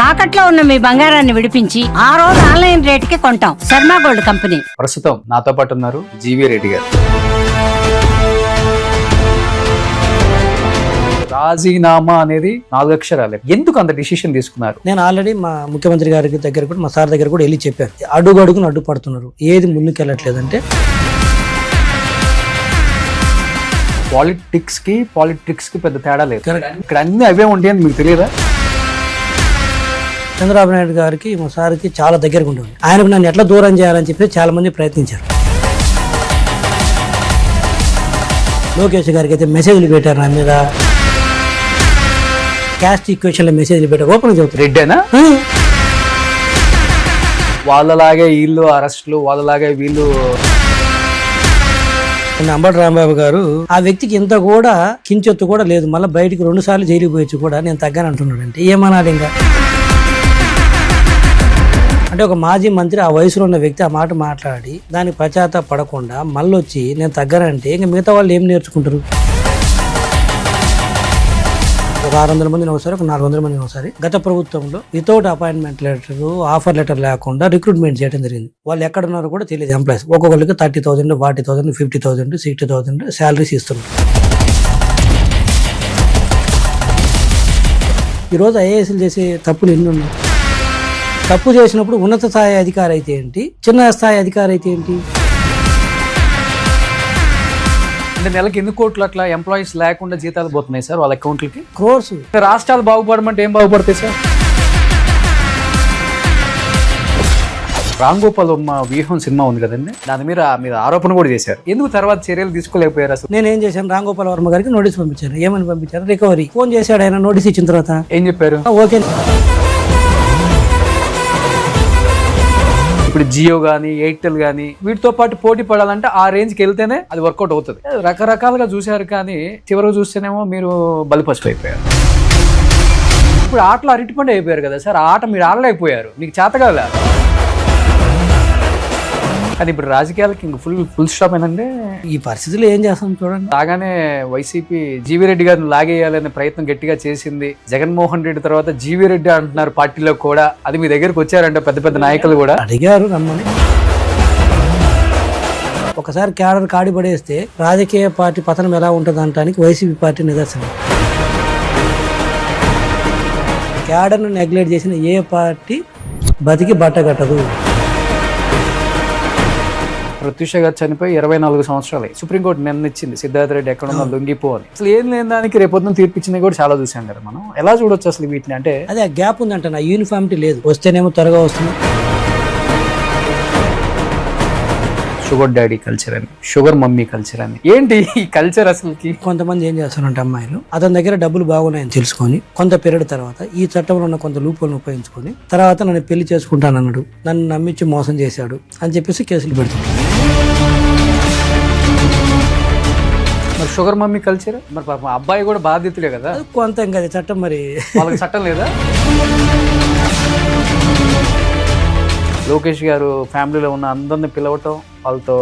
తాకట్లో ఉన్న మీ బంగారాన్ని విడిపించి ఆ రోజు ఆన్లైన్ రేటుకి కొంటాం. Sharma gold company. ప్రస్తుతం నాతో పాటు ఉన్నారు జీవీ రెడ్డి గారు. రాజీనామా అనేది 4 అక్షరాలే. ఎందుకు అంత డిసిషన్ తీసుకున్నారు? నేను ఆల్రెడీ మా ముఖ్యమంత్రి గారి దగ్గర కూడా మా సార్ దగ్గర కూడా వెళ్ళి చెప్పాను. అడుగు అడుగును అడ్డుపడుతున్నారు, ఏది ముందుకు వెళ్ళట్లేదంటే. పాలిటిక్స్ కి పెద్ద తేడా లేదు. ఇక్కడ అన్ని అవే ఉంటాయని మీకు తెలియదా? చంద్రబాబు నాయుడు గారికి మా సార్కి చాలా దగ్గరగా ఉంటుంది. ఆయనకు నన్ను ఎట్లా దూరం చేయాలని చెప్పి చాలా మంది ప్రయత్నించారు. లోకేష్ గారికి అయితే మెసేజ్లు పెట్టారు నా మీద, క్యాస్ట్ ఈక్వేషన్లో మెసేజ్లు పెట్టారు. ఓపెన్ చెబుతారు రెడ్డేనా? వాళ్ళలాగే వీళ్ళు అరెస్టులు, వాళ్ళలాగే వీళ్ళు. అంబటి రాంబాబు గారు ఆ వ్యక్తికి ఇంత కూడా కించెత్తు కూడా లేదు. మళ్ళీ బయటికి 2 సార్లు జైలుకి పోయొచ్చు కూడా నేను తగ్గాను అంటున్నాడు. అంటే ఏమన్నాడు ఇంకా? అంటే ఒక మాజీ మంత్రి ఆ వయసులో ఉన్న వ్యక్తి ఆ మాట మాట్లాడి దానికి పశ్చాత్తాపడకుండా మళ్ళీ వచ్చి నేను తగ్గనంటే ఇంకా మిగతా వాళ్ళు ఏం నేర్చుకుంటారు? ఒక 600 మందిని ఒకసారి, ఒక 400 మందిని ఒకసారి గత ప్రభుత్వంలో without appointment letter, offer letter లేకుండా రిక్రూట్మెంట్ చేయడం జరిగింది. వాళ్ళు ఎక్కడ ఉన్నారో కూడా తెలియదు. ఎంప్లాయీస్ ఒక్కొక్కరికి 30,000, 40,000, 50,000, 60,000 శాలరీస్ ఇస్తున్నారు. ఈరోజు ఐఏఎస్లు చేసే తప్పులు ఎన్ని ఉన్నాయి? తప్పు చేసినప్పుడు ఉన్నత స్థాయి అధికారి అయితే ఏంటి, చిన్న స్థాయి అధికారి అయితే ఏంటి? అంటే నెలకి ఎన్ని కోట్లు అట్లా ఎంప్లాయీస్ లేకుండా జీతాలు పోతున్నాయి సార్ వాళ్ళ అకౌంట్లకి? క్రోర్స్. రాష్ట్రాలు బాగుపడమంటే ఏం బాగుపడతాయి సార్? రామ్ గోపాల్ వ్యూహం సినిమా ఉంది కదండి, దాని మీద ఆరోపణ కూడా చేశారు. ఎందుకు తర్వాత చర్యలు తీసుకోలేకపోయారు అసలు? నేను ఏం చేశాను, రామ్ గోపాల్ వర్మ గారికి నోటీస్ పంపించాను. ఏమని పంపించారు? రికవరీ. ఫోన్ చేశాడు ఆయన. నోటీస్ ఇచ్చిన తర్వాత ఏం చెప్పారు? ఓకే. ఇప్పుడు జియో గానీ, ఎయిర్టెల్ గానీ వీటితో పాటు పోటీ పడాలంటే ఆ రేంజ్కి వెళ్తేనే అది వర్కౌట్ అవుతుంది. రకరకాలుగా చూశారు కానీ చివరికి చూస్తేనేమో మీరు బలిపశువు అయిపోయారు. ఇప్పుడు ఆటలో అరటిపండు అయిపోయారు కదా సార్. ఆ ఆట మీరు ఆడలేకపోయారు, మీకు చేతగాలే. కానీ ఇప్పుడు రాజకీయాలకి ఇంక ఫుల్ స్టాప్ అయినంటే ఈ పరిస్థితుల్లో ఏం చేస్తాం చూడండి. రాగానే వైసీపీ జీవీ రెడ్డి గారిని లాగేయాలనే ప్రయత్నం గట్టిగా చేసింది. జగన్మోహన్ రెడ్డి తర్వాత జీవీ రెడ్డి అంటున్నారు పార్టీలో కూడా. అది మీ దగ్గరకు వచ్చారంటే పెద్ద పెద్ద నాయకులు కూడా అడిగారు రమ్మని. ఒకసారి క్యాడర్ కాడి పడేస్తే రాజకీయ పార్టీ పతనం ఎలా ఉంటుంది అనడానికి వైసీపీ పార్టీ నిదర్శనం. క్యాడర్ను నెగ్లెక్ట్ చేసిన ఏ పార్టీ బతికి బట్టగట్టదు. ప్రత్యూష గారు చనిపోయి 24 సంవత్సరాలు. సుప్రీంకోర్టు నిన్న ఇచ్చింది సిద్ధార్థ రెడ్డి ఎక్కడ ఉన్నా లొంగిపో అని. అసలు ఏం లేని దానికి రేపొద్దున తీర్పిచ్చినవి కూడా చాలా చూసాం కదా మనం. ఎలా చూడొచ్చు అసలు వీటిని? అంటే అదే గ్యాప్ ఉందంట, నా యూనిఫామిటీ లేదు. వస్తేనేమో త్వరగా వస్తుంది. షుగర్ డాడీ కల్చర్ అని, షుగర్ మమ్మీ కల్చర్ అని. ఏంటి ఈ కల్చర్ అసలుకి? కొంతమంది ఏం చేస్తారంటే అమ్మాయిలు అతని దగ్గర డబ్బులు బాగున్నాయని తెలుసుకొని కొంత పీరియడ్ తర్వాత ఈ చట్టంలో ఉన్న కొంత లూపులను ఉపయోగించుకొని తర్వాత నన్ను పెళ్లి చేసుకుంటానన్నాడు, నన్ను నమ్మించి మోసం చేశాడు అని చెప్పేసి కేసులు పెడుతుంది. మరి షుగర్ మమ్మీ కల్చర్ మరి పాపం అబ్బాయి కూడా బాధితులే కదా. కొంత ఇంకా చట్టం మరి వాళ్ళకి చట్టం లేదా? లోకేష్ గారు ఫ్యామిలీలో ఉన్న అందరిని పిలవటం, వాళ్ళతో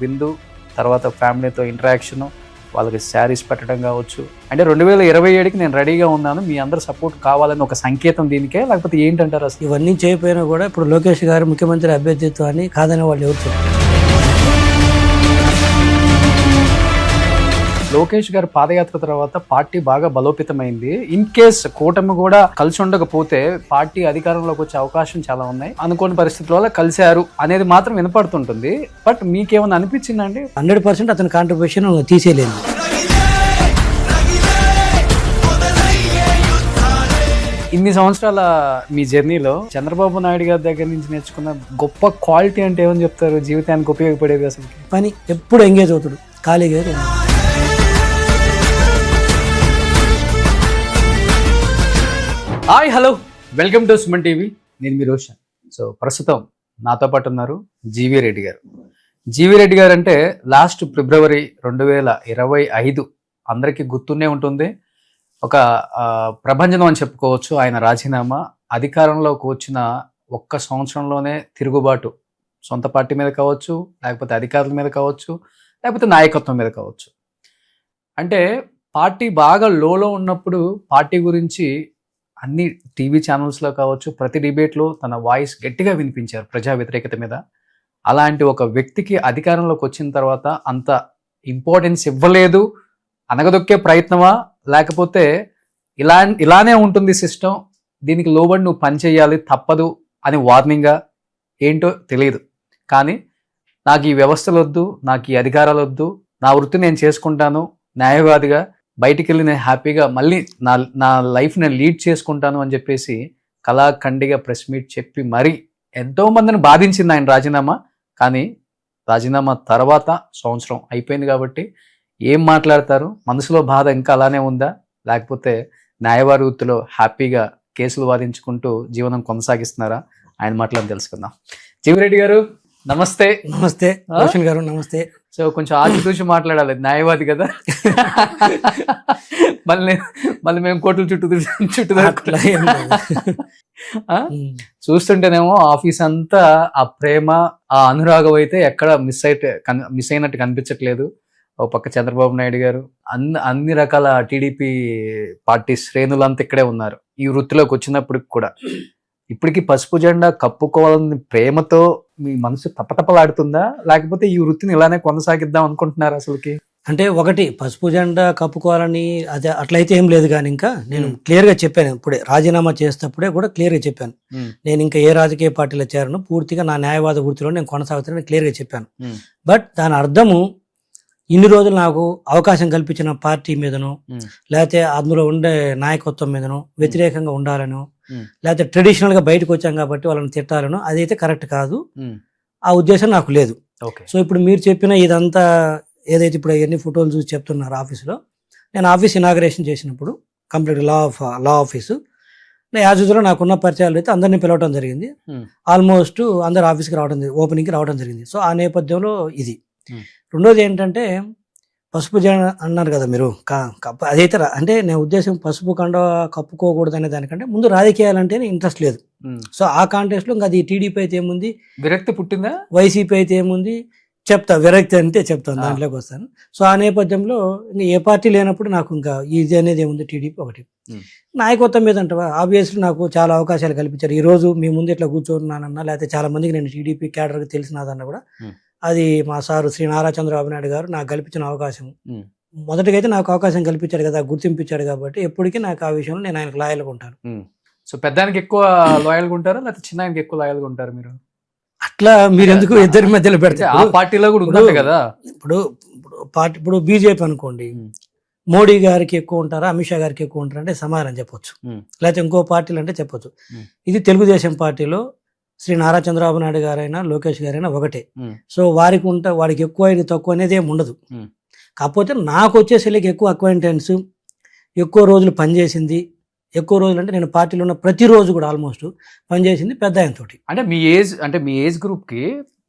విందు, తర్వాత ఫ్యామిలీతో ఇంటరాక్షను, వాళ్ళకి శారీస్ పెట్టడం కావచ్చు. అంటే 2027కి నేను రెడీగా ఉన్నాను, మీ అందరు సపోర్ట్ కావాలని ఒక సంకేతం దీనికే, లేకపోతే ఏంటంటారు అసలు? ఇవన్నీ చేయకపోయినా కూడా ఇప్పుడు లోకేష్ గారు ముఖ్యమంత్రి అభ్యర్థిత్వాన్ని కాదని వాళ్ళు ఎవరు? లోకేష్ గారు పాదయాత్ర తర్వాత పార్టీ బాగా బలోపేతమైంది. ఇన్ కేస్ కూటమి కూడా కలిసి ఉండకపోతే పార్టీ అధికారంలోకి వచ్చే అవకాశం చాలా ఉన్నాయి. అనుకోని పరిస్థితుల వల్ల కలిశారు అనేది మాత్రం వినపడుతుంటుంది. బట్ మీకేమన్నా అనిపించిందండి? 100% అతని కాంట్రిబ్యూషన్ తీసేయలేదు. ఇన్ని సంవత్సరాల మీ జర్నీలో చంద్రబాబు నాయుడు గారి దగ్గర నుంచి నేర్చుకున్న గొప్ప క్వాలిటీ అంటే ఏమని చెప్తారు? జీవితానికి ఉపయోగపడేది అసలు? పని ఎప్పుడు ఎంగేజ్ అవుతాడు, ఖాళీగా. Hi, hello, welcome to Suman TV. నేను మీ రోషన్. సో ప్రస్తుతం నాతో పాటు ఉన్నారు జీవీ రెడ్డి గారు. జీవీ రెడ్డి గారు అంటే లాస్ట్ ఫిబ్రవరి 2025 అందరికీ గుర్తునే ఉంటుంది. ఒక ప్రభంజనం అని చెప్పుకోవచ్చు. ఆయన రాజీనామా అధికారంలోకి వచ్చిన 1 సంవత్సరంలోనే తిరుగుబాటు, సొంత పార్టీ మీద కావచ్చు, లేకపోతే అధికారుల మీద కావచ్చు, లేకపోతే నాయకత్వం మీద కావచ్చు. అంటే పార్టీ బాగా లోలో ఉన్నప్పుడు పార్టీ గురించి అన్ని టీవీ ఛానల్స్లో కావచ్చు, ప్రతి డిబేట్లో తన వాయిస్ గట్టిగా వినిపించారు ప్రజా వ్యతిరేకత మీద. అలాంటి ఒక వ్యక్తికి అధికారంలోకి వచ్చిన తర్వాత అంత ఇంపార్టెన్స్ ఇవ్వలేదు, అనగదొక్కే ప్రయత్నమా, లేకపోతే ఇలానే ఉంటుంది సిస్టమ్, దీనికి లోబడి నువ్వు పని చేయాలి తప్పదు అని వార్నింగా, ఏంటో తెలియదు. కానీ నాకు ఈ వ్యవస్థలు వద్దు, నాకు ఈ అధికారాలు వద్దు, నా వృత్తి నేను చేసుకుంటాను, న్యాయవాదిగా బయటికి వెళ్ళి నేను హ్యాపీగా మళ్ళీ నా లైఫ్ నేను లీడ్ చేసుకుంటాను అని చెప్పేసి కళాఖండిగా ప్రెస్ మీట్ చెప్పి మరీ ఎంతో మందిని బాధించింది ఆయన రాజీనామా. కానీ రాజీనామా తర్వాత సంవత్సరం అయిపోయింది కాబట్టి ఏం మాట్లాడతారు? మనసులో బాధ ఇంకా అలానే ఉందా, లేకపోతే న్యాయవాది వృత్తిలో హ్యాపీగా కేసులు వాదించుకుంటూ జీవనం కొనసాగిస్తున్నారా? ఆయన మాటలను తెలుసుకుందాం. జీవిరెడ్డి గారు నమస్తే. నమస్తే రోషన్ గారు, నమస్తే. సో కొంచెం ఆచితూచి మాట్లాడాలి, న్యాయవాది కదా. మళ్ళీ మేము కోర్టుల చుట్టూ చూస్తుంటేనేమో ఆఫీస్ అంతా ఆ ప్రేమ, ఆ అనురాగం అయితే ఎక్కడ మిస్ అయినట్టు కనిపించట్లేదు. ఓ పక్క చంద్రబాబు నాయుడు గారు, అన్ని రకాల టీడీపీ పార్టీ శ్రేణులంతా ఇక్కడే ఉన్నారు. ఈ వృత్తిలోకి వచ్చినప్పటికి కూడా ఇప్పటికీ పసుపు జెండా కప్పుకోవాలని ప్రేమతో మీ మనసు తప్పతప్పలాడుతుందా, లేకపోతే ఈ వృత్తిని ఇలానే కొనసాగిద్దాం అనుకుంటున్నారు అసలుకి? అంటే ఒకటి, పసుపు జెండా కప్పుకోవాలని అదే అట్లయితే ఏం లేదు. కానీ ఇంకా నేను క్లియర్ గా చెప్పాను, ఇప్పుడే రాజీనామా చేసేటప్పుడే కూడా క్లియర్ గా చెప్పాను, నేను ఇంకా ఏ రాజకీయ పార్టీలో చేరను, పూర్తిగా నా న్యాయవాద వృత్తిలో నేను కొనసాగుతానని క్లియర్ గా చెప్పాను. బట్ దాని అర్థము ఇన్ని రోజులు నాకు అవకాశం కల్పించిన పార్టీ మీదనో, లేకపోతే అందులో ఉండే నాయకత్వం మీదనో వ్యతిరేకంగా ఉండాలనో, లేకపోతే ట్రెడిషనల్ గా బయటకు వచ్చాం కాబట్టి వాళ్ళని తిట్టాలనో, అదైతే కరెక్ట్ కాదు. ఆ ఉద్దేశం నాకు లేదు. సో ఇప్పుడు మీరు చెప్పిన ఇదంతా ఏదైతే ఇప్పుడు ఎన్ని ఫోటోలు చూసి చెప్తున్నారు ఆఫీసులో, నేను ఆఫీస్ ఇనాగరేషన్ చేసినప్పుడు కంప్లీట్ లా ఆఫీసు యాజ్ యూజువల్ నాకున్న పరిచయాలు అయితే అందరినీ పిలవడం జరిగింది. ఆల్మోస్ట్ అందరు ఆఫీస్కి ఓపెనింగ్కి రావడం జరిగింది. సో ఆ నేపథ్యంలో ఇది. రెండోది ఏంటంటే, పసుపు జెండా అన్నారు కదా మీరు, అదైతే అంటే నేను ఉద్దేశం పసుపు కండ కప్పుకోకూడదు అనే దానికంటే ముందు రాజకీయాలంటే ఇంట్రెస్ట్ లేదు. సో ఆ కాంటెక్స్ట్ లో ఇంకా అది టీడీపీ అయితే ఏముంది, విరక్తి పుట్టిందా, వైసీపీ అయితే ఏముంది చెప్తా, విరక్తి అంటే చెప్తాను, దాంట్లోకి వస్తాను. సో ఆ నేపథ్యంలో ఇంకా ఏ పార్టీ లేనప్పుడు నాకు ఇంకా ఇది అనేది ఏముంది, టీడీపీ ఒకటి. నాయకత్వం మీద అంటవా, ఆబ్వియస్లీ నాకు చాలా అవకాశాలు కల్పించారు. ఈ రోజు మీ ముందు ఇట్లా కూర్చోన్నానన్నా, లేకపోతే చాలా మందికి నేను టీడీపీ క్యాడర్కి తెలిసినదన్నా కూడా అది మా సారు శ్రీ నారా చంద్రబాబు నాయుడు గారు నాకు కల్పించిన అవకాశం. మొదటిగా అయితే నాకు అవకాశం కల్పించాడు కదా, గుర్తింపించాడు కాబట్టి ఎప్పటికీ నాకు ఆ విషయంలో నేను ఆయనకు లాయల్గా ఉంటాను. సో పెద్దానికి ఎక్కువ లాయల్గా ఉంటారా, లేకపోతే చిన్నానికి ఎక్కువ లాయల్గా ఉంటారు మీరు? అట్లా మీరు ఎందుకు ఇద్దరి మధ్యలో పెడితే, ఆ పార్టీలో కూడా ఉంటుంది కదా. ఇప్పుడు బీజేపీ అనుకోండి, మోడీ గారికి ఎక్కువ ఉంటారా, అమిత్ షా గారికి ఎక్కువ ఉంటారా అంటే సమాధానం చెప్పొచ్చు, లేకపోతే ఇంకో పార్టీలు అంటే చెప్పొచ్చు. ఇది తెలుగుదేశం పార్టీలో శ్రీ నారా చంద్రబాబు నాయుడు గారైనా లోకేష్ గారైనా ఒకటే. సో వాడికి ఎక్కువ ఇది తక్కువ అనేది ఏమి ఉండదు. కాకపోతే నాకు వచ్చేసరికి ఎక్కువ అక్వైంటెన్స్, ఎక్కువ రోజులు పనిచేసింది, ఎక్కువ రోజులు అంటే నేను పార్టీలో ఉన్న ప్రతిరోజు కూడా ఆల్మోస్ట్ పనిచేసింది పెద్ద ఆయనతోటి. అంటే మీ ఏజ్ గ్రూప్ కి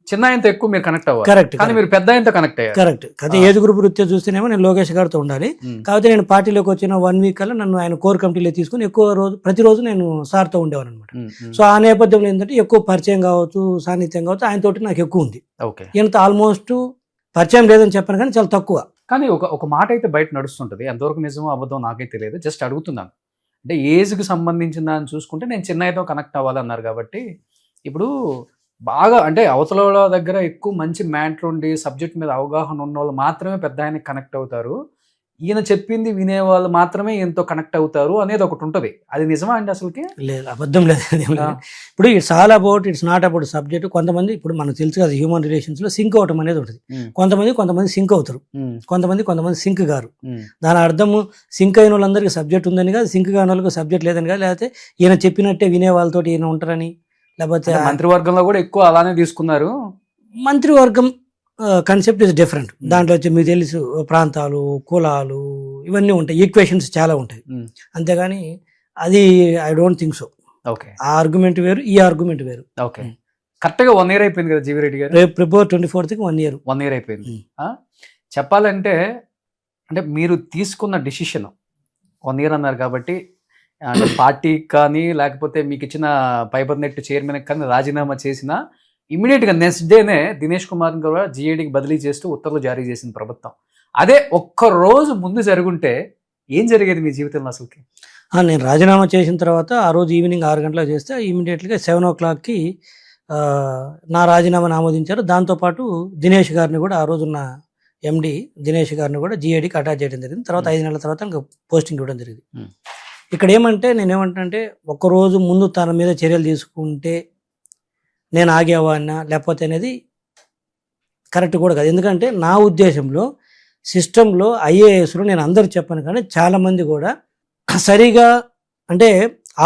చిన్న ఆయనతో ఎక్కువ మీరు కనెక్ట్ అవ్వాలి. కరెక్ట్. కానీ మీరు పెద్ద ఆయనతో కనెక్ట్ అయ్యారు. కరెక్ట్. అదే ఏజ్ గ్రూప్ వృత్తి చూస్తేనేమో నేను లోకేష్ గారితో ఉండాలి. కాకపోతే నేను పార్టీలోకి వచ్చిన 1 వీక్ కల్లా నన్ను ఆయన కోర్ కమిటీలో తీసుకుని ఎక్కువ రోజు ప్రతిరోజు నేను సార్తో ఉండేవాను అనమాట. సో ఆ నేపథ్యంలో ఏంటంటే ఎక్కువ పరిచయం కావచ్చు, సాన్నిధ్యం కావచ్చు, ఆయనతోటి నాకు ఎక్కువ ఉంది. ఇంత ఆల్మోస్ట్ పరిచయం లేదని చెప్పాను కానీ చాలా తక్కువ. కానీ ఒక మాట అయితే బయట నడుస్తుంటది, ఎంతవరకు నిజమో అబద్ధం నాకైతే తెలియదు, జస్ట్ అడుగుతున్నాను. అంటే ఏజ్కి సంబంధించిన దాన్ని చూసుకుంటే నేను చిన్నయ్యతో కనెక్ట్ అవ్వాలన్నారు కాబట్టి, ఇప్పుడు బాగా అంటే అవతల దగ్గర ఎక్కువ మంచి మ్యాటర్ ఉండి సబ్జెక్ట్ మీద అవగాహన ఉన్న వాళ్ళు మాత్రమే పెద్ద ఆయనకి కనెక్ట్ అవుతారు, ఈయన చెప్పింది వినేవాళ్ళు మాత్రమే ఎంతో కనెక్ట్ అవుతారు అనేది ఒకటి ఉంటుంది. అది నిజమా అండి అసలుకి? లేదు, అబద్ధం లేదు. ఇప్పుడు ఇట్స్ నాట్ అబౌట్ సబ్జెక్ట్. కొంతమంది ఇప్పుడు మనకు తెలుసు కదా, హ్యూమన్ రిలేషన్స్ లో సింక్ అవటం అనేది ఉంటుంది. కొంతమంది సింక్ అవుతారు, కొంతమంది సింక్ గారు. దాని అర్థము సింక్ అయిన వాళ్ళందరికీ సబ్జెక్ట్ ఉందని కాదు, సింక్ కాని వాళ్ళకి సబ్జెక్ట్ లేదని కాదు, లేకపోతే ఈయన చెప్పినట్టే వినే వాళ్ళతో ఈయన ఉంటారని. లేకపోతే మంత్రివర్గంలో కూడా ఎక్కువ అలానే తీసుకున్నారు. మంత్రివర్గం కాన్సెప్ట్ ఇస్ డిఫరెంట్. దాంట్లో వచ్చి మీకు తెలుసు ప్రాంతాలు, కులాలు ఇవన్నీ ఉంటాయి, ఈక్వేషన్స్ చాలా ఉంటాయి. అంతేగాని అది ఐ డోంట్ థింక్ సో. ఆ ఆర్గ్యుమెంట్ వేరు, ఈ ఆర్గ్యుమెంట్ వేరు. కరెక్ట్ గా 1 year అయిపోయింది కదా జీవిరెడ్డి గారు, రేపు February 24th 1 year అయిపోయింది. చెప్పాలంటే అంటే మీరు తీసుకున్న డిసిషన్ 1 year అన్నారు కాబట్టి, పార్టీ కానీ లేకపోతే మీకు ఇచ్చిన ఫైబర్ నెట్ చైర్మన్ కానీ రాజీనామా చేసిన ఇమీడియట్గా నెక్స్ట్ డేనే దినేష్ కుమార్ గారు జిఏడికి బదిలీ చేస్తూ ఉత్తర్వులు జారీ చేసింది ప్రభుత్వం. అదే ఒక్క రోజు ముందు జరుగుంటే ఏం జరిగేది మీ జీవితంలో అసలుకి? నేను రాజీనామా చేసిన తర్వాత ఆ రోజు ఈవినింగ్ 6 గంటలకు చేస్తే ఇమీడియట్గా 7 o'clockకి నా రాజీనామాను ఆమోదించారు. దాంతోపాటు దినేష్ గారిని కూడా ఆ రోజున్న ఎండి దినేష్ గారిని కూడా జిఐడికి అటాచ్ చేయడం జరిగింది. తర్వాత 5 నెలల తర్వాత ఇంకా పోస్టింగ్ ఇవ్వడం జరిగింది. ఇక్కడ నేనేమంటే ఒక్కరోజు ముందు తన మీద చర్యలు తీసుకుంటే నేను ఆగేవాడినా లేకపోతే అనేది కరెక్ట్ కూడా కాదు. ఎందుకంటే నా ఉద్దేశంలో సిస్టంలో ఐఏఎస్లో నేను అందరూ చెప్పాను, కానీ చాలామంది కూడా సరిగా అంటే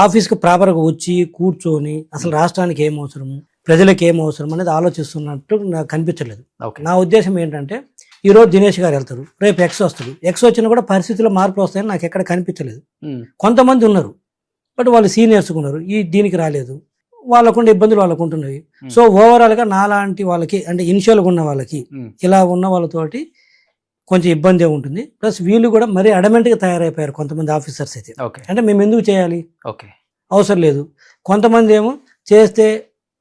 ఆఫీస్కి ప్రాపర్గా వచ్చి కూర్చొని అసలు రాష్ట్రానికి ఏం అవసరం, ప్రజలకు ఏం అవసరం అనేది ఆలోచిస్తున్నట్టు నాకు కనిపించలేదు. నా ఉద్దేశం ఏంటంటే ఈరోజు దినేష్ గారు వెళ్తారు, రేపు ఎక్స్ వస్తుంది, ఎక్స్ వచ్చినా కూడా పరిస్థితుల్లో మార్పులు వస్తాయని నాకు ఎక్కడ కనిపించలేదు. కొంతమంది ఉన్నారు బట్ వాళ్ళు సీనియర్స్ ఉన్నారు, దీనికి రాలేదు, వాళ్ళకుండా ఇబ్బందులు వాళ్ళకు ఉంటున్నాయి. సో ఓవరాల్గా నాలాంటి వాళ్ళకి అంటే ఇనిషియల్గా ఉన్న వాళ్ళకి ఇలా ఉన్న వాళ్ళతోటి కొంచెం ఇబ్బంది ఉంటుంది. ప్లస్ వీళ్ళు కూడా మరీ అడమెంట్గా తయారైపోయారు కొంతమంది ఆఫీసర్స్ అయితే. అంటే మేము ఎందుకు చేయాలి, అవసరం లేదు. కొంతమంది ఏమో చేస్తే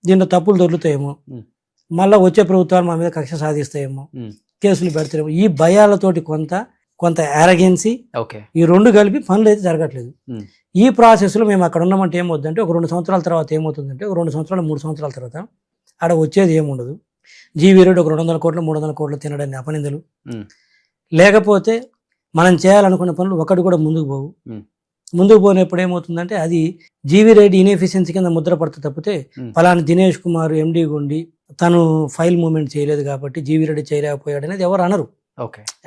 దీంట్లో తప్పులు దొరుకుతాయేమో, మళ్ళీ వచ్చే ప్రభుత్వాలు మా మీద కక్ష సాధిస్తాయేమో, కేసులు పెడతారేమో, ఈ భయాలతోటి కొంత యారగెన్సీ, ఈ రెండు కలిపి పనులు అయితే జరగట్లేదు. ఈ ప్రాసెస్లో మేము అక్కడ ఉన్నామంటే ఏమవుతుందంటే ఒక 2 సంవత్సరాల తర్వాత ఏమవుతుందంటే ఒక 2 సంవత్సరాలు 3 సంవత్సరాల తర్వాత ఆడ వచ్చేది ఏముండదు. జీవీ రెడ్డి ఒక 200 కోట్లు 300 కోట్లు తినడాన్ని అపనిందలు, లేకపోతే మనం చేయాలనుకున్న పనులు ఒకటి కూడా ముందుకు పోవు. ముందుకు పోయినప్పుడు ఏమవుతుందంటే అది జీవీ రెడ్డి ఇన్ఎఫిషియన్సీ కింద ముద్ర పడుతుంది తప్పితే ఫలానా దినేష్ కుమార్ ఎండి గుండి తను ఫైల్ మూవ్మెంట్ చేయలేదు కాబట్టి జీవీ రెడ్డి చేయలేకపోయాడు అనేది ఎవరు అనరు.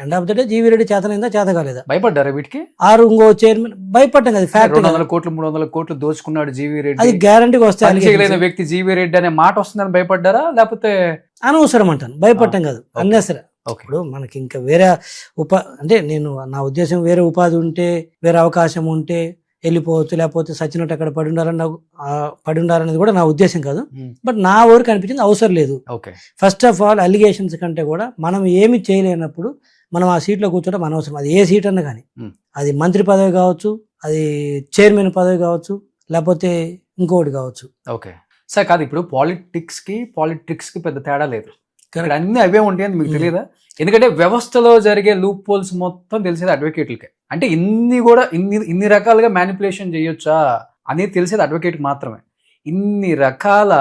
End of the day GV Reddy చేతనైందా చేత కాలేదా, భయపడ్డారా వీటికి? ఇంకో చైర్మన్ భయపడ్డం కదా, ఫ్యాక్ట్ 200 కోట్లు 300 కోట్లు దోచుకున్నాడు జీవీ రెడ్డి, అది గ్యారంటీగా వస్తే వ్యక్తి జీవీ రెడ్డి అనే మాట వస్తుందని భయపడ్డారా, లేకపోతే అనవసరం అంటాను భయపడటం కాదు, అన్నెసరి. ఇప్పుడు మనకి ఇంకా వేరే అంటే నా ఉద్దేశం వేరే ఉపాధి ఉంటే వేరే అవకాశం ఉంటే వెళ్ళిపోవచ్చు, లేకపోతే సచ్చినట్టు అక్కడ పడి ఉండాలనేది కూడా నా ఉద్దేశం కాదు. బట్ నా వరకు అనిపించింది అవసరం లేదు. ఫస్ట్ ఆఫ్ ఆల్ అలిగేషన్స్ కంటే కూడా మనం ఏమి చేయలేనప్పుడు మనం ఆ సీట్లో కూర్చోవడం అనవసరం. అది ఏ సీట్ అన్నా కానీ, అది మంత్రి పదవి కావచ్చు, అది చైర్మన్ పదవి కావచ్చు, లేకపోతే ఇంకోటి కావచ్చు. ఓకే సార్, కాదు ఇప్పుడు పాలిటిక్స్ కి పెద్ద తేడా లేదు, అన్ని అవే ఉంటాయని మీకు తెలియదా? ఎందుకంటే వ్యవస్థలో జరిగే లూప్ హోల్స్ మొత్తం తెలిసేది అడ్వకేట్లకే. అంటే ఇన్ని రకాలుగా మ్యానిపులేషన్ చేయొచ్చా అనేది తెలిసేది అడ్వకేట్కి మాత్రమే. ఇన్ని రకాల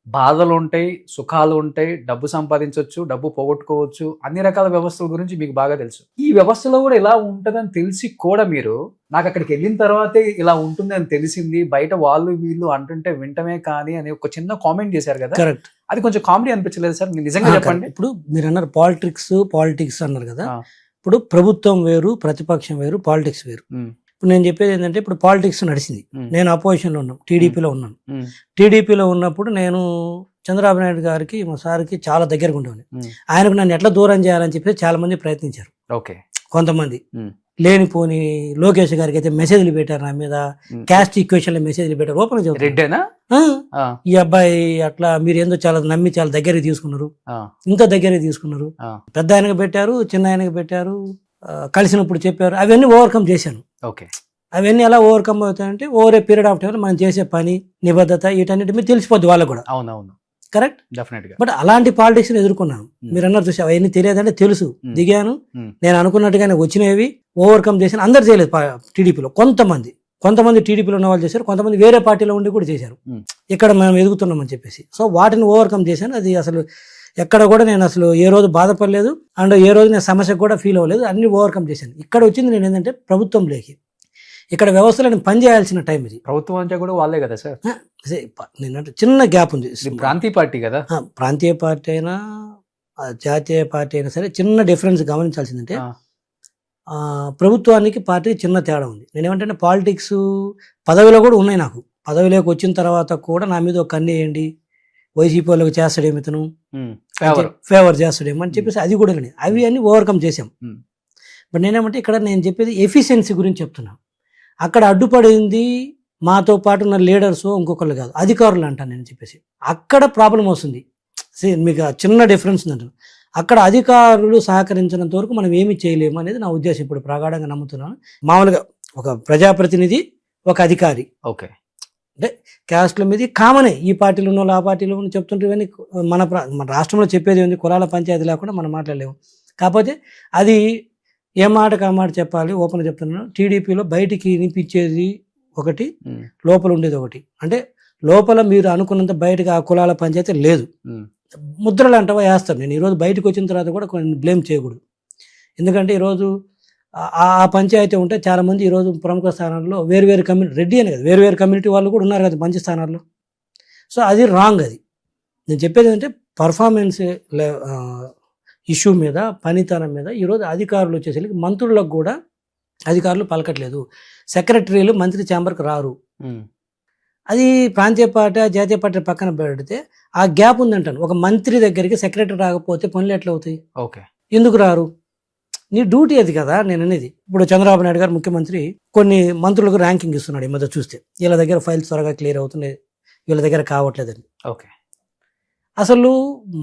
బాధలు ఉంటాయి, సుఖాలు ఉంటాయి, డబ్బు సంపాదించవచ్చు, డబ్బు పోగొట్టుకోవచ్చు, అన్ని రకాల వ్యవస్థల గురించి మీకు బాగా తెలుసు. ఈ వ్యవస్థలో కూడా ఇలా ఉంటుందని తెలిసి కూడా మీరు నాకు అక్కడికి వెళ్ళిన తర్వాతే ఇలా ఉంటుంది అని తెలిసింది, బయట వాళ్ళు వీళ్ళు అంటుంటే వింటమే కానీ అని ఒక చిన్న కామెంట్ చేశారు కదా, కరెక్ట్. అది కొంచెం కామెడీ అనిపించలేదు సార్? మీరు నిజంగా చెప్పండి. ఇప్పుడు మీరు అన్నారు పాలిటిక్స్ అన్నారు కదా, ఇప్పుడు ప్రభుత్వం వేరు, ప్రతిపక్షం వేరు, పాలిటిక్స్ వేరు. ఇప్పుడు నేను చెప్పేది ఏంటంటే ఇప్పుడు పాలిటిక్స్ నడిచింది, నేను అపోజిషన్లో ఉన్నాను, టీడీపీలో ఉన్నాను. టీడీపీలో ఉన్నప్పుడు నేను చంద్రబాబు నాయుడు గారికి మా సార్కి చాలా దగ్గరగా ఉండేవాడిని. ఆయనకు నన్ను ఎట్లా దూరం చేయాలని చెప్పి చాలా మంది ప్రయత్నించారు. కొంతమంది లేనిపోని లోకేష్ గారికి అయితే మెసేజ్లు పెట్టారు నా మీద, క్యాస్ట్ ఈక్వేషన్ లో మెసేజ్లు పెట్టారు. ఓపెన్ చెప్తారు, ఈ అబ్బాయి అట్లా మీరు ఏందో చాలా నమ్మి చాలా దగ్గరికి తీసుకున్నారు, ఇంకా దగ్గరికి తీసుకున్నారు, పెద్ద ఆయనకు పెట్టారు, చిన్న ఆయనకు పెట్టారు, కలిసినప్పుడు చెప్పారు. అవన్నీ ఓవర్కమ్ చేశాను. అవన్నీ ఎలా ఓవర్కమ్ అవుతాయంటే over a period of time మనం చేసే పని, నిబద్ధత, వీటన్నిటి మీద తెలిసిపోద్ది వాళ్ళకు కూడా. అవునవును, కరెక్ట్. డెఫినెట్ గా. బట్ అలాంటి పాలిటిక్స్ ఎదుర్కొన్నాను. మీరు అన్నారు చూసి అవన్నీ తెలియదంటే తెలుసు, దిగాను, నేను అనుకున్నట్టుగానే వచ్చినవి ఓవర్కమ్ చేశాను. అందరు చేయలేదు టీడీపీలో, కొంతమంది టీడీపీలో ఉన్న వాళ్ళు చేశారు, కొంతమంది వేరే పార్టీలో ఉండి కూడా చేశారు, ఇక్కడ మనం ఎదుగుతున్నామని చెప్పేసి. సో వాటిని ఓవర్కమ్ చేశాను. అది అసలు ఎక్కడ కూడా నేను అసలు ఏ రోజు బాధపడలేదు, అండ్ ఏ రోజు నేను సమస్యకు కూడా ఫీల్ అవ్వలేదు, అన్ని ఓవర్కమ్ చేశాను. ఇక్కడ వచ్చింది నేను ఏంటంటే ప్రభుత్వంలోకి, ఇక్కడ వ్యవస్థలో నేను పని చేయాల్సిన టైం ఇది. ప్రభుత్వం అంటే కూడా వాళ్ళే కదా సార్, నేనంటే చిన్న గ్యాప్ ఉంది. ప్రాంతీయ పార్టీ కదా, ప్రాంతీయ పార్టీ అయినా జాతీయ పార్టీ అయినా సరే చిన్న డిఫరెన్స్ గమనించాల్సిందంటే ప్రభుత్వానికి పార్టీకి చిన్న తేడా ఉంది. నేనేమంటే పాలిటిక్స్ పదవిలో కూడా ఉన్నాయి, నాకు పదవిలోకి వచ్చిన తర్వాత కూడా నా మీద ఒక కన్ను వేయండి, వైసీపీ వాళ్ళకి చేస్తాడేమో ఇతను, ఫేవర్ చేస్తాడేమో అని చెప్పేసి అది కూడా లేదు. అవి అన్ని ఓవర్కమ్ చేసాం. బట్ నేనేమంటే ఇక్కడ నేను చెప్పేది ఎఫిషియన్సీ గురించి చెప్తున్నాను. అక్కడ అడ్డుపడింది మాతో పాటు ఉన్న లీడర్స్ ఇంకొకళ్ళు కాదు, అధికారులు అంటాను నేను చెప్పేసి. అక్కడ ప్రాబ్లం వస్తుంది. మీకు చిన్న డిఫరెన్స్ ఉందంటారు. అక్కడ అధికారులు సహకరించినంత వరకు మనం ఏమి చేయలేము అనేది నా ఉద్దేశం. ఇప్పుడు ప్రగాఢంగా నమ్ముతున్నాను. మామూలుగా ఒక ప్రజాప్రతినిధి, ఒక అధికారి, అంటే క్యాస్ట్ల మీద కామనే, ఈ పార్టీలో ఉన్న వాళ్ళు ఆ పార్టీలో ఉన్న చెప్తుంటే ఇవన్నీ మన రాష్ట్రంలో చెప్పేది ఉంది, కులాల పంచాయతీ లేకుండా మనం మాట్లాడలేము. కాకపోతే అది ఏ మాటకు ఆ మాట చెప్పాలి, ఓపెన్ చెప్తున్నాను. టీడీపీలో బయటికి వినిపించేది ఒకటి, ఉమ్, లోపల ఉండేది ఒకటి. అంటే లోపల మీరు అనుకున్నంత బయటకు ఆ కులాల పంచాయతీ లేదు. ఉమ్, ముద్రలు అంటవా వేస్తాను నేను. ఈరోజు బయటకు వచ్చిన తర్వాత కూడా కొన్ని బ్లేమ్ చేయకూడదు. ఎందుకంటే ఈరోజు ఆ ఆ పంచాయతీ ఉంటే చాలామంది ఈరోజు ప్రముఖ స్థానాల్లో వేరు కమ్యూనిటీ, రెడ్డి అని కదా, వేరు కమ్యూనిటీ వాళ్ళు కూడా ఉన్నారు కదా మంచి స్థానాల్లో. సో అది రాంగ్. అది నేను చెప్పేది ఏంటంటే పర్ఫార్మెన్స్ ఇష్యూ మీద, పనితనం మీద ఈరోజు అధికారులు వచ్చేసరికి మంత్రులకు కూడా అధికారులు పలకట్లేదు. సెక్రటరీలు మంత్రి ఛాంబర్కి రారు. ఉమ్, అది ప్రాంతీయ పార్టీ జాతీయ పార్టీ పక్కన పెడితే ఆ గ్యాప్ ఉందంటాను. ఒక మంత్రి దగ్గరికి సెక్రటరీ రాకపోతే పనులు ఎట్లా అవుతాయి? ఓకే. ఎందుకు రారు? నీ డ్యూటీ అది కదా నేను అనేది. ఇప్పుడు చంద్రబాబు నాయుడు గారు ముఖ్యమంత్రి కొన్ని మంత్రులకు ర్యాంకింగ్ ఇస్తున్నాడు. ఈ మధ్య చూస్తే వీళ్ళ దగ్గర ఫైల్స్ త్వరగా క్లియర్ అవుతున్నాయి, వీళ్ళ దగ్గర కావట్లేదని. ఓకే. అసలు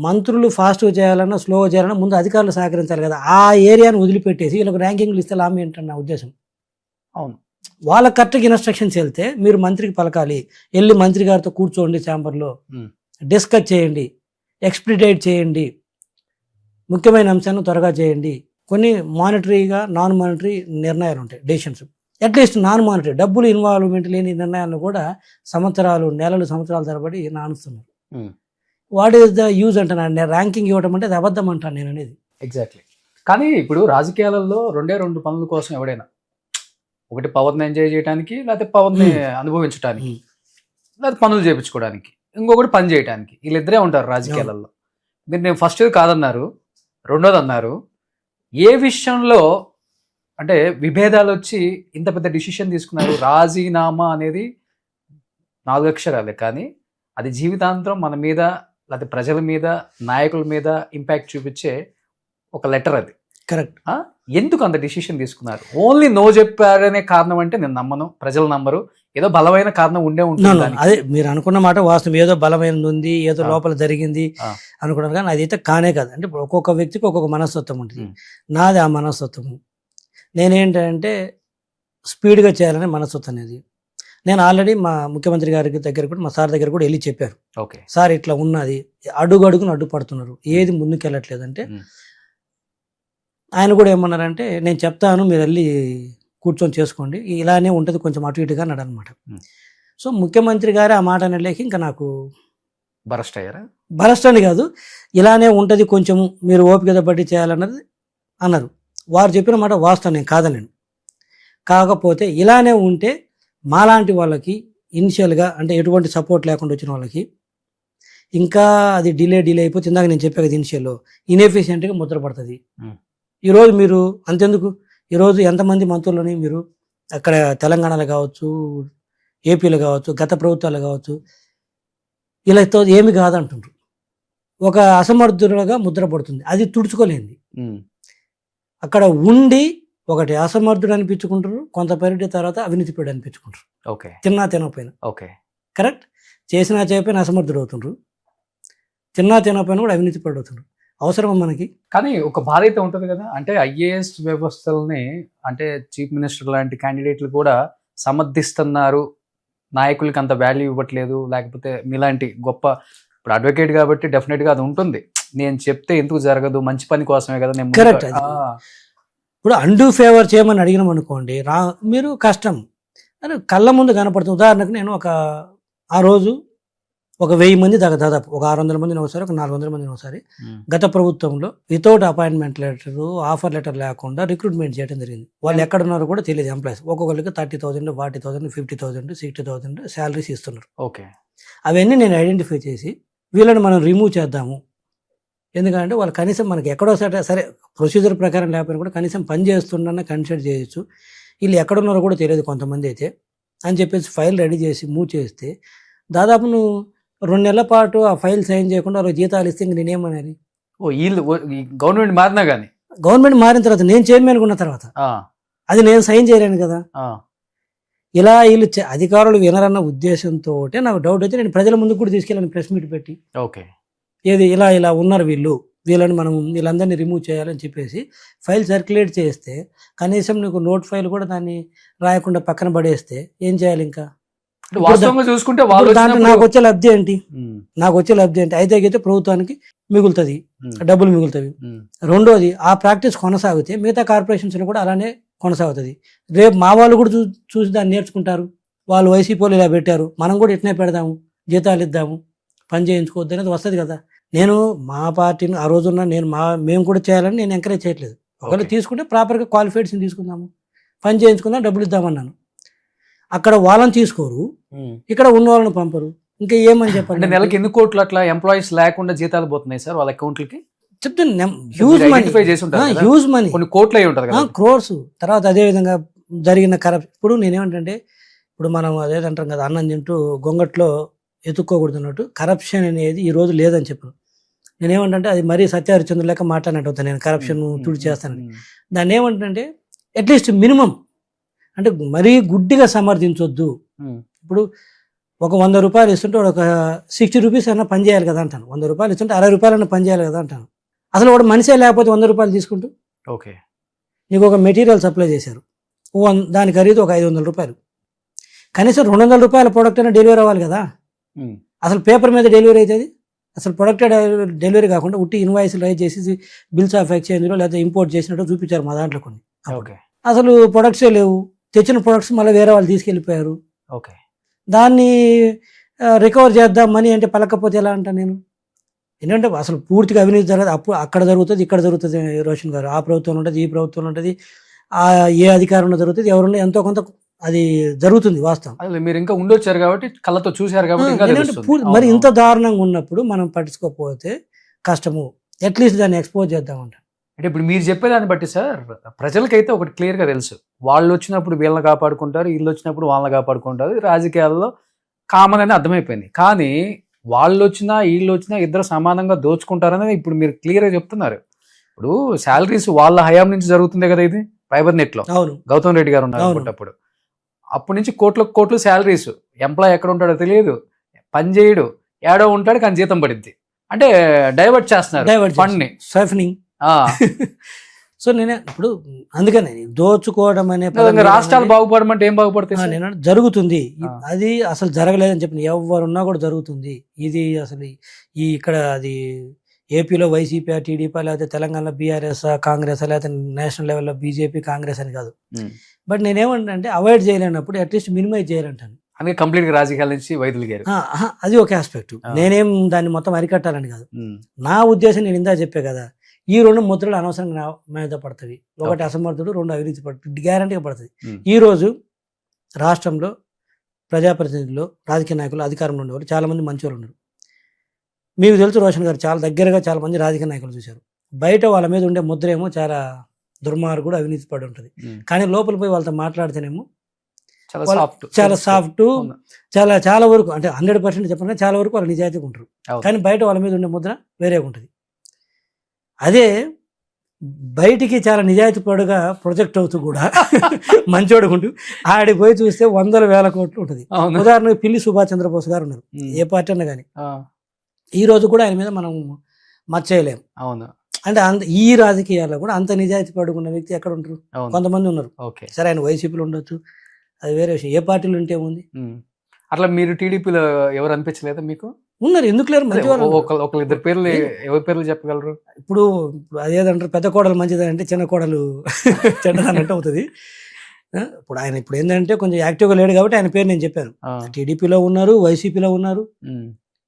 మంత్రులు ఫాస్ట్గా చేయాలన్నా స్లోగా చేయాలన్నా ముందు అధికారులు సహకరించాలి కదా. ఆ ఏరియాను వదిలిపెట్టేసి వీళ్ళకి ర్యాంకింగ్లు ఇస్తే లాభం ఏంటన్న నా ఉద్దేశం. అవును. వాళ్ళ కరెక్ట్గా ఇన్స్ట్రక్షన్స్ వెళ్తే మీరు మంత్రికి పలకాలి, వెళ్ళి మంత్రి గారితో కూర్చోండి, ఛాంబర్లో ఉమ్, డిస్కస్ చేయండి, ఎక్స్ప్లిటేట్ చేయండి, ముఖ్యమైన అంశాలను త్వరగా చేయండి. కొన్ని మానిటరీగా నాన్ మానిటరీ నిర్ణయాలు ఉంటాయి, డెసిషన్స్. అట్లీస్ట్ నాన్ మానిటరీ డబ్బులు ఇన్వాల్వ్మెంట్ లేని నిర్ణయాలను కూడా సంవత్సరాలు సంవత్సరాల తరబడి నానుస్తున్నారు. ఉమ్, వాట్ ఈస్ ద యూజ్ అంటాను. ర్యాంకింగ్ ఇవ్వడం అంటే అది అబద్ధం అంటాను నేను అనేది. ఎగ్జాక్ట్లీ. కానీ ఇప్పుడు రాజకీయాలలో రెండు పనుల కోసం ఎవడైనా, ఒకటి పవర్ని ఎంజాయ్ చేయడానికి, లేకపోతే పవర్ని అనుభవించడానికి, లేకపోతే పనులు చేయించుకోవడానికి, ఇంకొకటి పని చేయడానికి, వీళ్ళిద్దరే ఉంటారు రాజకీయాలలో. మీరు నేను ఫస్ట్ కాదన్నారు, రెండోది అన్నారు. ఏ విషయంలో అంటే విభేదాలు వచ్చి ఇంత పెద్ద డిసిషన్ తీసుకున్నారు? రాజీనామా అనేది 4 అక్షరాలే, కానీ అది జీవితాంతం మన మీద, లేకపోతే ప్రజల మీద, నాయకుల మీద ఇంపాక్ట్ చూపించే ఒక లెటర్ అది. కరెక్ట్. ఎందుకు అంత డిసిషన్ తీసుకున్నారు? ఓన్లీ నో చెప్పారనే కారణం అంటే నేను నమ్మను, ప్రజలు నమ్మరు. ఏదో బలమైన కారణం ఉండే ఉంటుంది. అదే మీరు అనుకున్న మాట వాస్తవం. ఏదో బలమైనది ఉంది, ఏదో లోపల జరిగింది అనుకున్నారు, కానీ అదైతే కానే కాదు. అంటే ఒక్కొక్క వ్యక్తికి ఒక్కొక్క మనస్తత్వం ఉంటుంది. నాది ఆ మనస్తత్వము. నేనేంటంటే స్పీడ్గా చేయాలనే మనస్తత్వం అనేది. నేను ఆల్రెడీ మా ముఖ్యమంత్రి గారి దగ్గర కూడా, మా సార్ దగ్గర కూడా వెళ్ళి చెప్పారు. ఓకే సార్ ఇట్లా ఉన్నది, అడుగును అడ్డుపడుతున్నారు, ఏది ముందుకెళ్ళట్లేదంటే ఆయన కూడా ఏమన్నారంటే నేను చెప్తాను, మీరు వెళ్ళి కూర్చొని చేసుకోండి, ఇలానే ఉంటుంది, కొంచెం అటు ఇటుగా అన్నాడు అనమాట. సో ముఖ్యమంత్రి గారు ఆ మాట అనలేక ఇంకా నాకు బరస్ట్ అయ్యారా? బరస్ట్ అని కాదు, ఇలానే ఉంటుంది, కొంచెము మీరు ఓపిక బట్టి చేయాలన్నది అన్నారు. వారు చెప్పిన మాట వాస్తవం, నేను కాదలేను. కాకపోతే ఇలానే ఉంటే మాలాంటి వాళ్ళకి ఇనిషియల్గా అంటే ఎటువంటి సపోర్ట్ లేకుండా వచ్చిన వాళ్ళకి ఇంకా అది డిలే అయిపోతే, ఇందాక నేను చెప్పే కదా ఇనిషియల్లో ఇన్ఎఫిషియెంట్గా ముద్ర పడుతుంది. ఈరోజు మీరు అంతెందుకు, ఈరోజు ఎంతమంది మంత్రులని మీరు అక్కడ తెలంగాణలో కావచ్చు, ఏపీలో కావచ్చు, గత ప్రభుత్వాలు కావచ్చు, ఇలా ఏమి కాదంటుండ్రు. ఒక అసమర్థులుగా ముద్ర పడుతుంది, అది తుడుచుకోలేంది. అక్కడ ఉండి ఒకటి అసమర్థుడు అనిపించుకుంటారు, కొంత పరిధి తర్వాత అవినీతిపరుడు అనిపించుకుంటారు. ఓకే. తినకపోయినా. ఓకే. కరెక్ట్. చేసినా చేయకపోయినా అసమర్థుడు అవుతుండ్రు, తినకపోయినా కూడా అవినీతిపరుడు అవుతుండ్రు. అవసరమా మనకి? కానీ ఒక బాధ అయితే ఉంటుంది కదా, అంటే ఐఏఎస్ వ్యవస్థల్ని, అంటే చీఫ్ మినిస్టర్ లాంటి క్యాండిడేట్లు కూడా సమర్థిస్తున్నారు, నాయకులకి అంత వాల్యూ ఇవ్వట్లేదు, లేకపోతే మీలాంటి గొప్ప, ఇప్పుడు అడ్వకేట్ కాబట్టి డెఫినెట్గా అది ఉంటుంది, నేను చెప్తే ఎందుకు జరగదు, మంచి పని కోసమే కదా నేను. కరెక్ట్. ఇప్పుడు అండూ ఫేవర్ చేయమని అడిగినాం అనుకోండి, మీరు కష్టం అని కళ్ళ ముందు కనపడుతుంది. ఉదాహరణకు నేను ఆ రోజు ఒక 1000 మంది దాదాపు ఒక 600 మందిని ఒకసారి, ఒక 400 మందిని ఒకసారి గత ప్రభుత్వంలో without appointment letter, offer letter లేకుండా రిక్రూట్మెంట్ చేయడం జరిగింది. వాళ్ళు ఎక్కడ ఉన్నారో కూడా తెలియదు. ఎంప్లాయీస్ ఒక్కొక్కరికి 30,000, 40,000, 50,000, 60,000 శాలరీస్ ఇస్తున్నారు. ఓకే. అవన్నీ నేను ఐడెంటిఫై చేసి వీళ్ళని మనం రిమూవ్ చేద్దాము. ఎందుకంటే వాళ్ళు కనీసం మనకి ఎక్కడో సరే ప్రొసీజర్ ప్రకారం లేకపోయినా కూడా కనీసం పని చేస్తుండన్న కన్సిడర్ చేయొచ్చు, వీళ్ళు ఎక్కడున్నారో కూడా తెలియదు కొంతమంది అయితే అని చెప్పేసి ఫైల్ రెడీ చేసి మూవ్ చేస్తే, దాదాపు నువ్వు 2 నెలల పాటు ఆ ఫైల్ సైన్ చేయకుండా వాళ్ళు జీతాలు ఇస్తే ఇంక నేనేమనాలి? వీళ్ళు గవర్నమెంట్ మారినా కానీ, గవర్నమెంట్ మారిన తర్వాత నేను చైర్మన్ ఉన్న తర్వాత అది నేను సైన్ చేయలేను కదా. ఇలా వీళ్ళు అధికారులు వినరన్న ఉద్దేశంతో నాకు డౌట్ అయితే నేను ప్రజల ముందుకు కూడా తీసుకెళ్ళాను, ప్రెస్ మీట్ పెట్టి. ఓకే. ఏది ఇలా ఉన్నారు వీళ్ళని మనం వీళ్ళందరినీ రిమూవ్ చేయాలని చెప్పేసి ఫైల్ సర్క్యులేట్ చేస్తే, కనీసం నీకు నోట్ ఫైల్ కూడా దాన్ని రాయకుండా పక్కన పడేస్తే ఏం చేయాలి? ఇంకా వాస్తవంగా చూసుకుంటే నాకు వచ్చే లబ్ధి ఏంటి? అయితే ప్రభుత్వానికి మిగులుతుంది, డబ్బులు మిగులుతుంది. రెండోది ఆ ప్రాక్టీస్ కొనసాగితే మిగతా కార్పొరేషన్స్లో కూడా అలానే కొనసాగుతుంది. రేపు మా వాళ్ళు కూడా చూసి దాన్ని నేర్చుకుంటారు. వాళ్ళు వైసీపీ వాళ్ళు ఇలా పెట్టారు, మనం కూడా ఇట్నే పెడదాము, జీతాలు ఇద్దాము, పని చేయించుకోవద్దు అనేది వస్తుంది కదా. నేను మా పార్టీని ఆ రోజున మేము కూడా చేయాలని నేను ఎంకరేజ్ చేయట్లేదు. ఒకవేళ తీసుకుంటే ప్రాపర్గా క్వాలిఫైడ్స్ని తీసుకుందాము, పని చేయించుకుందాం, డబ్బులు ఇద్దామన్నాను. అక్కడ వాళ్ళని తీసుకోరు, ఇక్కడ ఉన్న వాళ్ళని పంపరు, ఇంకా ఏమని చెప్పండి. నెలకి ఎన్ని కోట్లు అట్లా ఎంప్లాయీస్ లేకుండా జీతాలు పోతున్నాయి సార్ వాళ్ళ అకౌంట్లకి? చెప్తాను, హ్యూజ్ మనీ, కొన్ని కోట్లు అయి ఉంటుంది, క్రోర్స్. తర్వాత అదే విధంగా జరిగిన కరప్షన్. ఇప్పుడు నేనేమంటే, ఇప్పుడు మనం అదేంటాం కదా, అన్నం తింటూ గొంగట్లో ఎత్తుక్కోకూడదున్నట్టు కరప్షన్ అనేది ఈ రోజు లేదని చెప్పాను. నేనేమంటే అది మరీ సత్యహరిచంద్ర లెక్క మాట్లాడినట్టు అవుతాను నేను, కరప్షన్ తుడి చేస్తానని. దాన్ని ఏమంటే అట్లీస్ట్ మినిమం అంటే మరీ గుడ్డిగా సమర్థించొద్దు. ఇప్పుడు ఒక 100 రూపాయలు ఇస్తుంటే ఒక 60 రూపీస్ అయినా పని చేయాలి కదా అంటాను. 100 రూపాయలు ఇస్తుంటే 60 రూపాయలన్నా పని చేయాలి కదా అంటాను. అసలు వాడు మనిషే లేకపోతే 100 రూపాయలు తీసుకుంటూ, ఓకే, నీకు ఒక మెటీరియల్ సప్లై చేశారు, దాని ఖరీదు ఒక 500 రూపాయలు, కనీసం 200 రూపాయల ప్రోడక్ట్ అయినా డెలివరీ అవ్వాలి కదా. అసలు పేపర్ మీద డెలివరీ అవుతుంది, అసలు ప్రొడక్ట్ డెలివరీ కాకుండా ఉట్టి ఇన్వాయిస్లు రైజ్ చేసి బిల్స్ ఆఫ్ ఎక్స్చేంజ్లో లేదా ఇంపోర్ట్ చేసినట్టు చూపించారు మా దాంట్లో కొన్ని. అసలు ప్రొడక్ట్సే లేవు, తెచ్చిన ప్రొడక్ట్స్ మళ్ళీ వేరే వాళ్ళు తీసుకెళ్ళిపోయారు. ఓకే, దాన్ని రికవర్ చేద్దాం మనీ అంటే పలకపోతే ఎలా అంటా నేను. ఎందుకంటే అసలు పూర్తిగా అవినీతి జరగదు. అప్పుడు అక్కడ జరుగుతుంది, ఇక్కడ జరుగుతుంది రోషన్ గారు. ఆ ప్రభుత్వంలో ఉంటుంది, ఈ ప్రభుత్వంలో ఉంటుంది, ఏ అధికారంలో జరుగుతుంది, ఎవరున్నా ఎంతో కొంత అది జరుగుతుంది వాస్తవం. మీరు ఇంకా ఉండొచ్చారు కాబట్టి, కళ్ళతో చూశారు కాబట్టి. మరి ఇంత దారుణంగా ఉన్నప్పుడు మనం పట్టించుకోకపోతే కష్టము. అట్లీస్ట్ దాన్ని ఎక్స్పోజ్ చేద్దామంట. అంటే ఇప్పుడు మీరు చెప్పేదాన్ని బట్టి సార్, ప్రజలకైతే ఒకటి క్లియర్గా తెలుసు, వాళ్ళు వచ్చినప్పుడు వీళ్ళని కాపాడుకుంటారు, వీళ్ళు వచ్చినప్పుడు వాళ్ళని కాపాడుకుంటారు, రాజకీయాల్లో కామన్ అని అర్థమైపోయింది. కానీ వాళ్ళు వచ్చినా వీళ్ళు వచ్చినా ఇద్దరు సమానంగా దోచుకుంటారని ఇప్పుడు మీరు క్లియర్గా చెప్తున్నారు. ఇప్పుడు శాలరీస్ వాళ్ళ హయాం నుంచి జరుగుతుంది కదా, ఇది ఫైబర్ నెట్లో గౌతమ్ రెడ్డి గారు ఉన్నారు అప్పుడు. అప్పటి నుంచి కోట్లు శాలరీస్, ఎంప్లాయ్ ఎక్కడ ఉంటాడో తెలియదు, పని చేయడు, ఏడో ఉంటాడు కానీ జీతం పడిద్ది. అంటే డైవర్ట్ చేస్తున్నారు ఫండ్ని, సైఫనింగ్. సో నేనే ఇప్పుడు అందుకనే దోచుకోవడం అనే రాష్ట్రాలు బాగుపడమంటే ఏం బాగుపడతాయి? నేను జరుగుతుంది, అది అసలు జరగలేదని చెప్పిన ఎవరున్నా కూడా జరుగుతుంది. ఇది అసలు ఇక్కడ అది ఏపీలో వైసీపీ, టీడీపీ, లేకపోతే తెలంగాణలో బీఆర్ఎస్, కాంగ్రెస్, లేకపోతే నేషనల్ లెవెల్లో బీజేపీ, కాంగ్రెస్ అని కాదు. బట్ నేనేమంటే అవాయిడ్ చేయలేనప్పుడు అట్లీస్ట్ మినిమైజ్ చేయాలంటాను. అందుకే కంప్లీట్ గా రాజకీయాల నుంచి వైదొలిగారు. అది ఒక ఆస్పెక్ట్. నేనేం దాన్ని మొత్తం అరికట్టాలని కాదు. నా ఉద్దేశం నేను ఇందా చెప్పే కదా, ఈ 2 ముద్రలు అనవసరంగా మీద పడుతుంది. ఒకటి అసమర్థుడు, 2 అవినీతి పడుతుంది, గ్యారంటీగా పడుతుంది. ఈ రోజు రాష్ట్రంలో ప్రజాప్రతినిధులు, రాజకీయ నాయకులు, అధికారంలో ఉండేవాళ్ళు చాలా మంది మంచి వాళ్ళు ఉన్నారు. మీకు తెలుసు రోషన్ గారు చాలా దగ్గరగా చాలా మంది రాజకీయ నాయకులు చూశారు. బయట వాళ్ళ మీద ఉండే ముద్ర ఏమో చాలా దుర్మార్గుడు, అవినీతి పడి ఉంటుంది. కానీ లోపల పోయి వాళ్ళతో మాట్లాడితేనేమో చాలా సాఫ్ట్, చాలా వరకు అంటే 100% చెప్పినా చాలా వరకు వాళ్ళు నిజాయితీగా ఉంటారు. కానీ బయట వాళ్ళ మీద ఉండే ముద్ర వేరేగా ఉంటుంది. అదే బయటికి చాలా నిజాయితీ పడుగా ప్రొజెక్ట్ అవుతూ కూడా మంచోడుకుంటూ ఆడికి పోయి చూస్తే 100,000 కోట్లు ఉంటుంది. ఉదాహరణకు పిల్లి సుభాష్ చంద్రబోస్ గారు ఉన్నారు, ఏ పార్టీ అన్నా కానీ. ఈ రోజు కూడా ఆయన మీద మనం మర్చేయలేము. అంటే ఈ రాజకీయాల్లో కూడా అంత నిజాయితీ పడుకున్న వ్యక్తి ఎక్కడ ఉంటారు? కొంతమంది ఉన్నారు. సరే, ఆయన వైసీపీలో ఉండొచ్చు, అది వేరే విషయం. ఏ పార్టీలో ఉంటే ఉంది. అట్లా మీరు టీడీపీలో ఎవరు అనిపించలేదా మీకు? ఉన్నారు, ఎందుకు లేరు? మంచి ఒకళ్ళు ఇద్దరు పేర్లు, ఎవరి పేర్లు చెప్పగలరు? ఇప్పుడు అదేదంటారు, పెద్ద కోడలు మంచిదని అంటే చిన్న కోడలు చెడ్డదన్నట్టు అవుతుంది. ఇప్పుడు ఆయన ఇప్పుడు ఏంటంటే కొంచెం యాక్టివ్గా లేడు కాబట్టి ఆయన పేరు నేను చెప్పాను. టీడీపీలో ఉన్నారు, వైసీపీలో ఉన్నారు,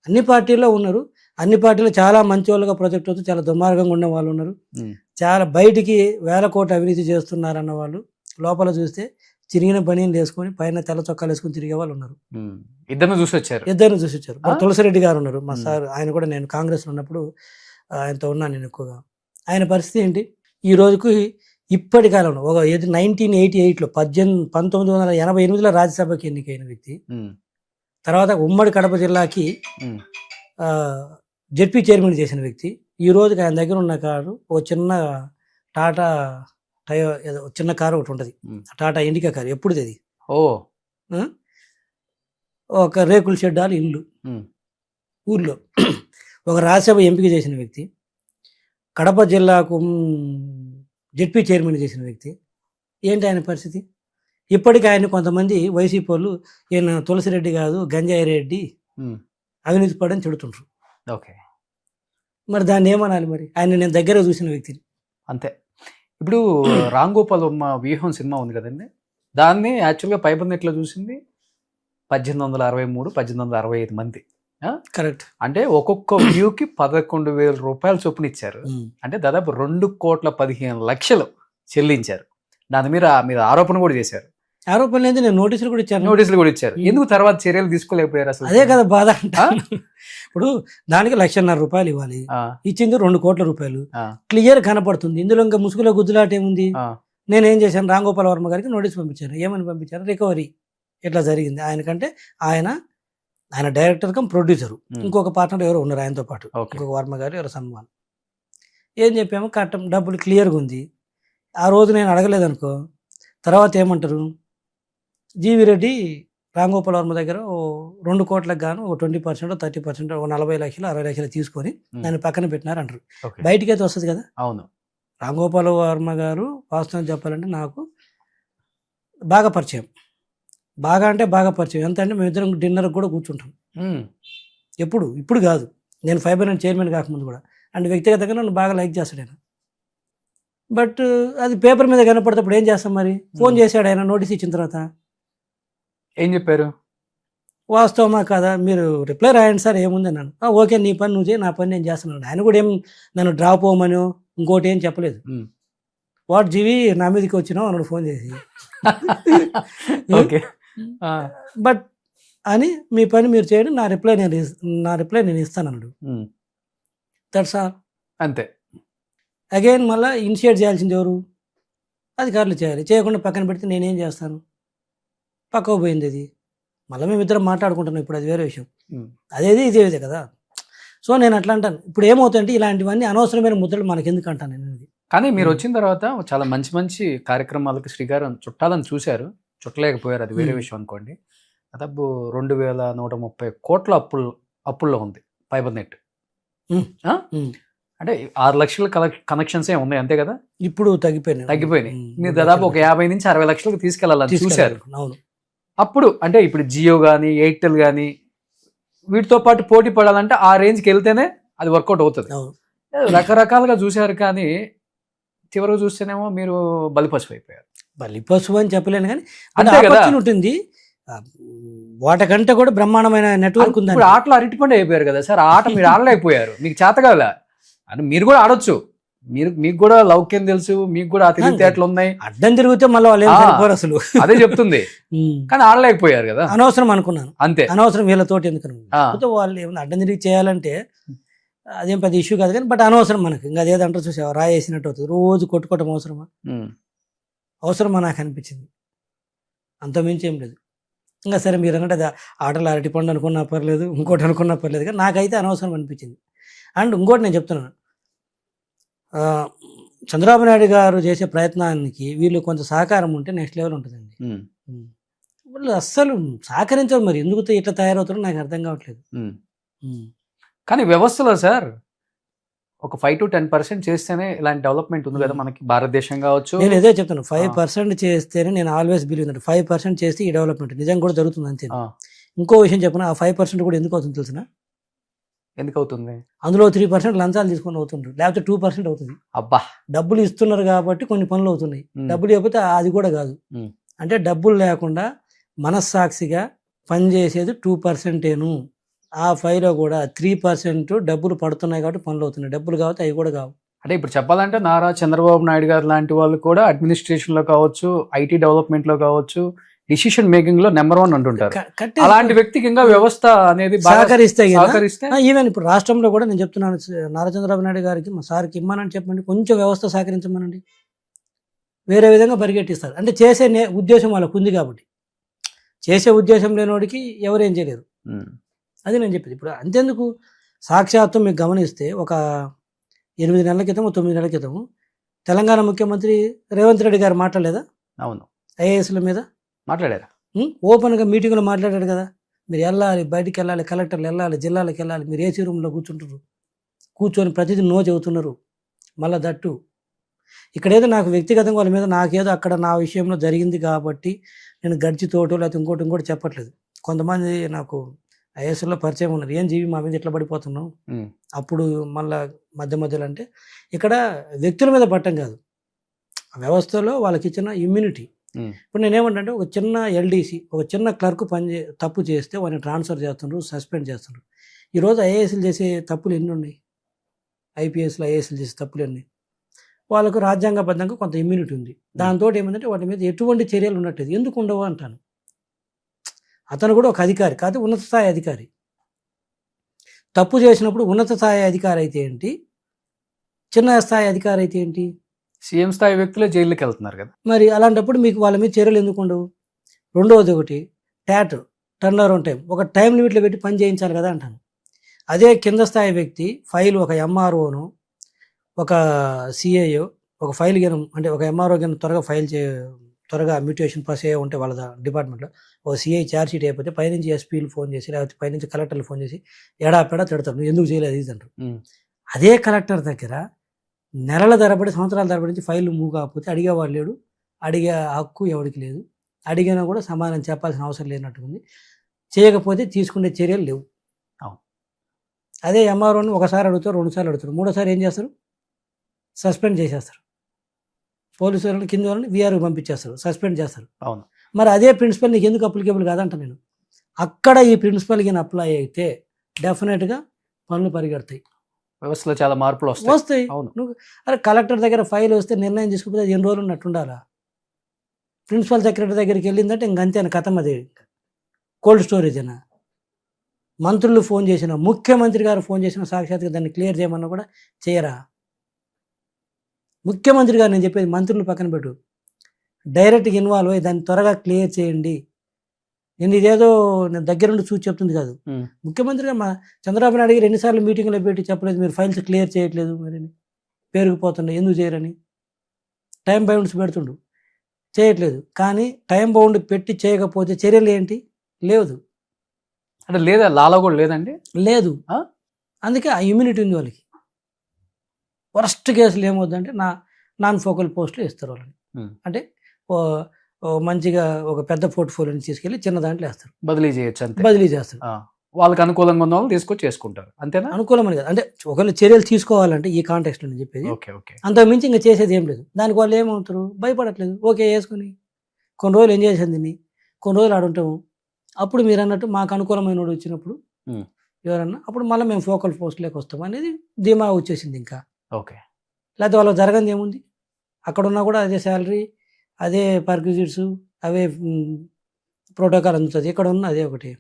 అన్ని పార్టీల్లో ఉన్నారు. అన్ని పార్టీలు చాలా మంచి వాళ్ళుగా ప్రొజెక్ట్ అవుతూ చాలా దుర్మార్గంగా ఉన్న వాళ్ళు ఉన్నారు. చాలా బయటికి 1,000 కోట్ల అవినీతి చేస్తున్నారన్న వాళ్ళు లోపల చూస్తే చిరిగిన బనీలు వేసుకొని పైన తెల్ల చొక్కాలు వేసుకొని తిరిగే వాళ్ళు ఉన్నారు. ఇద్దరిని చూసి వచ్చారు. తులసిరెడ్డి గారు ఉన్నారు, మా సార్. ఆయన కూడా నేను కాంగ్రెస్లో ఉన్నప్పుడు ఆయనతో ఉన్నాను నేను ఎక్కువగా. ఆయన పరిస్థితి ఏంటి ఈ రోజుకి? ఇప్పటి కాలంలో ఒక 1988లో 1988లో రాజ్యసభకి ఎన్నికైన వ్యక్తి, తర్వాత ఉమ్మడి కడప జిల్లాకి జెడ్పీ చైర్మన్ చేసిన వ్యక్తి. ఈ రోజుకి ఆయన దగ్గర ఉన్న కారు ఒక చిన్న టాటా టయో, ఏదో చిన్న కారు ఒకటి ఉంటుంది, టాటా ఇండికా కారు. ఎప్పుడుది అది? ఒక రేకుల షెడ్డాలు ఇల్లు ఊర్లో. ఒక రాజ్యసభ ఎంపిక చేసిన వ్యక్తి, కడప జిల్లాకు జెడ్పీ చైర్మన్ చేసిన వ్యక్తి. ఏంటి ఆయన పరిస్థితి? ఇప్పటికీ ఆయన కొంతమంది వైసీపీ వాళ్ళు ఈయన తులసిరెడ్డి కాదు గంజాయి రెడ్డి, అవినీతి పడని చెడుతుంటారు. మరి దాన్ని ఏమనాలి? మరి ఆయన నేను దగ్గర చూసిన వ్యక్తిని. అంతే. ఇప్పుడు రామ్ గోపాల్ వర్మ వ్యూహం సినిమా ఉంది కదండి, దాన్ని యాక్చువల్గా పైబర్ నెట్లో చూసింది 1863, 1865 మంది. కరెక్ట్. అంటే ఒక్కొక్క వ్యూకి 11,000 రూపాయలు చొప్పున ఇచ్చారు. అంటే దాదాపు 2,15,00,000 చెల్లించారు. దాని మీద మీరు ఆరోపణ కూడా చేశారు. ఆరోపణ లేదు, నేను నోటీసులు కూడా ఇచ్చాను. నోటీసులు కూడా ఇచ్చారు. ఎందుకు తర్వాత చర్యలు తీసుకోలేకపోయారు అసలు? అదే కదా బాధ అంట. ఇప్పుడు దానికి 1,50,000 రూపాయలు ఇవ్వాలి, ఇచ్చింది 2 కోట్ల రూపాయలు. క్లియర్ కనపడుతుంది. ఇందులో ఇంకా ముసుగులో గుద్దులాట ఏముంది? నేనేం చేశాను, రామ్ గోపాల్ వర్మ గారికి నోటీస్ పంపించాను. ఏమని పంపించాను? రికవరీ ఇట్లా జరిగింది. ఆయనకంటే ఆయన డైరెక్టర్ కమ్ ప్రొడ్యూసరు, ఇంకొక పార్ట్నర్ ఎవరు ఉన్నారు ఆయనతో పాటు, ఇంకొక వర్మ గారు ఎవరు సన్మాన్. ఏం చెప్పాము, కట్టం డబ్బులు క్లియర్గా ఉంది. ఆ రోజు నేను అడగలేదనుకో, తర్వాత ఏమంటారు, జీవి రెడ్డి రామ్ గోపాల్ వర్మ దగ్గర 2 కోట్లకు గాను 20%, 30%, 40 లక్షలు 60 లక్షలు తీసుకొని దాన్ని పక్కన పెట్టినారు అంటారు. బయటికి అయితే వస్తుంది కదా. అవును. రామ్ గోపాల్ వర్మ గారు వాస్తవం చెప్పాలంటే నాకు బాగా పరిచయం. బాగా అంటే బాగా పరిచయం. ఎంత అంటే మేమిద్దరం డిన్నర్కి కూడా కూర్చుంటాం. ఇప్పుడు కాదు, నేను ఫైబర్ నెట్ చైర్మన్ కాకముందు కూడా. అండ్ వ్యక్తిగతంగా నన్ను బాగా లైక్ చేస్తాడు ఆయన. బట్ అది పేపర్ మీద కనపడేటప్పుడు ఏం చేస్తాం మరి? ఫోన్ చేశాడు ఆయన నోటీస్ ఇచ్చిన తర్వాత. ఏం చెప్పారు? వాస్తవమా కదా, మీరు రిప్లై రాయండి సార్, ఏముంది అన్నాను. ఓకే, నీ పని నువ్వు చేయి, నా పని నేను చేస్తున్నాను. ఆయన కూడా ఏం నన్ను డ్రాప్ అవ్వమనో ఇంకోటి ఏం చెప్పలేదు. వాట్ జీవి నా మీదకి వచ్చినావు అన్నాడు ఫోన్ చేసి. ఓకే. బట్ అని మీ పని మీరు చేయండి, నా రిప్లై నేను ఇస్తాను అన్నాడు. That's all. అంతే. అగైన్ మళ్ళీ ఇనిషియేట్ చేయాల్సింది ఎవరు? అధికారులు చేయాలి. చేయకుండా పక్కన పెడితే నేనేం చేస్తాను? పక్కకు పోయింది అది. మళ్ళీ మేమిద్దరం మాట్లాడుకుంటున్నాం, ఇప్పుడు అది వేరే విషయం. అదేది ఇదేదే కదా. సో నేను అట్లా అంటాను. ఇప్పుడు ఏమవుతుందంటే ఇలాంటివన్నీ అనవసరమైన ముద్రలు మనకి ఎందుకు అంటాను నేను. కానీ మీరు వచ్చిన తర్వాత చాలా మంచి మంచి కార్యక్రమాలకు శ్రీకారం చుట్టాలని చూశారు, చుట్టలేకపోయారు, అది వేరే విషయం అనుకోండి. దాదాపు 2,130 కోట్ల అప్పుల్లో ఉంది ఫైబర్ నెట్. అంటే 6 లక్షల కనెక్షన్స్ ఉన్నాయి అంతే కదా. ఇప్పుడు తగ్గిపోయినాయి. మీరు దాదాపు ఒక 50 నుంచి 60 లక్షలకు తీసుకెళ్లాలని చూశారు. అవును. అప్పుడు అంటే ఇప్పుడు జియో కానీ ఎయిర్టెల్ కానీ వీటితో పాటు పోటీ పడాలంటే ఆ రేంజ్కి వెళ్తేనే అది వర్కౌట్ అవుతుంది. రకరకాలుగా చూశారు, కానీ చివరికి చూస్తేనేమో మీరు బలిపశువు అయిపోయారు. బలిపశువు అని చెప్పలేను, కానీ ఉంటుంది. వాటికంటే కూడా బ్రహ్మాండమైన నెట్వర్క్ ఉంది. ఇప్పుడు ఆటలు అరటిపండు అయిపోయారు కదా సార్. ఆట మీరు ఆడలేకపోయారు, మీకు చేతగాల అని. మీరు కూడా ఆడొచ్చు, మీకు కూడా లౌక్యం తెలుసు, మీకు కూడా ఆ తెలివితేటలు ఉన్నాయి. అడ్డం తిరిగితే మళ్ళీ వాళ్ళు అసలు అదే చెప్తుంది. కానీ ఆడలేకపోయారు కదా. అనవసరం అనుకున్నాను అంతే. అనవసరం వీళ్ళతోటి ఎందుకు వాళ్ళు ఏమన్నా అడ్డం తిరిగి చేయాలంటే అదేం పెద్ద ఇష్యూ కాదు, కానీ బట్ అనవసరం మనకి. ఇంకా అదేదంటారు చూసావా, రాయేసినట్టు అవుతుంది. రోజు కొట్టుకోవటం అవసరమా నాకు అనిపించింది. అంత మించి ఏం లేదు. ఇంకా సరే మీరు అన్నట్టు ఆటలు అరటిపండు అనుకున్నా పర్లేదు, ఇంకోటి అనుకున్నా పర్లేదు, కానీ నాకైతే అనవసరం అనిపించింది. అండ్ ఇంకోటి నేను చెప్తున్నాను, చంద్రబాబు నాయుడు గారు చేసే ప్రయత్నానికి వీళ్ళు కొంత సహకారం ఉంటే నెక్స్ట్ లెవెల్ ఉంటుందండి. వాళ్ళు అస్సలు సహకరించరు, మరి ఎందుకు ఇట్లా తయారవుతారో నాకు అర్థం కావట్లేదు. కానీ వ్యవస్థలో సార్ ఒక 5 to 10% చేస్తేనే ఇలాంటి డెవలప్మెంట్ ఉంది కదా మనకి, భారతదేశం కావచ్చు. నేను ఇదే చెప్తాను, 5% చేస్తేనే నేను ఆల్వేస్ బిలీవ్ 5% చేస్తే ఈ డెవలప్మెంట్ నిజంగా కూడా జరుగుతుంది అంతే. ఇంకో విషయం చెప్పిన, ఆ 5% కూడా ఎందుకు అవుతుంది తెలిసిన? ఎందుకు అవుతుంది? అందులో 3% లంచాలు తీసుకొని అవుతుండ్రు, లేకపోతే 2% అవుతుంది. అబ్బా, డబ్బులు ఇస్తున్నారు కాబట్టి కొన్ని పనులు అవుతున్నాయి. డబ్బులు లేకపోతే అది కూడా కాదు. అంటే డబ్బులు లేకుండా మనస్సాక్షిగా పనిచేసేది 2%. ఆ 5లో కూడా 3% డబ్బులు పడుతున్నాయి కాబట్టి పనులు అవుతున్నాయి. డబ్బులు కాబట్టి అవి కూడా కావు. అంటే ఇప్పుడు చెప్పాలంటే నారా చంద్రబాబు నాయుడు గారు లాంటి వాళ్ళు కూడా అడ్మినిస్ట్రేషన్లో కావచ్చు, ఐటీ డెవలప్మెంట్లో కావచ్చు, డిసిషన్ మేకింగ్ లో నెంబర్ 1 అంటుంటారు. అలాంటి వ్యక్తికి ఇంకా వ్యవస్థ అనేది సహకరిస్తే ఈవెన్ ఇప్పుడు రాష్ట్రంలో కూడా నేను చెప్తున్నాను, నారా చంద్రబాబు నాయుడు గారికి మా సార్కి ఇమ్మనని చెప్పండి, కొంచెం వ్యవస్థ సహకరించమనండి, వేరే విధంగా పరిగెట్టిస్తారు. అంటే చేసే ఉద్దేశం వాళ్ళకు ఉంది కాబట్టి. చేసే ఉద్దేశం లేనివాడికి ఎవరేం చేయలేరు. అది నేను చెప్పేది. ఇప్పుడు అంతేందుకు, సాక్షాత్తు మీకు గమనిస్తే ఒక 8 నెలల క్రితం 9 నెలల క్రితం తెలంగాణ ముఖ్యమంత్రి రేవంత్ రెడ్డి గారు మాట్లాడలేదా? అవును, ఐఏఎస్ల మీద మాట్లాడారు. ఓపెన్గా మీటింగ్లో మాట్లాడాడు కదా, మీరు వెళ్ళాలి, బయటికి వెళ్ళాలి, కలెక్టర్లు వెళ్ళాలి, జిల్లాలకు వెళ్ళాలి, మీరు ఏసీ రూమ్లో కూర్చొని ప్రతిదీ నో చెబుతున్నారు. మళ్ళీ దట్టు ఇక్కడేదో నాకు వ్యక్తిగతంగా వాళ్ళ మీద నాకేదో అక్కడ నా విషయంలో జరిగింది కాబట్టి నేను గడిచితోటో లేకపోతే ఇంకోటి చెప్పట్లేదు. కొంతమంది నాకు ఐఏఎస్లో పరిచయం ఉన్నారు, ఏం జీవి మా మీద ఎట్లా పడిపోతున్నావు. ఉమ్, అప్పుడు మళ్ళా మధ్యలో అంటే ఇక్కడ వ్యక్తుల మీద పట్టం కాదు, ఆ వ్యవస్థలో వాళ్ళకి ఇచ్చిన ఇమ్యూనిటీ. ఉమ్, ఇప్పుడు నేనేమంటే ఒక చిన్న ఎల్డీసీ, ఒక చిన్న క్లర్క్ తప్పు చేస్తే వాడిని ట్రాన్స్ఫర్ చేస్తున్నారు, సస్పెండ్ చేస్తున్నారు. ఈరోజు ఐఏఎస్లు చేసే తప్పులు ఎన్ని ఉన్నాయి, ఐపీఎస్లు ఐఏఎస్లు చేసే తప్పులు ఎన్ని. వాళ్ళకు రాజ్యాంగబద్ధంగా కొంత ఇమ్యూనిటీ ఉంది. దాంతో ఏమంటే వాటి మీద ఎటువంటి చర్యలు ఉన్నట్లేదు. ఎందుకు ఉండవు అంటాను. అతను కూడా ఒక అధికారి కాదు, ఉన్నత స్థాయి అధికారి. తప్పు చేసినప్పుడు ఉన్నత స్థాయి అధికారి అయితే ఏంటి, చిన్న స్థాయి అధికారి అయితే ఏంటి? సీఎం స్థాయి వ్యక్తులే జైలుకి వెళ్తున్నారు కదా. మరి అలాంటప్పుడు మీకు వాళ్ళ మీద చర్యలు ఎందుకు ఉండవు? రెండవది ఒకటి టర్న్ అరౌండ్ టైం, ఒక టైం లిమిట్లో పెట్టి పని చేయించాలి కదా అంటాను. అదే కింద స్థాయి వ్యక్తి ఫైల్, ఒక ఎంఆర్ఓను, ఒక సిఐఓ ఒక ఫైల్ గినం అంటే ఒక ఎంఆర్ఓ గినం త్వరగా మ్యూటేషన్ పాస్ అయ్యే ఉంటే వాళ్ళ డిపార్ట్మెంట్లో ఒక సిఐ ఛార్జ్ షీట్ అయిపోతే పైనుంచి ఎస్పీలు ఫోన్ చేసి లేకపోతే పైనుంచి కలెక్టర్లు ఫోన్ చేసి ఎడాపెడా తిడతారు, నువ్వు ఎందుకు చేయలేదు ఇది అంటారు. అదే కలెక్టర్ దగ్గర నెలల తరబడి సంవత్సరాల తరబడి నుంచి ఫైల్ మూవ్ కాకపోతే అడిగేవాడు లేడు, అడిగే హక్కు ఎవరికి లేదు, అడిగినా కూడా సమాధానం చెప్పాల్సిన అవసరం లేనట్టుంది, చేయకపోతే తీసుకునే చర్యలు లేవు. అదే ఎంఆర్ఓని ఒకసారి అడుగుతారు, రెండుసార్లు అడుగుతారు, మూడోసారి ఏం చేస్తారు? సస్పెండ్ చేసేస్తారు. పోలీసు వాళ్ళని కింద వాళ్ళని వీఆర్కి పంపించేస్తారు, సస్పెండ్ చేస్తారు. అవును. మరి అదే ప్రిన్సిపల్ నీకు ఎందుకు అప్లికేబుల్ కాదంట నేను. అక్కడ ఈ ప్రిన్సిపల్కి అప్లై అయితే డెఫినెట్గా పనులు పరిగెడతాయి, వ్యవస్థలో చాలా మార్పులు వస్తాయి. నువ్వు అరే కలెక్టర్ దగ్గర ఫైల్ వస్తే నిర్ణయం తీసుకుంటే ఎన్ని రోజులు ఉన్నట్టు ఉండాలా? ప్రిన్సిపల్ సెక్రటరీ దగ్గరికి వెళ్ళిందంటే ఇంకంతేనా, కథం. అది కోల్డ్ స్టోరేజ్ అయినా. మంత్రులు ఫోన్ చేసినా, ముఖ్యమంత్రి గారు ఫోన్ చేసినా సాక్షాత్గా దాన్ని క్లియర్ చేయమన్నా కూడా చేయరా? ముఖ్యమంత్రి గారు, నేను చెప్పేది మంత్రులు పక్కన పెట్టు, డైరెక్ట్గా ఇన్వాల్వ్ అయ్యి దాన్ని త్వరగా క్లియర్ చేయండి. నేను ఇదేదో నేను దగ్గరుండి చూసి చెప్తుంది కాదు. ముఖ్యమంత్రిగా మా చంద్రబాబు నాయుడు గారు ఎన్నిసార్లు మీటింగ్లో పెట్టి చెప్పలేదు, మీరు ఫైల్స్ క్లియర్ చేయట్లేదు, మరి పేరుకుపోతుండే ఎందుకు చేయరని టైం బౌండ్స్ పెడుతుండు, చేయట్లేదు. కానీ టైం బౌండ్ పెట్టి చేయకపోతే చర్యలు ఏంటి? లేదు అంటే లేదా, లాలో కూడా లేదండి, లేదు. అందుకే ఆ ఇమ్యూనిటీ ఉంది వాళ్ళకి. వరస్ట్ కేసులు ఏమవుతుందంటే నాన్ ఫోకల్ పోస్టులు ఇస్తారు వాళ్ళని. అంటే మంచిగా ఒక పెద్ద పోర్ట్ఫోలియోని తీసుకెళ్ళి చిన్న దాంట్లో వేస్తారు, బదిలీ చేయొచ్చు, అంతే. బదిలీ చేస్తారు. వాళ్ళకి అనుకూలంగా ఉన్న వాళ్ళు తీసుకొచ్చి చేసుకుంటారు, అంతేనా? అనుకూలమని కదా, అంటే ఒకవేళ చర్యలు తీసుకోవాలంటే ఈ కాంటెక్స్ట్లో నేను చెప్పేది. అంత మించి ఇంకా చేసేది ఏం లేదు. దానికి వాళ్ళు ఏమవుతారు, భయపడట్లేదు. ఓకే వేసుకుని కొన్ని రోజులు ఎంజాయ్ చేసింది, కొన్ని రోజులు ఆడుంటాము. అప్పుడు మీరు అన్నట్టు మాకు అనుకూలమైన వాడు వచ్చినప్పుడు ఎవరన్నా అప్పుడు మళ్ళీ మేము ఫోకల్ పోస్ట్లోకి వస్తాం అనేది ధీమా వచ్చేసింది. ఇంకా ఓకే. లేకపోతే వాళ్ళకి జరగంది ఏముంది, అక్కడ ఉన్నా కూడా అదే శాలరీ, అదే పర్క్విజిట్స్, అవే ప్రోటోకాల్ అందుతుంది. ఇక్కడ ఉన్న అదే ఒకటి.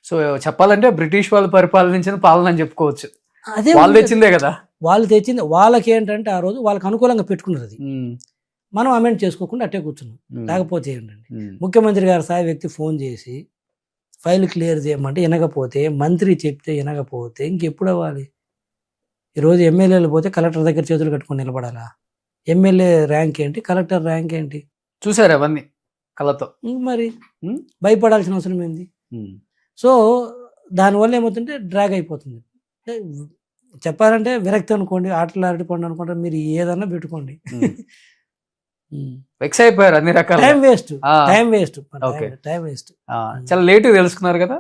సో చెప్పాలంటే బ్రిటిష్ వాళ్ళు పరిపాలించిన పాలన అని చెప్పుకోవచ్చు. అదే వాళ్ళు తెచ్చిందే కదా, వాళ్ళు తెచ్చింది. వాళ్ళకి ఏంటంటే ఆ రోజు వాళ్ళకి అనుకూలంగా పెట్టుకున్నారు, అది మనం అమెండ్ చేసుకోకుండా అట్టే కూర్చున్నాం. లేకపోతే ఏంటండి, ముఖ్యమంత్రి గారి స్థాయి వ్యక్తి ఫోన్ చేసి ఫైల్ క్లియర్ చేయమంటే వినకపోతే, మంత్రి చెప్తే వినకపోతే ఇంకెప్పుడు అవ్వాలి? ఈరోజు ఎమ్మెల్యేలు పోతే కలెక్టర్ దగ్గర చేతులు కట్టుకొని నిలబడాలా? ఎమ్మెల్యే ర్యాంక్ ఏంటి, కలెక్టర్ ర్యాంక్ ఏంటి? చూసారు అవన్నీ కళ్ళతో. మరి భయపడాల్సిన అవసరం ఏంది? సో దానివల్ల ఏమవుతుంటే డ్రాగ్ అయిపోతుంది. చెప్పాలంటే విరక్తి అనుకోండి, ఆటలు ఆడిపోండి అనుకుంటే మీరు ఏదన్నా పెట్టుకోండి. వెక్స్ అయిపోయారు అన్ని రకాల. Time waste. చాలా లేట్ తెలుసుకున్నారు కదా.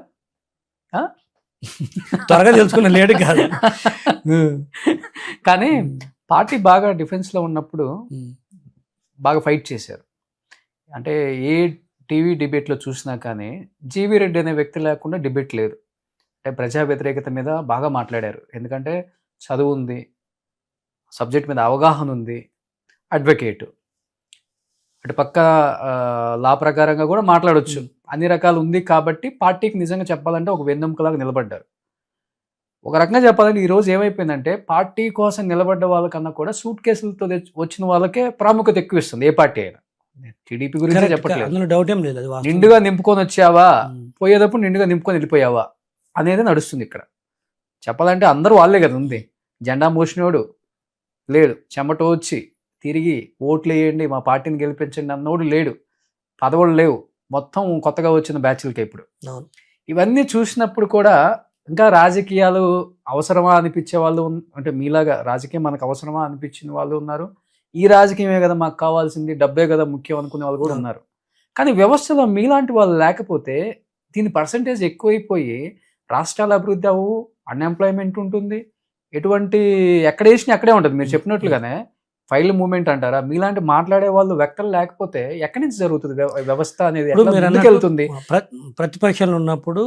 త్వరగా తెలుసుకున్న లేట్ కాదు. కానీ పార్టీ బాగా డిఫెన్స్ లో ఉన్నప్పుడు బాగా ఫైట్ చేశారు. అంటే ఏ టీవీ డిబేట్లో చూసినా కానీ జీవీ రెడ్డి అనే వ్యక్తి లేకుండా డిబేట్ లేదు. అంటే ప్రజా వ్యతిరేకత మీద బాగా మాట్లాడారు. ఎందుకంటే చదువు ఉంది, సబ్జెక్ట్ మీద అవగాహన ఉంది, అడ్వకేటు, అటు పక్క లా ప్రకారంగా కూడా మాట్లాడవచ్చు, అన్ని రకాలు ఉంది. కాబట్టి పార్టీకి నిజంగా చెప్పాలంటే ఒక వెన్నెముకలాగా నిలబడ్డారు. ఒక రకంగా చెప్పాలంటే ఈరోజు ఏమైపోయిందంటే పార్టీ కోసం నిలబడ్డ వాళ్ళకన్నా కూడా సూట్ కేసులతో వచ్చిన వాళ్ళకే ప్రాముఖ్యత ఎక్కువ ఇస్తుంది, ఏ పార్టీ అయినా. టీడీపీ గురించి చెప్పట్లేదు, డౌట్ ఏం లేదు. నిండుగా నింపుకొని వచ్చావా, పోయేటప్పుడు నిండుగా నింపుకొని వెళ్ళిపోయావా అనేది నడుస్తుంది ఇక్కడ. చెప్పాలంటే అందరూ వాళ్ళే కదా ఉంది. జెండా మోసినోడు లేడు, చెమట వచ్చి తిరిగి ఓట్లు వేయండి మా పార్టీని గెలిపించండి అన్నోడు లేడు, పదవులు లేవు, మొత్తం కొత్తగా వచ్చిన బ్యాచ్లకే ఇప్పుడు. ఇవన్నీ చూసినప్పుడు కూడా ఇంకా రాజకీయాలు అవసరమా అనిపించే వాళ్ళు, అంటే మీలాగా రాజకీయం మనకు అవసరమా అనిపించిన వాళ్ళు ఉన్నారు. ఈ రాజకీయమే కదా మాకు కావాల్సింది, డబ్బే కదా ముఖ్యం అనుకునే వాళ్ళు కూడా ఉన్నారు. కానీ వ్యవస్థలో మీలాంటి వాళ్ళు లేకపోతే దీని పర్సంటేజ్ ఎక్కువైపోయి రాష్ట్రాల అభివృద్ధి అవ్వవు, అన్ఎంప్లాయ్మెంట్ ఉంటుంది, ఎటువంటి ఎక్కడ వేసినా అక్కడే ఉంటుంది. మీరు చెప్పినట్లుగానే ఫైల్ మూవ్మెంట్ అంటారా, మీలాంటి మాట్లాడే వాళ్ళు వ్యక్తులు లేకపోతే ఎక్కడి నుంచి జరుగుతుంది వ్యవస్థ అనేది, ఇప్పుడు మీరు అన్నట్టు వెళ్తుంది? ప్రతిపక్షంలో ఉన్నప్పుడు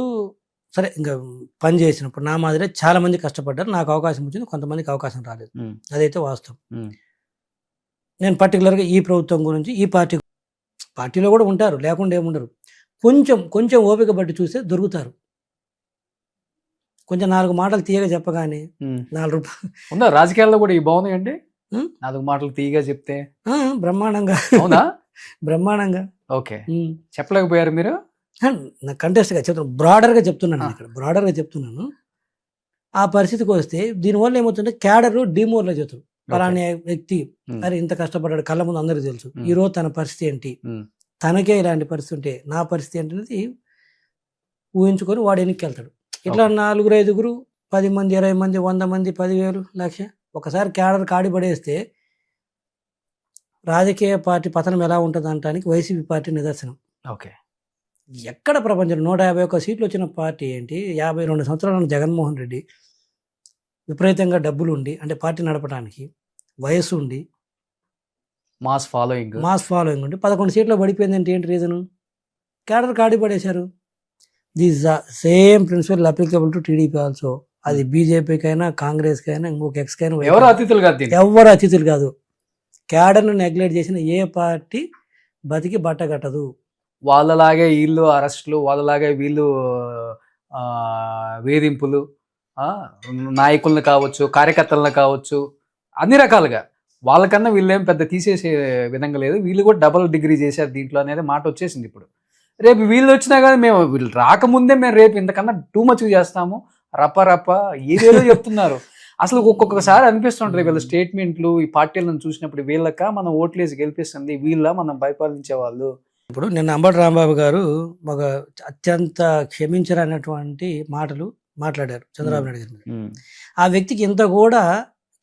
సరే ఇంకా పని చేసినప్పుడు నా మాదిరే చాలా మంది కష్టపడ్డారు, నాకు అవకాశం వచ్చింది, కొంతమందికి అవకాశం రాలేదు, అదైతే వాస్తవం. నేను పర్టికులర్గా ఈ ప్రభుత్వం గురించి, ఈ పార్టీలో కూడా ఉంటారు, లేకుండా ఏముండరు, కొంచెం ఓపిక బట్టి చూస్తే దొరుకుతారు. కొంచెం 4 మాటలు తీయగా చెప్పగానే 4 రూపాయలు ఉందా రాజకీయాల్లో కూడా ఈ బాగున్నాయి అండి? 4 మాటలు తీయగా చెప్తే బ్రహ్మాండంగా. అవునా? బ్రహ్మాండంగా. ఓకే, చెప్పలేకపోయారు మీరు? నా కంటెస్ట్గా చెప్తున్నాను, బ్రాడర్గా చెప్తున్నాను, ఇక్కడ బ్రాడర్గా చెప్తున్నాను. ఆ పరిస్థితికి వస్తే దీనివల్ల ఏమవుతుందంటే క్యాడర్ డిమోరలైజ్ అవుతుంది. పలానా వ్యక్తి అరే ఇంత కష్టపడ్డాడు, కళ్ళ ముందు అందరికీ తెలుసు, ఈ రోజు తన పరిస్థితి ఏంటి, తనకే ఇలాంటి పరిస్థితి ఉంటే నా పరిస్థితి ఏంటి అనేది ఊహించుకొని వాడు ఎన్నికకి వెళ్తాడు. ఇట్లా 4, 5, 10 మంది, 20 మంది, 100 మంది, 10,000, 1,00,000 ఒకసారి క్యాడర్ కాడి పడేస్తే రాజకీయ పార్టీ పతనం ఎలా ఉంటుంది అనడానికి వైసీపీ పార్టీ నిదర్శనం. ఓకే, ఎక్కడ ప్రపంచంలో 151 సీట్లు వచ్చిన పార్టీ ఏంటి? 52 సంవత్సరాల జగన్మోహన్ రెడ్డి విపరీతంగా డబ్బులు ఉండి, అంటే పార్టీ నడపడానికి వయస్సు ఉండి, మాస్ ఫాలోయింగ్ ఉండి 11 సీట్లో పడిపోయిందంటే ఏంటి రీజను? క్యాడర్ కాడి పడేశారు. This same principle applicable to TDP also. అది బీజేపీకైనా, కాంగ్రెస్కైనా, ఇంకొక ఎక్స్కైనా ఎవరు అతిథులు కాదు, ఎవరు అతిథులు కాదు. క్యాడర్ను నెగ్లెక్ట్ చేసిన ఏ పార్టీ బతికి బట్టగట్టదు. వాళ్ళలాగే వీళ్ళు అరెస్టులు, వాళ్ళలాగే వీళ్ళు వేధింపులు, నాయకులను కావచ్చు, కార్యకర్తలను కావచ్చు, అన్ని రకాలుగా వాళ్ళకన్నా వీళ్ళేం పెద్ద తీసేసే విధంగా లేదు. వీళ్ళు కూడా డబుల్ డిగ్రీ చేశారు దీంట్లో అనేది మాట వచ్చేసింది. ఇప్పుడు రేపు వీళ్ళు వచ్చినా కానీ మేము వీళ్ళు రాకముందే మేము రేపు ఇంతకన్నా టూ మచ్ చేస్తాము, రప్ప ఏదేదో చెప్తున్నారు. అసలు ఒక్కొక్కసారి అనిపిస్తుంటుంది వీళ్ళ స్టేట్మెంట్లు, ఈ పార్టీలను చూసినప్పుడు వీళ్ళక మనం ఓట్లేసి గెలిపిస్తుంది, వీళ్ళ మనం పరిపాలించే వాళ్ళు. ఇప్పుడు నిన్న అంబటి రాంబాబు గారు ఒక అత్యంత క్షమించరనేటువంటి మాటలు మాట్లాడారు చంద్రబాబు నాయుడు గారి. ఆ వ్యక్తికి ఇంత కూడా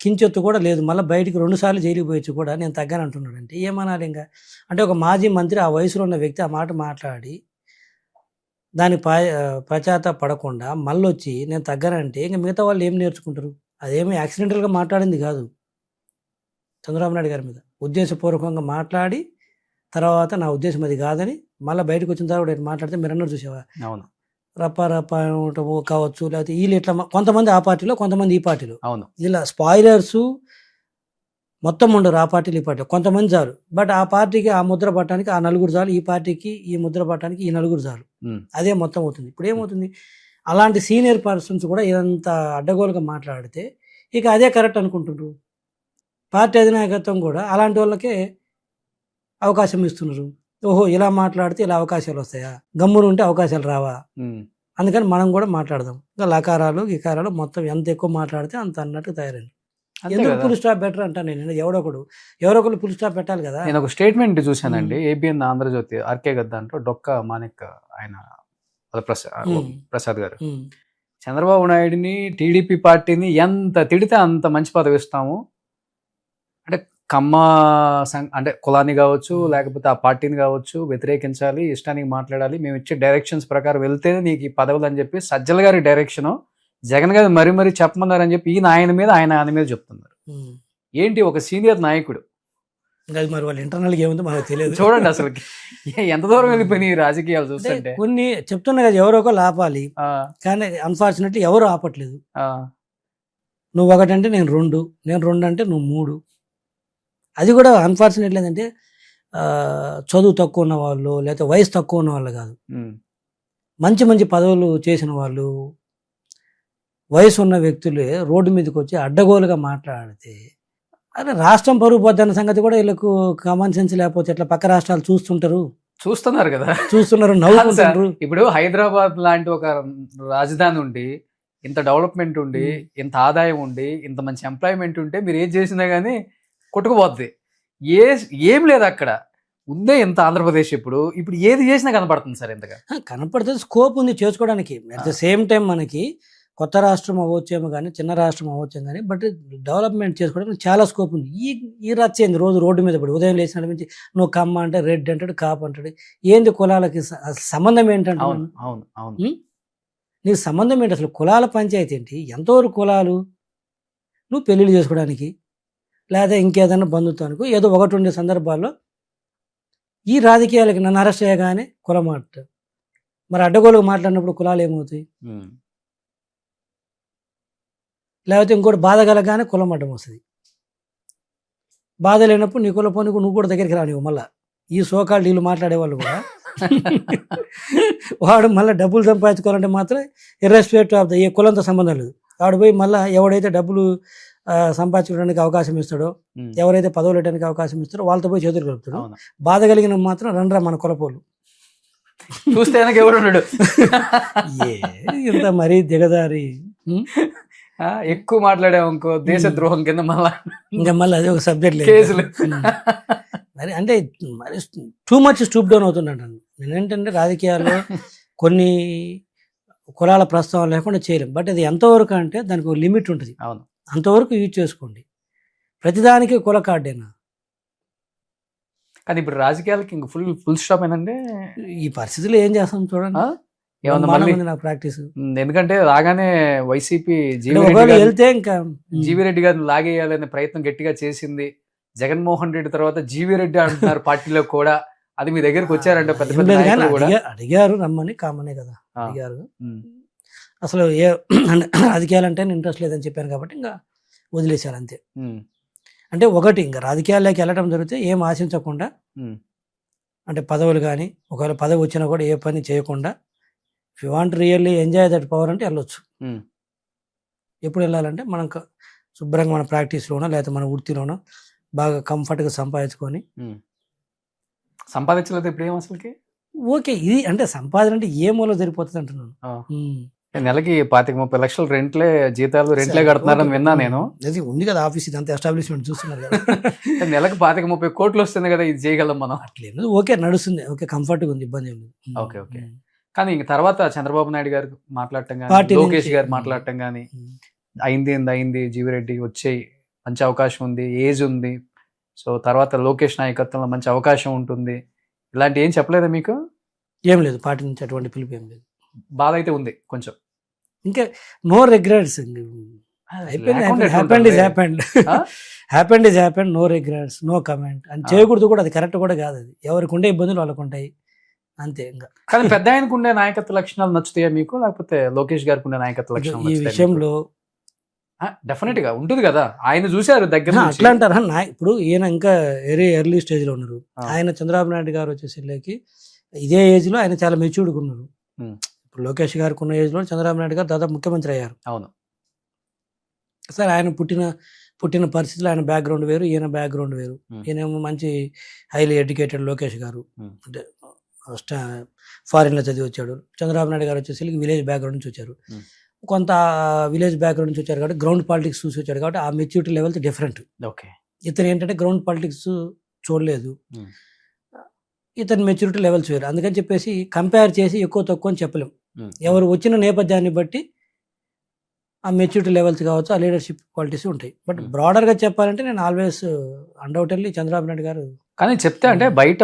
కించెత్తు కూడా లేదు, మళ్ళీ బయటికి 2 సార్లు జైలుకి పోయొచ్చు కూడా నేను తగ్గాను అంటున్నాడు. అంటే ఏమనాలి ఇంకా? అంటే ఒక మాజీ మంత్రి, ఆ వయసులో ఉన్న వ్యక్తి ఆ మాట మాట్లాడి దాని పశ్చాత్తాప పడకుండా మళ్ళీ వచ్చి నేను తగ్గానంటే ఇంకా మిగతా వాళ్ళు ఏం నేర్చుకుంటారు? అదేమి యాక్సిడెంటల్గా మాట్లాడింది కాదు, చంద్రబాబు నాయుడు గారి మీద ఉద్దేశపూర్వకంగా మాట్లాడి తర్వాత నా ఉద్దేశం అది కాదని మళ్ళీ బయటకు వచ్చిన తర్వాత మాట్లాడితే మీరు అన్నారు చూసావా, అవును, రప్ప కావచ్చు, లేకపోతే వీళ్ళు ఇట్లా కొంతమంది ఆ పార్టీలో, కొంతమంది ఈ పార్టీలో, అవును, ఇలా స్పాయిలర్స్ మొత్తం ఉండరు ఆ పార్టీలు ఈ పార్టీలో, కొంతమంది చాలు. బట్ ఆ పార్టీకి ఆ ముద్ర పట్టడానికి ఆ 4 చాలు, ఈ పార్టీకి ఈ ముద్ర పట్టడానికి ఈ 4 చాలు, అదే మొత్తం అవుతుంది. ఇప్పుడు ఏమవుతుంది, అలాంటి సీనియర్ పర్సన్స్ కూడా ఇదంత అడ్డగోలుగా మాట్లాడితే ఇక అదే కరెక్ట్ అనుకుంటున్నారు. పార్టీ అధినాయకత్వం కూడా అలాంటి వాళ్ళకే అవకాశం ఇస్తున్నారు. ఓహో ఇలా మాట్లాడితే ఇలా అవకాశాలు వస్తాయా, గమ్మును ఉంటే అవకాశాలు రావా, అందుకని మనం కూడా మాట్లాడదాం. ఇంకా లకారాలు గికారాలు మొత్తం ఎంత ఎక్కువ మాట్లాడితే అంత అన్నట్టు తయారైంది. ఎందుకు ఫుల్ స్టాప్ బెటర్ అంటాను నేను. ఎవరో ఒకరు ఫుల్ స్టాప్ పెట్టాలి కదా. నేను ఒక స్టేట్మెంట్ చూశానండి, ఏబిఎన్ ఆంధ్రజ్యోతి ఆర్కే గద్ద అంటూ డొక్క మాణిక్ ఆయన ప్రసాద్ గారు, చంద్రబాబు నాయుడిని, టీడీపీ పార్టీని ఎంత తిడితే అంత మంచి పదవి ఇస్తాము, అంటే కమ్మ అంటే కులాన్ని కావచ్చు, లేకపోతే ఆ పార్టీని కావచ్చు వ్యతిరేకించాలి, ఇష్టానికి మాట్లాడాలి, మేము ఇచ్చే డైరెక్షన్స్ ప్రకారం వెళ్తేనే నీకు ఈ పదవులు అని చెప్పి సజ్జల గారి డైరెక్షన్ జగన్ గారు మరీ చెప్పమన్నారని చెప్పి ఆయన మీద చెప్తున్నారు. ఏంటి ఒక సీనియర్ నాయకుడు, మరి వాళ్ళ ఇంటర్నల్గా ఏముందో మనకు తెలియదు. చూడండి అసలు ఎంత దూరం వెళ్ళిపోయినాయి రాజకీయాలు చూస్తుంటే. కొన్ని చెప్తున్నా కదా, ఎవరో ఒకరు ఆపాలి, కానీ అన్ఫార్చునేట్లీ ఎవరు ఆపట్లేదు. నువ్వు 1 అంటే నేను 2, నేను 2 అంటే నువ్వు 3. అది కూడా అన్ఫార్చునేట్లీ ఏంటంటే చదువు తక్కువ ఉన్న వాళ్ళు, లేకపోతే వయసు తక్కువ ఉన్న వాళ్ళు కాదు, మంచి పదవులు చేసిన వాళ్ళు, వయసు ఉన్న వ్యక్తులే రోడ్డు మీదకి వచ్చి అడ్డగోలుగా మాట్లాడితే అదే రాష్ట్రం పరుగు పోద్దన్న సంగతి కూడా వీళ్ళకు కామన్ సెన్స్ లేకపోతే ఎట్లా పక్క రాష్ట్రాలు చూస్తున్నారు కదా, నవ్వుకుంటారు. ఇప్పుడు హైదరాబాద్ లాంటి ఒక రాజధాని ఉండి, ఇంత డెవలప్మెంట్ ఉండి, ఇంత ఆదాయం ఉండి, ఇంత మంచి ఎంప్లాయ్మెంట్ ఉంటే మీరు ఏది చేసినా కానీ కొట్టుకుపోద్ది. ఏం లేదు అక్కడ, ఉందే ఇంత ఆంధ్రప్రదేశ్. ఇప్పుడు ఏది చేసినా కనపడుతుంది సార్, ఇంతగా కనపడుతుంది. స్కోప్ ఉంది చేసుకోవడానికి. అట్ ద సేమ్ టైం మనకి కొత్త రాష్ట్రం అవ్వచ్చేమో కానీ, చిన్న రాష్ట్రం అవ్వచ్చేమో కానీ, బట్ డెవలప్మెంట్ చేసుకోవడానికి చాలా స్కోప్ ఉంది. ఈ రచ్చేంది రోడ్డు మీద పడి ఉదయం లేచిన నుంచి నువ్వు కమ్మ అంటే రెడ్ అంటాడు, కాపు అంటాడు. ఏంది కులాలకి సంబంధం ఏంటంటే, నీకు సంబంధం ఏంటి అసలు? కులాల పంచాయతీ ఏంటి? ఎంతవరకు కులాలు? నువ్వు పెళ్ళిళ్ళు చేసుకోవడానికి లేదా ఇంకేదైనా బంధుత్వానికి ఏదో ఒకటి ఉండే సందర్భాల్లో ఈ రాజకీయాలకి నన్ను అరెస్ట్ చేయగానే కులం మాట. మరి అడ్డగోలుగా మాట్లాడినప్పుడు కులాలు ఏమవుతాయి? లేకపోతే ఇంకోటి బాధ కలగానే కులం అడ్డం వస్తుంది. బాధ లేనప్పుడు నీ కుల పోనీ నువ్వు కూడా దగ్గరికి రానివ్వు. మళ్ళీ ఈ సోకాళ్ళు వీళ్ళు మాట్లాడేవాళ్ళు కూడా వాడు మళ్ళీ డబ్బులు సంపాదించుకోవాలంటే మాత్రం ఇర్రెస్పెక్ట్ ఆఫ్ ద ఏ కులంతో సంబంధం లేదు. వాడు పోయి మళ్ళీ ఎవడైతే డబ్బులు సంపాదించుకోవడానికి అవకాశం ఇస్తాడో, ఎవరైతే పదవులు పెట్టడానికి అవకాశం ఇస్తాడో వాళ్ళతో పోయి చేతులు కలుపుతాడు. బాధ కలిగిన మాత్రం రండ్రా మన కులపోలు చూస్తే ఎవరు ఇంత మరీ దిగదారి. ఎక్కువ మాట్లాడాము ఇంకో దేశ ద్రోహం కింద ఇంకా మళ్ళీ అదే ఒక సబ్జెక్ట్ కేసులు. మరి అంటే మరి టూ మచ్ స్టూప్ డౌన్ అవుతున్నాడు. నేనేంటంటే రాజకీయాల్లో కొన్ని కులాల ప్రస్తావన లేకుండా చేయలేం. బట్ అది ఎంతవరకు అంటే దానికి ఒక లిమిట్ ఉంటుంది. అవును, అంతవరకు యూజ్ చేసుకోండి. ప్రతిదానికి కుల కార్డేనా? కానీ ఇప్పుడు రాజకీయాలకి ఇంక ఫుల్ స్టాప్ ఏంటంటే ఈ పరిస్థితుల్లో ఏం చేస్తాం చూడండి. నాకు ప్రాక్టీస్. ఎందుకంటే రాగానే వైసీపీ వెళ్తే ఇంకా జీవీ రెడ్డి గారిని లాగేయాలనే ప్రయత్నం గట్టిగా చేసింది. జగన్మోహన్ రెడ్డి తర్వాత జీవీ రెడ్డి అంటున్నారు పార్టీలో కూడా. అది మీ దగ్గరకు వచ్చారంటే పెద్ద పెద్ద నాయకులు కూడా అడిగారు రమ్మని. కామనే కదా అడిగారు. అసలు ఏ రాజకీయాలంటే ఇంట్రెస్ట్ లేదని చెప్పాను కాబట్టి ఇంకా వదిలేశారు అంతే. అంటే ఒకటి ఇంకా రాజకీయాల్లోకి వెళ్ళడం జరిగితే ఏం ఆశించకుండా, అంటే పదవులు కానీ ఒకవేళ పదవి వచ్చినా కూడా ఏ పని చేయకుండా, if you want really enjoy that power అంటే వెళ్ళొచ్చు. ఎప్పుడు వెళ్ళాలంటే మనం శుభ్రంగా మన ప్రాక్టీస్లోనో లేకపోతే మన వృత్తిలోనో బాగా కంఫర్ట్గా సంపాదించుకొని. సంపాదించలేదు ఇప్పుడు ఏం అసలుకి ఓకే. ఇది అంటే సంపాదన అంటే ఏ మూల సరిపోతుంది అంటున్నాను. నెలకి 25-30 లక్షలు రెంట్లే జీతాలు రెంట్లే కడుతున్నారని విన్నా నేను. అది ఉంది కదా ఆఫీస్, ఇదంతా ఎస్టాబ్లిష్మెంట్ చూస్తున్నారు కదా. నెలకు 25-30 కోట్లు వస్తుంది కదా, ఇది చేయగలం మనం. అట్లేదు. ఓకే నడుస్తుంది, ఓకే కంఫర్ట్గా ఉంది, ఇబ్బంది ఏం లేదు. Okay okay. కానీ ఇంక తర్వాత చంద్రబాబు నాయుడు గారు మాట్లాడటం కానీ, లోకేష్ గారు మాట్లాడటం కానీ, అయింది జీవీ రెడ్డి వచ్చేయి, మంచి అవకాశం ఉంది, ఏజ్ ఉంది, సో తర్వాత లోకేష్ నాయకత్వంలో మంచి అవకాశం ఉంటుంది, ఇలాంటి ఏం చెప్పలేదా మీకు? ఏం లేదు, పార్టీ నుంచి అటువంటి పిలుపు ఏం లేదు. బాధ అయితే ఉంది కొంచెం. ఇంకా no regrets. Happened is happened, no regrets, no comment అని చేయకూడదు కూడా. అది కరెక్ట్ కూడా కాదు. అది ఎవరికి ఉండే ఇబ్బందులు వాళ్ళకు ఉంటాయి అంతే. ఇంకా కానీ పెద్ద ఆయనకు ఉండే నాయకత్వ లక్షణాలు నచ్చుతాయా మీకు, లేకపోతే లోకేష్ గారికి ఉండే నాయకత్వ లక్షణాలు? ఈ విషయంలో డెఫినెట్ గా ఉంటుంది కదా, ఆయన చూశారు దగ్గర. అట్లా అంటారా? ఇప్పుడు ఈయన ఇంకా వెరీ ఎర్లీ స్టేజ్ లో ఉన్నారు. ఆయన చంద్రబాబు నాయుడు గారు వచ్చేసరికి ఇదే ఏజ్ లో ఆయన చాలా మెచ్యూర్డ్గా ఉన్నారు. ఇప్పుడు లోకేష్ గారికి ఉన్న ఏజ్ లో చంద్రబాబు నాయుడు గారు దాదాపు ముఖ్యమంత్రి అయ్యారు. అవును సార్. ఆయన పుట్టిన పరిస్థితులు, ఆయన బ్యాక్గ్రౌండ్ వేరు, ఈయన బ్యాక్గ్రౌండ్ వేరు. ఈయనేమో మంచి హైలీ ఎడ్యుకేటెడ్ లోకేష్ గారు, అంటే ఫారిన్లో చదివి వచ్చాడు. చంద్రబాబు నాయుడు గారు వచ్చేసరికి విలేజ్ బ్యాక్గ్రౌండ్ నుంచి వచ్చారు. కొంత విలేజ్ బ్యాక్గ్రౌండ్ నుంచి వచ్చారు కాబట్టి గ్రౌండ్ పాలిటిక్స్ చూసి వచ్చాడు కాబట్టి ఆ మెచ్యూరిటీ లెవెల్స్ డిఫరెంట్. ఓకే. ఇతను ఏంటంటే గ్రౌండ్ పాలిటిక్స్ చూడలేదు, ఇతని మెచ్యూరిటీ లెవెల్స్ వేరు. అందుకని చెప్పేసి కంపేర్ చేసి ఎక్కువ తక్కువ అని చెప్పలేం. ఎవరు వచ్చిన నేపథ్యాన్ని బట్టి ఆ మెచ్యూరిటీ లెవెల్స్ కావచ్చు, ఆ లీడర్షిప్ క్వాలిటీస్ ఉంటాయి. బట్ బ్రాడర్గా చెప్పాలంటే నేను ఆల్వేస్ అన్డౌటెడ్లీ చంద్రబాబు నాయుడు గారు. కానీ చెప్తే అంటే బయట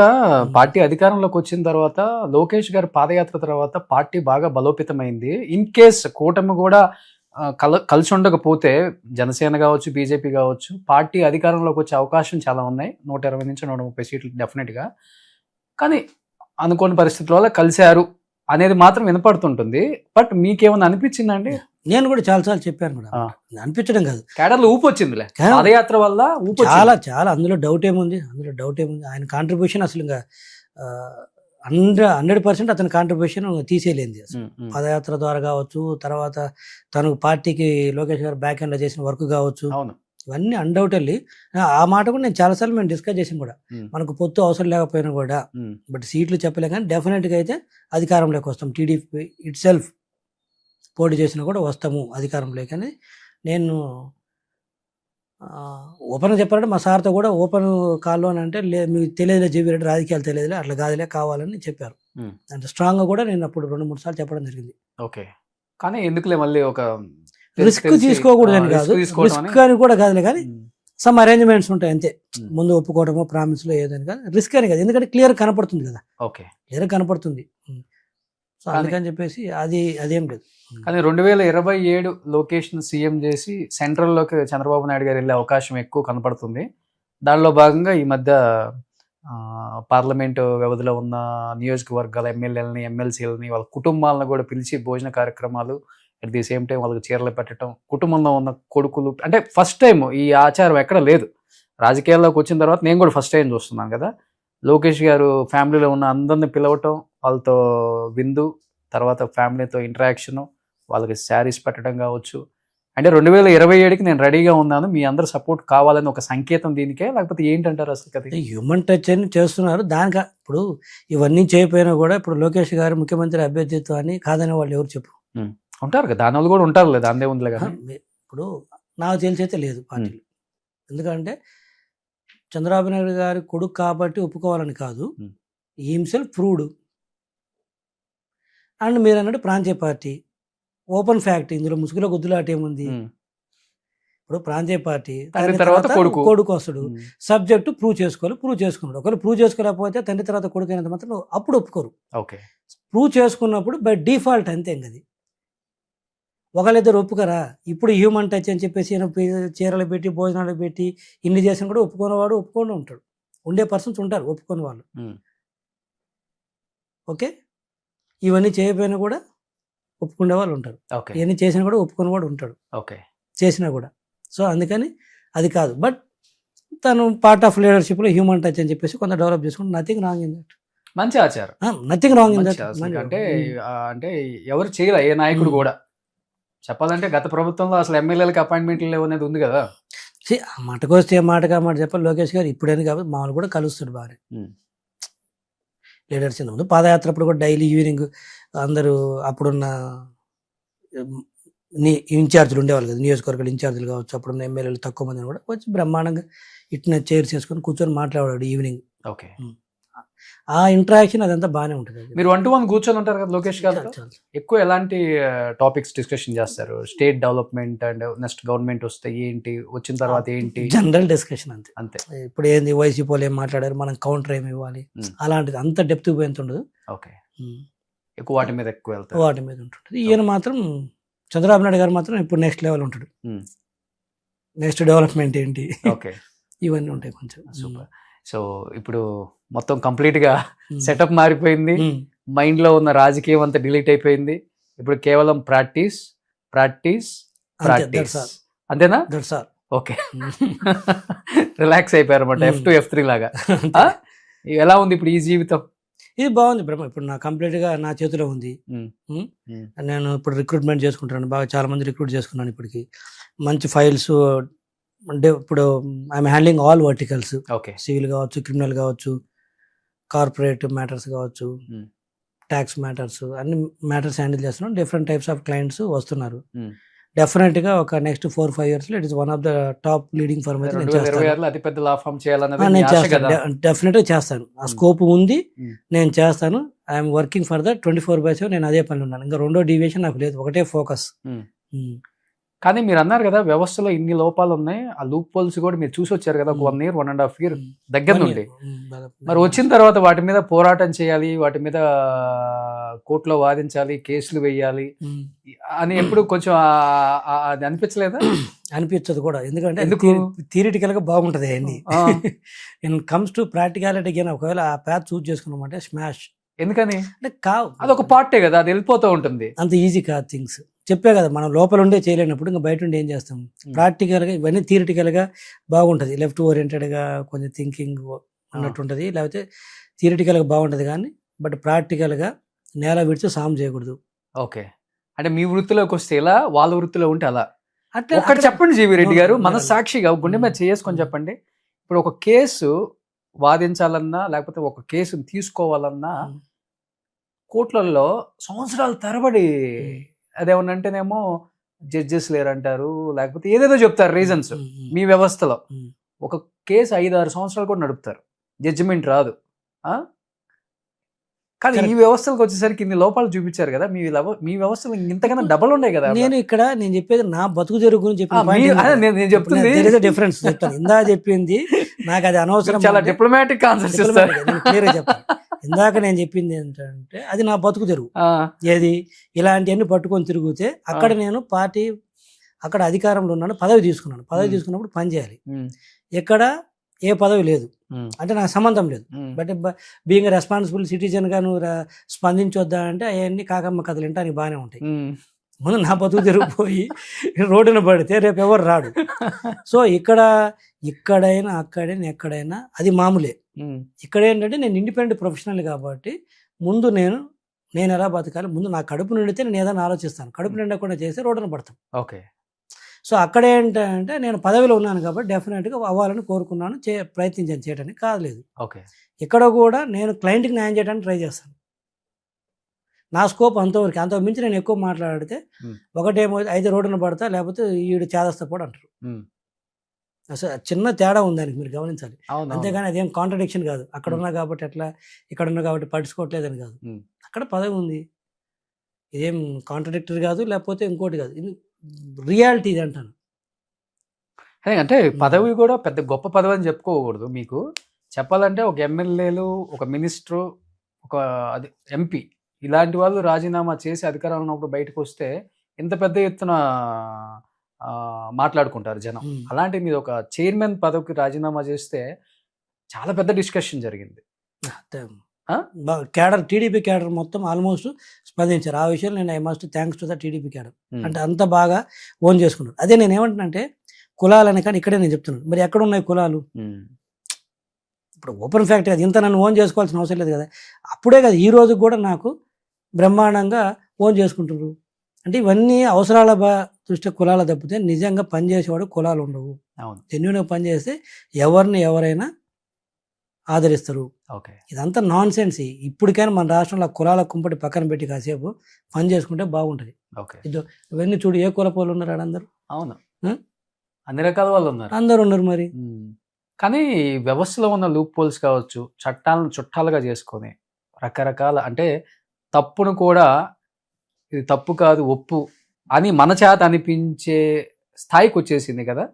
పార్టీ అధికారంలోకి వచ్చిన తర్వాత లోకేష్ గారు పాదయాత్ర తర్వాత పార్టీ బాగా బలోపేతమైంది. ఇన్ కేస్ కూటమి కూడా కలిసి ఉండకపోతే జనసేన కావచ్చు, బీజేపీ కావచ్చు, పార్టీ అధికారంలోకి వచ్చే అవకాశం చాలా ఉన్నాయి. 120 నుంచి 130 సీట్లు డెఫినెట్గా. కానీ అనుకోని పరిస్థితుల కలిశారు అనేది మాత్రం వినపడుతుంటుంది. బట్ మీకేమన్నా అనిపించిందండి? నేను కూడా చాలాసార్లు చెప్పాను కూడా, అనిపించడం కాదు, కేడర్లో ఊపు వచ్చిందిలే పాదయాత్ర వల్ల. చాలా అందులో డౌట్ ఏముంది, ఆయన కాంట్రిబ్యూషన్ అసలు ఇంకా 100% అతని కాంట్రిబ్యూషన్ తీసేయలేంది అసలు. పాదయాత్ర ద్వారా కావచ్చు, తర్వాత తను పార్టీకి లోకేష్ గారు బ్యాక్ ఎండ్లో చేసిన వర్క్ కావచ్చు, ఇవన్నీ అన్డౌటెడ్లీ. ఆ మాట కూడా నేను చాలాసార్లు మేము డిస్కస్ చేసాం కూడా. మనకు పొత్తు అవసరం లేకపోయినా కూడా, బట్ సీట్లు చెప్పలేం కానీ డెఫినెట్గా అయితే అధికారంలోకి వస్తాం. టీడీపీ ఇట్ సెల్ఫ్ పోటీ చేసినా కూడా వస్తాము అధికారంలోకి అని నేను ఓపెన్గా చెప్పాలంటే మా సార్తో కూడా ఓపెన్ కాల్లో అని అంటే మీకు తెలియదులే జీవీ రెడ్డి రాజకీయాలు తెలియదులే, అట్లా కాదులే కావాలని చెప్పారు. అంటే స్ట్రాంగ్గా కూడా నేను అప్పుడు 2-3 సార్లు చెప్పడం జరిగింది. ఓకే. కానీ ఎందుకులే మళ్ళీ ఒక రిస్క్ తీసుకోకూడదని కాదు, రిస్క్ అని కూడా కాదులే కానీ సమ్ అరేంజ్మెంట్స్ ఉంటాయి అంతే. ముందు ఒప్పుకోవడమో ప్రామిస్లో ఏదని కాదు, రిస్క్ అని కాదు, ఎందుకంటే క్లియర్ కనపడుతుంది కదా. ఓకే, క్లియర్ కనపడుతుంది. సో అందుకని చెప్పేసి అదేం లేదు. కానీ 2027 లొకేషన్ సీఎం చేసి సెంట్రల్లోకి చంద్రబాబు నాయుడు గారు వెళ్ళే అవకాశం ఎక్కువ కనపడుతుంది. దానిలో భాగంగా ఈ మధ్య పార్లమెంటు వ్యవధిలో ఉన్న నియోజకవర్గాల ఎమ్మెల్యేలని, ఎమ్మెల్సీలని, వాళ్ళ కుటుంబాలను కూడా పిలిచి భోజన కార్యక్రమాలు, అట్ ది సేమ్ టైం వాళ్ళకి చీరలు పెట్టడం, కుటుంబంలో ఉన్న కొడుకులు, అంటే ఫస్ట్ టైం ఈ ఆచారం ఎక్కడ లేదు. రాజకీయాల్లోకి వచ్చిన తర్వాత నేను కూడా ఫస్ట్ టైం చూస్తున్నాను కదా. లోకేష్ గారు ఫ్యామిలీలో ఉన్న అందరిని పిలవటం, వాళ్ళతో విందు, తర్వాత ఫ్యామిలీతో ఇంటరాక్షను, వాళ్ళకి శారీస్ పెట్టడం కావచ్చు. అంటే 2027కి నేను రెడీగా ఉన్నాను, మీ అందరూ సపోర్ట్ కావాలని ఒక సంకేతం దీనికే, లేకపోతే ఏంటంటారు అసలు కదా? హ్యూమన్ టచ్ అని చేస్తున్నారు. దానికి ఇప్పుడు ఇవన్నీ చేయకపోయినా కూడా ఇప్పుడు లోకేష్ గారు ముఖ్యమంత్రి అభ్యర్థిత్వాన్ని కాదని వాళ్ళు ఎవరు చెప్పు ఉంటారు కదా, దాని వాళ్ళు కూడా ఉంటారు లేదా, అందే ఉందిలే కదా. ఇప్పుడు నాకు తెలిసైతే లేదు పార్టీలు. ఎందుకంటే చంద్రబాబు నాయుడు గారి కొడుకు కాబట్టి ఒప్పుకోవాలని కాదు, హిమ్సెల్ఫ్ ప్రూవ్డ్. అండ్ మీరు అన్నట్టు ప్రాంతీయ పార్టీ ఓపెన్ ఫ్యాక్ట్, ఇందులో ముసుగులో గుద్దులాట ఏముంది? ఇప్పుడు ప్రాంతీయ పార్టీ తర్వాత కొడుకు వస్తాడు, సబ్జెక్టు ప్రూవ్ చేసుకున్నాడు. ఒకవేళ ప్రూవ్ చేసుకోలేకపోతే తండ్రి తర్వాత కొడుకు అయినంత మాత్రం అప్పుడు ఒప్పుకోరు. ఓకే, ప్రూవ్ చేసుకున్నప్పుడు బై డిఫాల్ట్ అంతే. అది ఒకళ్ళిద్దరు ఒప్పుకరా. ఇప్పుడు హ్యూమన్ టచ్ అని చెప్పేసి చీరలు పెట్టి భోజనాలు పెట్టి ఇన్ని చేసిన కూడా ఒప్పుకునేవాడు ఒప్పుకొని ఉంటాడు. ఉండే పర్సన్స్ ఉంటారు ఒప్పుకునే వాళ్ళు. ఓకే, ఇవన్నీ చేయకపోయినా కూడా ఒప్పుకునే వాళ్ళు ఉంటారు. ఇవన్నీ చేసినా కూడా ఒప్పుకునేవాడు ఉంటాడు. ఓకే, చేసినా కూడా. సో అందుకని అది కాదు. బట్ తను పార్ట్ ఆఫ్ లీడర్షిప్లో హ్యూమన్ టచ్ అని చెప్పేసి కొంత డెవలప్ చేసుకుంటే నథింగ్ రాంగ్ ఇన్ దట్. మంచి ఆచారం, నథింగ్ రాంగ్ ఇన్ దట్. అంటే ఎవరు చేయలే, ఏ నాయకుడు కూడా. చెప్పాలంటే గత ప్రభుత్వంలో అసలు ఎమ్మెల్యేలకు అపాయింట్మెంట్లు లేవు అనేది ఉంది కదా. మాటకు వస్తే మాటగా మాట చెప్పాలి. లోకేష్ గారు ఇప్పుడేది కాబట్టి మామూలు కూడా కలుస్తాడు బాగా లీడర్స్. ముందు పాదయాత్ర అప్పుడు కూడా డైలీ ఈవినింగ్ అందరూ అప్పుడున్న ఇన్ఛార్జీలు ఉండేవాళ్ళు కదా, నియోజకవర్గాలు ఇన్ఛార్జీలు కావచ్చు, అప్పుడున్న ఎమ్మెల్యేలు తక్కువ మందిని కూడా వచ్చి బ్రహ్మాండంగా ఇట్లా చైర్స్ చేసుకొని కూర్చొని మాట్లాడాడు ఈవినింగ్. ఓకే, ఆ ఇంటరాక్షన్ అదంతా బాగానే ఉంటుంది. మీరు 1-to-1 కూర్చొని ఉంటారు కదా లోకేష్ గారు, ఎక్కువ ఎలాంటి టాపిక్స్ డిస్కషన్ చేస్తారు? State development and next government వస్తే ఏంటి, వచ్చిన తర్వాత ఏంటి, జనరల్ డిస్కషన్ అంతే. అంతే. ఇప్పుడు ఏంది వైసీపీ వాళ్ళు ఏం మాట్లాడారు, మనం కౌంటర్ ఏమి ఇవ్వాలి, అలాంటిది అంత డెప్త్ పోయేంత ఉండదు. ఓకే, ఎక్కువ వాటి మీద ఎక్కువ వెళ్తారు, వాటి మీద ఉంటుంది. ఈయన మాత్రం చంద్రబాబు నాయుడు గారు మాత్రం ఇప్పుడు నెక్స్ట్ లెవెల్ ఉంటాడు. నెక్స్ట్ డెవలప్మెంట్ ఏంటి, ఓకే, ఇవన్నీ ఉంటాయి కొంచెం. సూపర్. సో ఇప్పుడు మొత్తం కంప్లీట్ గా సెటప్ మారిపోయింది, మైండ్ లో ఉన్న రాజకీయం అంతా డిలీట్ అయిపోయింది. ఇప్పుడు కేవలం ప్రాక్టీస్ ప్రాక్టీస్ ప్రాక్టీస్, అంతేనా? ఓకే, రిలాక్స్ అయిపోయారు అన్నమాట, F2 F3 లాగా. ఎలా ఉంది ఇప్పుడు ఈ జీవితం? ఇది బాగుంది బ్రహ్మ. ఇప్పుడు నా కంప్లీట్ గా నా చేతిలో ఉంది. నేను ఇప్పుడు రిక్రూట్మెంట్ చేసుకుంటాను, బాగా చాలా మంది రిక్రూట్ చేసుకున్నాను ఇప్పటికి. మంచి ఫైల్స్ అంటే ఇప్పుడు I'm handling all verticals, civil కావచ్చు, క్రిమినల్ కావచ్చు, కార్పొరేట్ మ్యాటర్స్ కావచ్చు, ట్యాక్స్ మ్యాటర్స్, అన్ని మ్యాటర్స్ హ్యాండిల్ చేస్తున్నాం. డిఫరెంట్ టైప్స్ ఆఫ్ క్లయింట్స్ వస్తున్నారు. డెఫినెట్ గా ఒక నెక్స్ట్ 4-5 years లో it is one of the top leading firm అయితే నేను డెఫినెట్ గా చేస్తాను. ఆ స్కోప్ ఉంది, నేను చేస్తాను. I'm working for the 24/7. నేను అదే పని ఉన్నాను. ఇంకా రెండో డివియేషన్ నాకు లేదు, ఒకటే ఫోకస్. కానీ మీరు అన్నారు కదా వ్యవస్థలో ఇన్ని లోపాలు ఉన్నాయి, ఆ లూప్ హోల్స్ కూడా మీరు చూసి వచ్చారు కదా, 1 year 1.5 year దగ్గర నుండి. మరి వచ్చిన తర్వాత వాటి మీద పోరాటం చేయాలి, వాటి మీద కోర్టులో వాదించాలి, కేసులు వేయాలి అని ఎప్పుడు కొంచెం అది అనిపించలేదా? అనిపించదు కూడా, ఎందుకంటే థియరిటికల్ గా బాగుంటది అన్ని. ఇన్ కమ్స్ టు ప్రాక్టికాలిటీ ఒకవేళ ఆ ప్యాత్ చూస్ చేసుకున్నామంటే స్మాష్. ఎందుకని అంటే కావు, అదొక పార్టే కదా, అది వెళ్ళిపోతూ ఉంటుంది. అంత ఈజీ కాదు థింగ్స్. చెప్పే కదా, మనం లోపల ఉండే చేయలేనప్పుడు ఇంకా బయట ఉండి ఏం చేస్తాం? ప్రాక్టికల్గా ఇవన్నీ థియరిటికల్గా బాగుంటుంది, లెఫ్ట్ ఓరియంటెడ్గా కొంచెం థింకింగ్ అన్నట్టు ఉంటుంది, లేకపోతే థియరిటికల్గా బాగుంటుంది. కానీ బట్ ప్రాక్టికల్గా నేల విడిచి సామ్ చేయకూడదు. ఓకే, అంటే మీ వృత్తిలోకి వస్తే ఇలా, వాళ్ళ వృత్తిలో ఉంటే అలా. అట్లా ఒకటి చెప్పండి జీవి రెడ్డి గారు, మనస్సాక్షిగా గుండె మీద చేసుకొని చెప్పండి. ఇప్పుడు ఒక కేసు వాదించాలన్నా, లేకపోతే ఒక కేసును తీసుకోవాలన్నా కోర్టులలో సంవత్సరాల తరబడి, అదేమన్నంటేనేమో జడ్జెస్ లేరంటారు, లేకపోతే ఏదేదో చెప్తారు రీజన్స్. మీ వ్యవస్థలో ఒక కేసు 5-6 సంవత్సరాలు కూడా నడుపుతారు, జడ్జిమెంట్ రాదు. కానీ ఈ వ్యవస్థలకు వచ్చేసరికి ఇన్ని లోపాలు చూపించారు కదా, మీ వ్యవస్థలో ఇంతకన్నా డబల్ ఉన్నాయి కదా. నేను చెప్పేది నా బతుకు తెరుగు గురించి నేను చెప్తుంది డిఫరెన్స్ చెప్తాను. ఇందా చెప్పింది నాకు అది అనవసరం, చాలా డిప్లొమాటిక్ ఆన్సర్స్ క్లియర్ చెప్పాను. ఇందాక నేను చెప్పింది ఏంటంటే అది నా బతుకు తెరువు. ఏది ఇలాంటివన్నీ పట్టుకొని తిరిగితే అక్కడ నేను పార్టీ అక్కడ అధికారంలో ఉన్నాను, పదవి తీసుకున్నాను. పదవి తీసుకున్నప్పుడు పని చేయాలి. ఎక్కడ ఏ పదవి లేదు అంటే నాకు సంబంధం లేదు. బట్ బీయింగ్ రెస్పాన్సిబుల్ సిటిజన్గా నువ్వు స్పందించొద్దా అంటే అవన్నీ కాకమ్మ కథలు వింటానికి బాగానే ఉంటాయి. ముందు నా బతుకు తిరిగిపోయి రోడ్డున పడితే రేపు ఎవరు రాడు. సో ఇక్కడైనా అక్కడైనా ఎక్కడైనా అది మామూలే. ఇక్కడ ఏంటంటే నేను ఇండిపెండెంట్ ప్రొఫెషనల్ కాబట్టి ముందు నేను ఎలా బతకాలి, ముందు నా కడుపు నిండితే నేను ఏదైనా ఆలోచిస్తాను. కడుపు నిండకుండా చేస్తే రోడ్డున పడతాను. ఓకే. సో అక్కడ ఏంటంటే నేను పదవిలో ఉన్నాను కాబట్టి డెఫినెట్గా అవ్వాలని కోరుకున్నాను, ప్రయత్నించాను చేయడానికి. కాలేదు. ఓకే. ఇక్కడ కూడా నేను క్లయింట్కి న్యాయం చేయడానికి ట్రై చేస్తాను. నా స్కోప్ అంతవరకు, అంతకు మించి నేను ఎక్కువ మాట్లాడితే ఒకటేమో అయితే రోడ్డున పడతా, లేకపోతే ఈడు చేదస్తపోడు అంటారు. అసలు చిన్న తేడా ఉంది దానికి, మీరు గమనించాలి. అంతేగాని అదేం కాంట్రడిక్షన్ కాదు. అక్కడ ఉన్నా కాబట్టి ఎట్లా, ఇక్కడ ఉన్నా కాబట్టి పట్టించుకోవట్లేదని కాదు. అక్కడ పదవి ఉంది, ఇదేం కాంట్రడిక్టరీ కాదు, లేకపోతే ఇంకోటి కాదు. ఇది రియాలిటీ ఇది అంటాను. అంటే పదవి కూడా పెద్ద గొప్ప పదవి అని చెప్పుకోకూడదు. మీకు చెప్పాలంటే ఒక ఎమ్మెల్యేలు, ఒక మినిస్టరు, ఒక అది ఎంపీ, ఇలాంటి వాళ్ళు రాజీనామా చేసి అధికారంలో ఉన్నప్పుడు బయటకు వస్తే ఇంత పెద్ద ఎత్తున మాట్లాడుకుంటారు జనం. అలాంటి మీద ఒక చైర్మన్ పదవికి రాజీనామా చేస్తే చాలా పెద్ద డిస్కషన్ జరిగింది. క్యాడర్, టీడీపీ క్యాడర్ మొత్తం ఆల్మోస్ట్ స్పందించారు ఆ విషయంలో. నేను I must thanks to the TDP cadre. అంటే అంత బాగా ఓన్ చేసుకున్నారు. అదే నేను ఏమంటున్నానంటే కులాలని, కానీ ఇక్కడే నేను చెప్తున్నాను, మరి ఎక్కడ ఉన్నాయి కులాలు? ఇప్పుడు ఓపెన్ ఫ్యాక్ట్ అది, ఇంత నన్ను ఓన్ చేసుకోవాల్సిన అవసరం లేదు కదా. అప్పుడే కదా ఈ రోజు కూడా నాకు బ్రహ్మాండంగా ఓన్ చేసుకుంటున్నారు. అంటే ఇవన్నీ అవసరాల దృష్టి కులాల తప్పితే నిజంగా పనిచేసేవాడు కులాలు ఉండవు. జెన్యూన్గా పనిచేస్తే ఎవరైనా ఆదరిస్తారు. ఇదంతా నాన్ సెన్స్. ఇప్పటికైనా మన రాష్ట్రంలో కులాల కుంపటి పక్కన పెట్టి కాసేపు పని చేసుకుంటే బాగుంటుంది. ఇవన్నీ చూడు, ఏ కుల పోలు ఉన్నారు అందరూ. అవును, అన్ని రకాల వాళ్ళు ఉన్నారు, అందరు ఉన్నారు. మరి కానీ వ్యవస్థలో ఉన్న లూప్ పోల్స్ కావచ్చు, చట్టాలను చుట్టాలుగా చేసుకొని రకరకాల, అంటే తప్పును కూడా ఇది తప్పు కాదు ఒప్పు అని మన చేత అనిపించే స్థాయికి వచ్చేసింది కదా.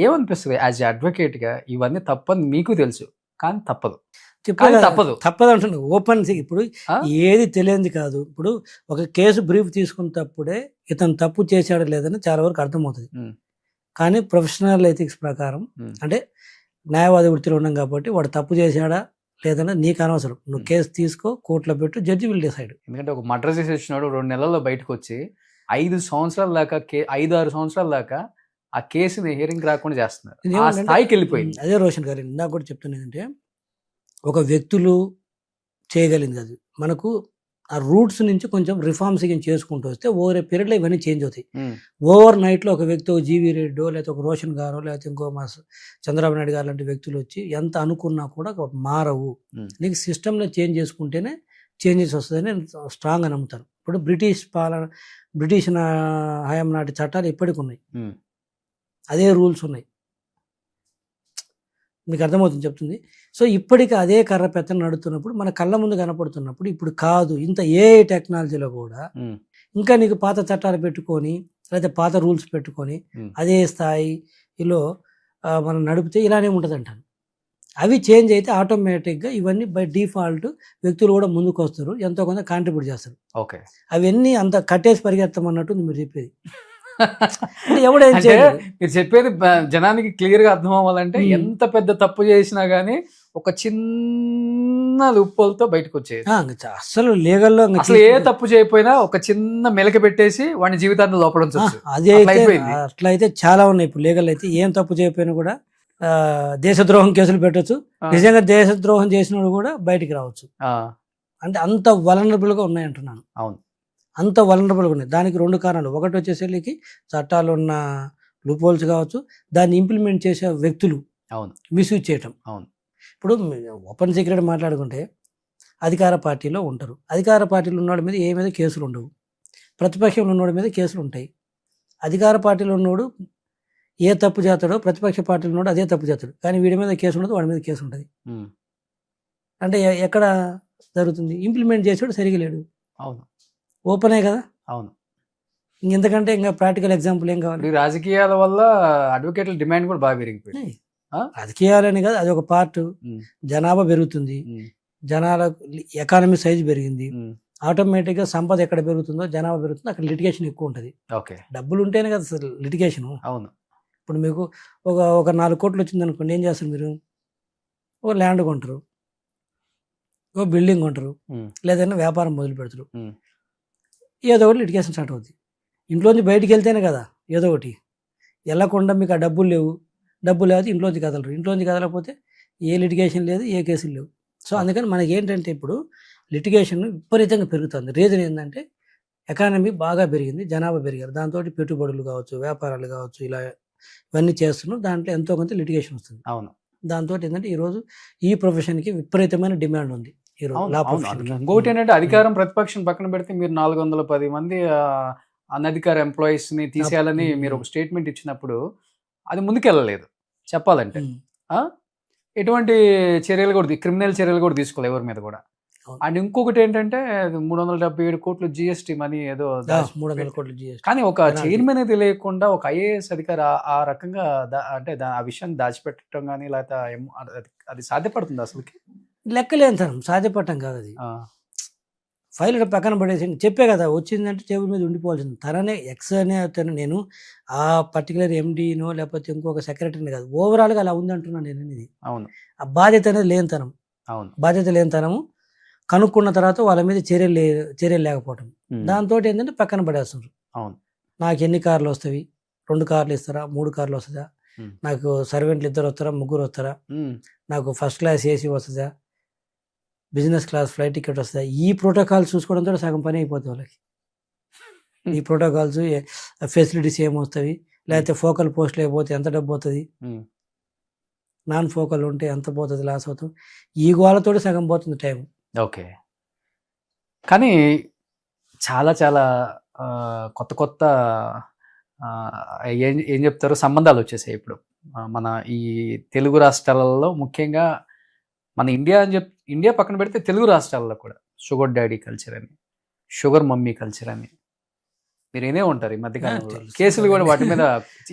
ఏమనిపిస్తుంది యాజ్ ఎ అడ్వకేట్గా? ఇవన్నీ తప్పని మీకు తెలుసు, కానీ తప్పదు అంటున్నాను. ఓపెన్ ఇప్పుడు ఏది తెలియంది కాదు. ఇప్పుడు ఒక కేసు బ్రీఫ్ తీసుకున్నప్పుడే ఇతను తప్పు చేశాడు లేదని చాలా వరకు అర్థమవుతుంది. కానీ ప్రొఫెషనల్ ఎథిక్స్ ప్రకారం, అంటే న్యాయవాది వృత్తిలో ఉన్నాం కాబట్టి వాడు తప్పు చేశాడా లేదన్నా నీకు అనవసరం. నువ్వు కేసు తీసుకో, కోర్టులో పెట్టు, జడ్జి విల్ డిసైడ్. ఎందుకంటే ఒక మర్డర్ చేసి వచ్చినాడు 2 నెలల్లో బయటకు వచ్చి 5 సంవత్సరాల దాకా 5-6 సంవత్సరాల దాకా ఆ కేసుని హియరింగ్ రాకుండా చేస్తున్నారు. ఆ స్థాయికి వెళ్ళిపోయింది. అదే రోషన్ గారు ఇందాక కూడా చెప్తున్నాను ఏంటంటే, ఒక వ్యక్తులు చేయగలిగింది అది మనకు ఆ రూట్స్ నుంచి కొంచెం రిఫార్మ్స్ చేసుకుంటూ వస్తే ఓవర్ ఏ పీరియడ్లో ఇవన్నీ చేంజ్ అవుతాయి. ఓవర్ నైట్లో ఒక వ్యక్తి, ఒక జీవీ రెడ్డో లేకపోతే ఒక రోషన్ గారో లేకపోతే ఇంకో మా చంద్రబాబు నాయుడు గారు లాంటి వ్యక్తులు వచ్చి ఎంత అనుకున్నా కూడా మారవు. నీకు సిస్టంలో చేంజ్ చేసుకుంటేనే చేంజెస్ వస్తుందని నేను స్ట్రాంగ్గా నమ్ముతాను. ఇప్పుడు బ్రిటిష్ హయాం నాటి చట్టాలు ఇప్పటికి ఉన్నాయి, అదే రూల్స్ ఉన్నాయి. మీకు అర్థమవుతుంది చెప్తుంది. సో ఇప్పటికీ అదే కర్ర పెత్తన నడుతున్నప్పుడు మన కళ్ళ ముందు కనపడుతున్నప్పుడు, ఇప్పుడు కాదు ఇంత ఏఐ టెక్నాలజీలో కూడా ఇంకా నీకు పాత చట్టాలు పెట్టుకొని లేకపోతే పాత రూల్స్ పెట్టుకొని అదే స్థాయిలో మనం నడిపితే ఇలానే ఉంటుంది అంటాను. అవి చేంజ్ అయితే ఆటోమేటిక్గా ఇవన్నీ బై డిఫాల్ట్ వ్యక్తులు కూడా ముందుకు వస్తారు, ఎంతో కొంత కాంట్రిబ్యూట్ చేస్తారు. అవన్నీ అంత కట్టేసి పరిగెత్తమన్నట్టు మీరు చెప్పేది. మీరు చెప్పేది జనానికి క్లియర్ గా అర్థం అవ్వాలంటే ఎంత పెద్ద తప్పు చేసినా గానీ ఒక చిన్న లూప్పోల్తో బయటకు వచ్చేది. అసలు లీగల్లో అసలు ఏ తప్పు చేయకపోయినా ఒక చిన్న మెలక పెట్టేసి వాడి జీవితాన్ని లోపడించవచ్చు. అదే అట్లయితే చాలా ఉన్నాయి. ఇప్పుడు లీగల్ అయితే ఏం తప్పు చేయకపోయినా కూడా దేశద్రోహం కేసులు పెట్టచ్చు. నిజంగా దేశద్రోహం చేసినోడు కూడా బయటికి రావచ్చు. అంటే అంత వలనరబుల్ గా ఉన్నాయి అంటున్నాను. అవును, అంత వలనరబుల్గా ఉన్నాయి. దానికి 2 కారణాలు. ఒకటి వచ్చేసరికి చట్టాలు ఉన్న లూప్హోల్స్ కావచ్చు, దాన్ని ఇంప్లిమెంట్ చేసే వ్యక్తులు మిస్యూజ్ చేయటం. ఇప్పుడు ఓపెన్ సీక్రెట్ మాట్లాడుకుంటే అధికార పార్టీలో ఉంటారు. అధికార పార్టీలో ఉన్నవాడి మీద ఏ మీద కేసులు ఉండవు, ప్రతిపక్షంలో ఉన్నవాడి మీద కేసులు ఉంటాయి. అధికార పార్టీలో ఉన్నవాడు ఏ తప్పు చేస్తాడో ప్రతిపక్ష పార్టీలో ఉన్నవాడు అదే తప్పు చేస్తాడు, కానీ వీడి మీద కేసు ఉండదు, వాడి మీద కేసు ఉంటుంది. అంటే ఎక్కడ జరుగుతుంది? ఇంప్లిమెంట్ చేసాడు సరిగా లేడు. అవును, ఓపెనే కదా. అవును, ఇంకెందుకంటే ఇంకా ప్రాక్టికల్ ఎగ్జాంపుల్ ఏం కావాలి? రాజకీయాల వల్ల అడ్వకేట్ల డిమాండ్ కూడా బాగా పెరిగిపోయింది. రాజకీయాలని కాదు, అది ఒక పార్ట్. జనాభా పెరుగుతుంది, జనాల ఎకానమీ సైజ్ పెరిగింది, ఆటోమేటిక్గా సంపద ఎక్కడ పెరుగుతుందో జనాభా పెరుగుతుందో అక్కడ లిటిగేషన్ ఎక్కువ ఉంటుంది. ఓకే. డబ్బులు ఉంటేనే కదా అసలు లిటిగేషన్. అవును. ఇప్పుడు మీకు ఒక 4 కోట్లు వచ్చింది అనుకోండి, ఏం చేస్తారు మీరు? ఓ ల్యాండ్ కొంటారు, ఓ బిల్డింగ్ కొంటారు, లేదన్నా వ్యాపారం మొదలు పెడతారు. ఏదో ఒకటి లిటిగేషన్ స్టార్ట్ అవుతుంది. ఇంట్లోంచి బయటికి వెళ్తేనే కదా ఏదో ఒకటి. వెళ్ళకుండా మీకు ఆ డబ్బులు లేవు, డబ్బులు లేకపోతే ఇంట్లోంచి కదలరు, ఇంట్లోంచి కదలకపోతే ఏ లిటిగేషన్ లేదు, ఏ కేసులు లేవు. సో అందుకని మనకి ఏంటంటే ఇప్పుడు లిటిగేషన్ విపరీతంగా పెరుగుతుంది. రీజన్ ఏంటంటే ఎకానమీ బాగా పెరిగింది, జనాభా పెరిగారు, దాంతో పెట్టుబడులు కావచ్చు, వ్యాపారాలు కావచ్చు, ఇలా ఇవన్నీ చేస్తున్నాం. దాంట్లో ఎంతో కొంత లిటిగేషన్ వస్తుంది. అవును. దాంతో ఏంటంటే ఈరోజు ఈ ప్రొఫెషన్కి విపరీతమైన డిమాండ్ ఉంది ఈరోజు లా ప్రొఫెషన్. ఇంకోటి ఏంటంటే అధికారం ప్రతిపక్షం పక్కన పెడితే మీరు 410 మంది అనధికార ఎంప్లాయీస్ ని తీసేయాలని మీరు ఒక స్టేట్మెంట్ ఇచ్చినప్పుడు అది ముందుకెళ్ళలేదు చెప్పాలంటే. ఎటువంటి చర్యలు కూడా క్రిమినల్ చర్యలు కూడా తీసుకోలేదు ఎవరి మీద కూడా. అండ్ ఇంకొకటి ఏంటంటే 377 కోట్లు జిఎస్టీ మనీ ఏదో 300 కోట్లు GST. కానీ ఒక చైర్మన్ అది లేకుండా ఒక ఐఏఎస్ అధికారి ఆ రకంగా అంటే ఆ విషయాన్ని దాచిపెట్టడం కానీ లేకపోతే అది సాధ్యపడుతుంది అసలుకి? లెక్కలేంతనం సాధ్యపడటం కాదు అది. ఫైల్ పక్కన పడేసి చెప్పే కదా, వచ్చిందంటే టేబుల్ మీద ఉండిపోవాల్సింది. తననే ఎక్స్ అనే అతను, నేను ఆ పర్టికులర్ ఎండీనో లేకపోతే ఇంకొక సెక్రటరీని కాదు, ఓవరాల్గా అలా ఉందంటున్నాను నేను అనేది. అవును. ఆ బాధ్యత అనేది లేనితనం. అవును. బాధ్యత లేనితనము కనుక్కున్న తర్వాత వాళ్ళ మీద చర్యలు లేకపోవటం, దాంతో ఏంటంటే పక్కన పడేస్తున్నారు. అవును. నాకు ఎన్ని కార్లు వస్తాయి, 2 కార్లు ఇస్తారా, 3 కార్లు వస్తుందా, నాకు సర్వెంట్లు 2 వస్తారా, 3 వస్తారా, నాకు ఫస్ట్ క్లాస్ ఏసీ వస్తుందా, బిజినెస్ క్లాస్ ఫ్లైట్ టికెట్ వస్తుందా, ఈ ప్రోటోకాల్స్ చూసుకోవడంతో సగం పని అయిపోతుంది వాళ్ళకి. ఈ ప్రోటోకాల్స్ ఫెసిలిటీస్ ఏమొస్తాయి, లేకపోతే ఫోకల్ పోస్టులు అయిపోతే ఎంత డబ్బు అవుతుంది, నాన్ ఫోకల్ ఉంటే ఎంత పోతుంది, లాస్ అవుతుంది, ఈ గోళ్ళతో సగం పోతుంది టైం. ఓకే. కానీ చాలా చాలా కొత్త కొత్త ఏం చెప్తారు సంబంధాలు వచ్చేసాయి ఇప్పుడు మన ఈ తెలుగు రాష్ట్రాలలో. ముఖ్యంగా మన ఇండియా పక్కన పెడితే తెలుగు రాష్ట్రాల్లో కూడా షుగర్ డాడీ కల్చర్ అని, షుగర్ మమ్మీ కల్చర్ అని మీరు ఏనే ఉంటారు. ఈ మధ్యకాలంలో కేసులు కూడా వాటి మీద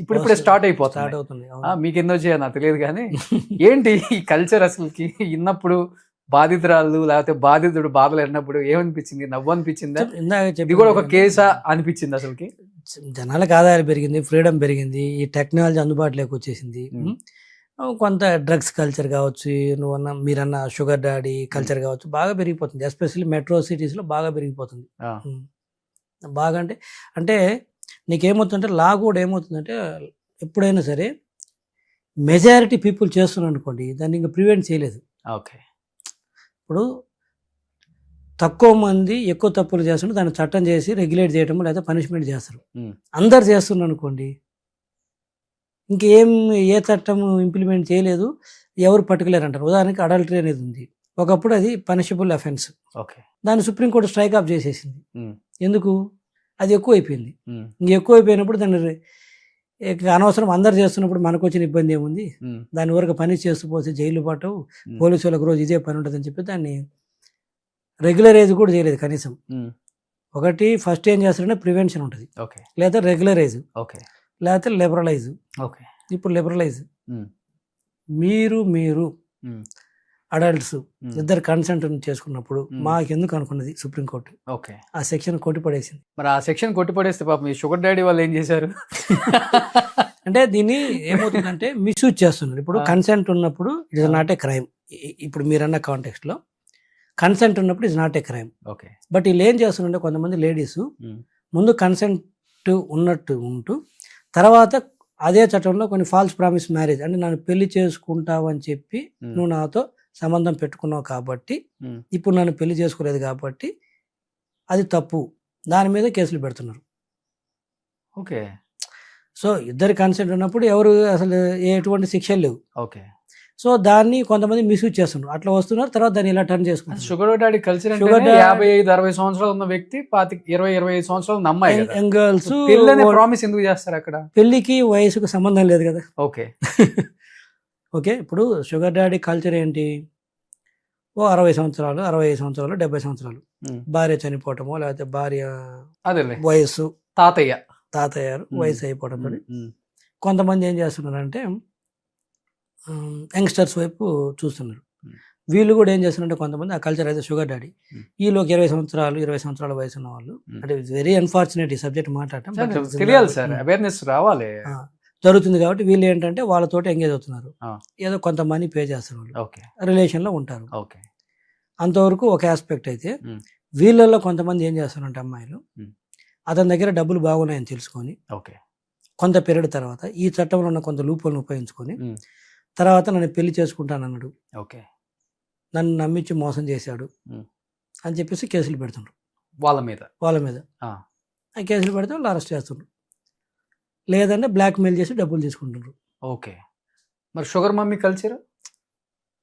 ఇప్పుడిప్పుడే స్టార్ట్ అయిపోతుంది. మీకు ఎన్నో చేయాలి నాకు తెలియదు కానీ ఏంటి ఈ కల్చర్ అసలుకి విన్నప్పుడు బాధితురాలు లేకపోతే బాధితుడు బాధలు విన్నప్పుడు ఏమనిపించింది? నవ్వు అనిపించిందా? ఇది కూడా ఒక కేసా అనిపించింది అసలుకి? జనాలకు ఆదాయాలు పెరిగింది, ఫ్రీడమ్ పెరిగింది, ఈ టెక్నాలజీ అందుబాటులోకి వచ్చేసింది. కొంత డ్రగ్స్ కల్చర్ కావచ్చు, మీరన్న షుగర్ డాడీ కల్చర్ కావచ్చు, బాగా పెరిగిపోతుంది. ఎస్పెషల్లీ మెట్రో సిటీస్లో బాగా పెరిగిపోతుంది. బాగా అంటే నీకేమవుతుందంటే లా కూడా ఏమవుతుందంటే ఎప్పుడైనా సరే మెజారిటీ పీపుల్ చేస్తున్నారు అనుకోండి, దాన్ని ఇంకా ప్రివెంట్ చేయలేదు. ఓకే. ఇప్పుడు తక్కువ మంది ఎక్కువ తప్పులు చేస్తుంటే దాన్ని చట్టం చేసి రెగ్యులేట్ చేయటం లేదా పనిష్మెంట్ చేస్తారు. అందరు చేస్తున్నారు అనుకోండి, ఇంకేం ఏ చట్టం ఇంప్లిమెంట్ చేయలేదు, ఎవరు పర్టికులర్ అంటారు. ఉదాహరణకి అడల్టరీ అనేది ఉంది, ఒకప్పుడు అది పనిషబుల్ అఫెన్స్. ఓకే. దాన్ని సుప్రీంకోర్టు స్ట్రైక్ ఆఫ్ చేసేసింది. ఎందుకు? అది ఎక్కువ అయిపోయింది. ఎక్కువ అయిపోయినప్పుడు దాన్ని అనవసరం అందరు చేస్తున్నప్పుడు మనకు వచ్చిన ఇబ్బంది ఏముంది, దాని వరకు పని చేస్తూ పోతే జైలు పట్టవు, పోలీసు వాళ్ళకి రోజు ఇదే పని ఉంటుంది అని చెప్పి దాన్ని రెగ్యులరైజ్ కూడా చేయలేదు కనీసం. ఒకటి ఫస్ట్ ఏం చేస్తారంటే ప్రివెన్షన్ ఉంటుంది, లేదా రెగ్యులరైజ్, లేకపోతే లిబరలైజ్. ఇప్పుడు లిబరలైజ్, మీరు అడల్ట్స్ ఇద్దరు కన్సెంట్ చేసుకున్నప్పుడు మాకెందుకు అనుకున్నది సుప్రీంకోర్టు. ఆ సెక్షన్ కొట్టిపడేసింది. మరి ఆ సెక్షన్ కొట్టిపడేస్తే పాపం ఈ షుగర్ డాడీ వాళ్ళు ఏం చేశారు అంటే దీన్ని ఏమవుతుందంటే మిస్యూజ్ చేస్తున్నారు. ఇప్పుడు కన్సెంట్ ఉన్నప్పుడు it is not a crime. ఇప్పుడు మీరన్న కాంటెక్స్ట్ లో కన్సెంట్ ఉన్నప్పుడు is not a crime. But వీళ్ళు ఏం చేస్తున్నారంటే కొంతమంది లేడీస్ ముందు కన్సెంట్ ఉన్నట్టు ఉంటూ తర్వాత అదే చట్టంలో కొన్ని ఫాల్స్ ప్రామిస్ మ్యారేజ్, అంటే నన్ను పెళ్లి చేసుకుంటావు అని చెప్పి నువ్వు నాతో సంబంధం పెట్టుకున్నావు కాబట్టి ఇప్పుడు నన్ను పెళ్లి చేసుకోలేదు కాబట్టి అది తప్పు, దాని మీద కేసులు పెడుతున్నారు. ఓకే. సో ఇద్దరు కన్సెంట్ ఉన్నప్పుడు ఎవరు అసలు ఎటువంటి శిక్షలు లేవు. ఓకే. సో దాన్ని కొంతమంది మిస్యూజ్ చేస్తున్నారు, అట్లా వస్తున్నారు, తర్వాత దాన్ని ఇలా టర్న్ చేసుకుంటారు. షుగర్ డాడీ కల్చర్ 55-60 సంవత్సరాలు ఉన్న వ్యక్తి 20-25 సంవత్సరాలు అమ్మాయి యంగ్ గర్ల్స్ ప్రామిస్ ఎందుకు చేస్తారు? అక్కడ పెళ్లికి వయసుకు సంబంధం లేదు కదా. ఓకే. ఓకే. ఇప్పుడు షుగర్ డాడీ కల్చర్ ఏంటి? 60 సంవత్సరాలు, 65 సంవత్సరాలు, 70 సంవత్సరాలు, భార్య చనిపోవటమో లేకపోతే భార్య వయస్సు, తాతయ్య వయసు అయిపోవడం. కొంతమంది ఏం చేస్తున్నారంటే యంగ్స్టర్స్ వైపు చూస్తున్నారు. వీళ్ళు కూడా ఏం చేస్తున్నారంటే కొంతమంది ఆ కల్చర్ అయితే షుగర్ డాడీ Hmm. వీళ్ళకి 20 సంవత్సరాల వయసు ఉన్న వాళ్ళు అంటే వెరీ అన్ఫార్చునేట్ ఈ సబ్జెక్ట్ మాట్లాడటం but తెలియాలి సార్, అవేర్నెస్ రావాలి. ఆ, జరుగుతుంది కాబట్టి వీళ్ళు ఏంటంటే వాళ్ళతోటి ఎంగేజ్ అవుతున్నారు, Ah. ఏదో కొంత మనీ పే చేస్తారు, వాళ్ళు ఓకే రిలేషన్లో ఉంటారు. ఓకే. అంతవరకు ఒక ఆస్పెక్ట్ అయితే Hmm. వీళ్ళల్లో కొంతమంది ఏం చేస్తారంటే అమ్మాయిలు Hmm. అతని దగ్గర డబ్బులు బాగున్నాయని తెలుసుకొని ఓకే. కొంత పీరియడ్ తర్వాత ఈ చట్టంలో ఉన్న కొంత లూపోలను ఉపయోగించుకొని Hmm. తర్వాత నన్ను పెళ్లి చేసుకుంటానన్నాడు, ఓకే. నన్ను నమ్మించి మోసం చేశాడు Hmm. అని చెప్పేసి కేసులు పెడుతుండ్రు వాళ్ళ మీద. వాళ్ళ మీద. Ah. ఆ కేసులు పెడితే వాళ్ళు అరెస్ట్ చేస్తుండ్రు, లేదంటే బ్లాక్మెయిల్ చేసి డబ్బులు తీసుకుంటుండ్రు. ఓకే. మరి షుగర్ మమ్మీ కల్చర్,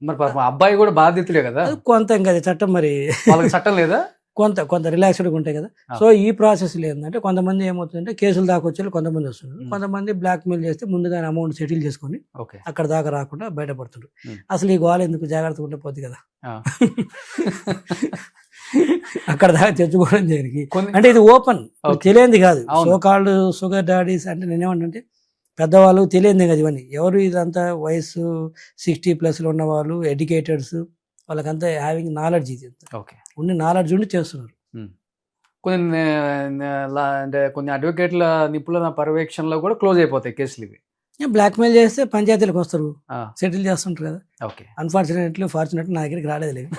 మరి పాపం అబ్బాయి కూడా బాధితులే కదా, అది కొంత ఇంకా అది చట్టం మరి వాళ్ళకి చట్టం లేదా? కొంత రిలాక్స్డ్గా ఉంటాయి కదా. Ah. సో ఈ ప్రాసెస్ ఏంటంటే కొంతమంది ఏమవుతుందంటే కేసులు దాకా వచ్చే కొంతమంది వస్తున్నారు, Hmm. కొంతమంది బ్లాక్మెయిల్ చేస్తే ముందుగానే అమౌంట్ సెటిల్ చేసుకొని ఓకే. అక్కడ దాకా రాకుండా బయటపడుతుండ్రు. Hmm. అసలు ఈ గోల ఎందుకు, జాగ్రత్తగా ఉంటే పోద్ది కదా Ah. అక్కడ దాకా తెచ్చుకోవడం దేనికి కొన్ని అంటే ఇది ఓపెన్ Okay. తెలియంది కాదు. అవును. సో కాల్డ్ షుగర్ డాడీస్ అంటే నేనేమంటే పెద్దవాళ్ళు తెలియంది కదా ఇవన్నీ. ఎవరు ఇదంతా వయసు 60+ ఉన్న వాళ్ళు ఎడ్యుకేటెడ్స్, వాళ్ళకంతా హ్యావింగ్ నాలెడ్జ్, ఇది ఓకే. ఉండి నాలెడ్జ్ ఉండి చేస్తున్నారు. కొన్ని అంటే కొన్ని అడ్వకేట్ల నిపుణుల పర్యవేక్షణలో కూడా క్లోజ్ అయిపోతాయి కేసులు ఇవి. బ్లాక్మెయిల్ చేస్తే పంచాయతీలకు వస్తారు, Ah. సెటిల్ చేస్తుంటారు కదా. ఓకే. అన్ఫార్చునేట్లీ ఫార్చునేట్లీ నా దగ్గరికి రాలేదు లేదు.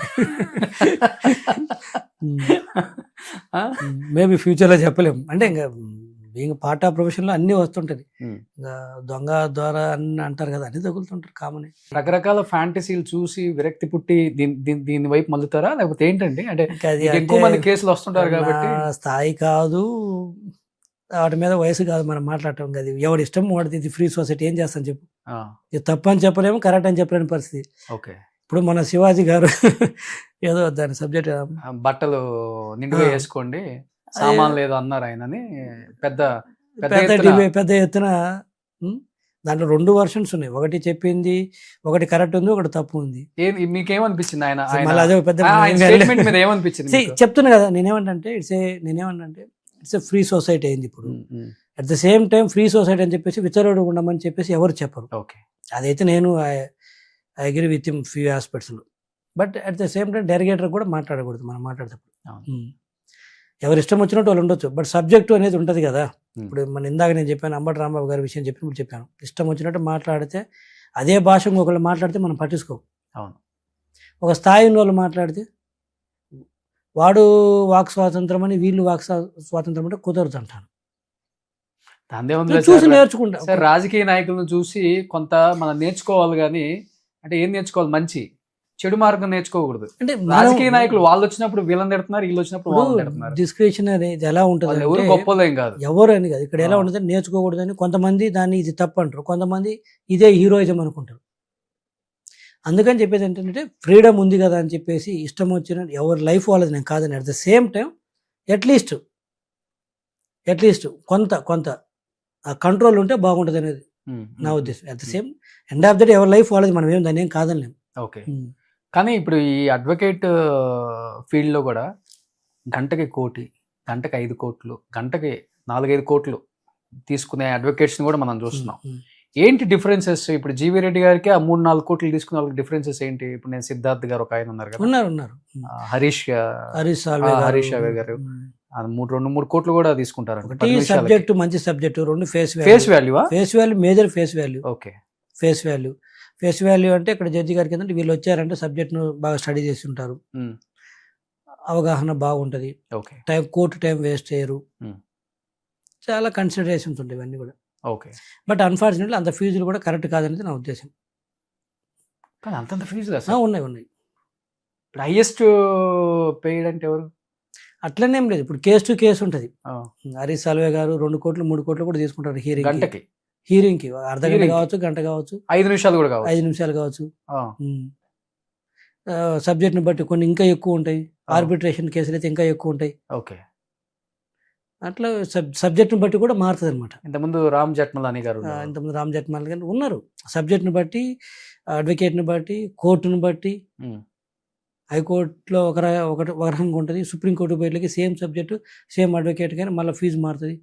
Ah. మేబీ ఫ్యూచర్లో చెప్పలేము, అంటే ఇంకా బీయింగ్ పార్ట్ ఆఫ్ ప్రొఫెషన్లో అన్నీ వస్తుంటుంది. Hmm. ఇంకా దొంగ ద్వారా అన్ని అంటారు కదా, అన్ని తగులుతుంటారు కామన్. రకరకాల ఫ్యాంటసీలు చూసి విరక్తి పుట్టి దీని వైపు మళ్ళుతారా, లేకపోతే ఏంటండి? అంటే ఇంకా అది మీకు ఎక్కువ అంటే మంది కేసులు వస్తుంటారు కాబట్టి. నా స్థాయి కాదు, వాటి మీద వయసు కాదు మనం మాట్లాడటం. అది ఎవరి ఇష్టం వాడిది, ఇది ఫ్రీ సొసైటీ, ఏం చేస్తాను చెప్పు. Ah. ఇది తప్పు అని చెప్పలేము, కరెక్ట్ అని చెప్పలేని పరిస్థితి. ఓకే. ఇప్పుడు మన శివాజీ గారు ఏదో దాని సబ్జెక్ట్ బట్టలు నిండుగా Ah. వేసుకోండి, సామాన్లు ఏదో అన్నారు ఆయనని, పెద్ద పెద్ద పెద్ద ఎత్తున. పెద్ద ఎత్తున దాంట్లో 2 వర్షన్స్ ఉన్నాయి, ఒకటి చెప్పింది, ఒకటి కరెక్ట్ ఉంది, ఒకటి తప్పు ఉంది. మీకేమనిపించింది ఆయన మళ్ళీ అదే పెద్ద స్టేట్మెంట్ మీద ఏమనిపించింది See, మీకు? చెప్తున్నా కదా, నేనేమంటే ఇట్స్ ఏ ఫ్రీ సొసైటీ అయింది ఇప్పుడు. At the same time free society అని చెప్పేసి విచ్చలవిడి ఉండమని చెప్పేసి ఎవరు చెప్పరు. ఓకే. అదైతే నేను I agree with him few ఆస్పెక్ట్స్లో. But at the same time derogatory కూడా మాట్లాడకూడదు మనం మాట్లాడేటప్పుడు. అవును. ఎవరు ఇష్టం వచ్చినట్టు వాళ్ళు ఉండొచ్చు, బట్ సబ్జెక్టు అనేది ఉంటుంది కదా. Hmm. ఇప్పుడు మన ఇందాక నేను చెప్పాను అంబటి రాంబాబు గారి విషయం చెప్పినప్పుడు చెప్పాను, ఇష్టం వచ్చినట్టు మాట్లాడితే అదే భాష ఇంకొకళ్ళు మాట్లాడితే మనం పట్టించుకోం. అవును. ఒక స్థాయి ఉన్న వాళ్ళు మాట్లాడితే వాడు వాక్ స్వాతంత్రం అని, వీళ్ళు వాక్ స్వాతంత్రం అంటే కుదరదు అంటాను. దాందే ఉంది చూసి నేర్చుకుంటా. సార్. రాజకీయ నాయకులను చూసి కొంత మనం నేర్చుకోవాలి, కానీ అంటే ఏం నేర్చుకోవాలి? మంచి చెడు మార్గం నేర్చుకోకూడదు. అంటే రాజకీయ నాయకులు వాళ్ళు వచ్చినప్పుడు వీళ్ళని తిడుతున్నారు, వీళ్ళు వచ్చినప్పుడు వాళ్ళని తిడుతున్నారు. డిస్క్రిప్షన్ అనేది ఎలా ఉంటుంది వాళ్ళు ఎవరు అంటే, గొప్పలేం కాదు, ఎవరు అని కాదు, ఇక్కడ ఎలా ఆ. ఉంటుంది నేర్చుకోకూడదని కొంతమంది దాన్ని ఇది తప్పు అంటారు, కొంతమంది ఇదే హీరోయిజం అనుకుంటారు. అందుకని చెప్పేది ఏంటంటే ఫ్రీడమ్ ఉంది కదా అని చెప్పేసి ఇష్టం వచ్చిన ఎవరి లైఫ్ వాళ్ళది, నేను కాదని. At the same time at least కొంత ఆ కంట్రోల్ ఉంటే బాగుంటుంది అనేది నా ఉద్దేశం. At the sem end of the day ఎవరి లైఫ్ వాళ్ళది, మనం ఏం దాన్ని ఏం కాదనిలేము. ఓకే. కానీ ఇప్పుడు ఈ అడ్వకేట్ ఫీల్డ్లో కూడా గంటకి 1 కోటి, గంటకి 5 కోట్లు, గంటకి 4-5 కోట్లు తీసుకునే అడ్వకేట్స్ని కూడా మనం చూస్తున్నాం. ఏంటి డిఫరెన్సెస్? ఇప్పుడు జీవీ రెడ్డి గారికి ఆ 3-4 కోట్లు తీసుకునే వాళ్ళకి డిఫరెన్సెస్ ఏంటి? ఇప్పుడు నేను సిద్ధార్థ్ గారు ఒక ఆయన ఉన్నారు కదా, ఉన్నారు హరీష్ హరీష్ సాల్వే గారు 2-3 కోట్లు కూడా తీసుకుంటారు. ఒకటి సబ్జెక్ట్ మంచి subject, 2 face face value. Value major face value. Okay. Face value అంటే ఇక్కడ జడ్జి గారికి ఏంటంటే వీళ్ళు వచ్చారంటే సబ్జెక్ట్ను బాగా స్టడీ చేసి ఉంటారు, అవగాహన బాగుంటుంది, ఓకే. కోర్టు టైం వేస్ట్ చేయరు, Hmm. చాలా కన్సిడరేషన్స్ ఉంటాయి ఇవన్నీ కూడా. ఓకే. బట్ అన్ఫార్చునేట్లీ అంత ఫీజులు కూడా కరెక్ట్ కాదనేది నా ఉద్దేశం. కానీ అంతంత ఫీజులు ఉన్నాయి. ఇప్పుడు హైయెస్ట్ పెయిడ్ అంటే ఎవరు? అట్లనేం లేదు, ఇప్పుడు కేసు టు కేసు ఉంటుంది. ఆ. హరీష్ సాల్వే గారు 2 కోట్లు 3 కోట్లు కూడా తీసుకుంటారు గంటకి, హీరింగ్కి అర్ధ గంట Hearing కి. కావచ్చు, గంట కావచ్చు, 5 నిమిషాలు కూడా కావాలి. 5 నిమిషాలు కావచ్చు. ఆ. సబ్జెక్ట్ని బట్టి కొన్ని ఇంకా ఎక్కువ ఉంటాయి, ఆర్బిట్రేషన్ కేసులు అయితే ఇంకా ఎక్కువ ఉంటాయి. ఓకే. అట్లా సబ్జెక్ట్ని బట్టి కూడా మారుతుంది అనమాట. ఇంతకుముందు రామ్ జెట్మలాని గారు ఉన్నారు. ఇంతకుముందు రామ్ జెట్మల్ గారు ఉన్నారు. సబ్జెక్ట్ని బట్టి, అడ్వకేట్ని బట్టి, కోర్టుని బట్టి. ఉమ్. హైకోర్టులో ఒక రకంగా ఉంటుంది, సుప్రీంకోర్టు బయటకి సేమ్ సబ్జెక్టు సేమ్ అడ్వకేట్ కానీ మళ్ళీ ఫీజు మారుతుంది.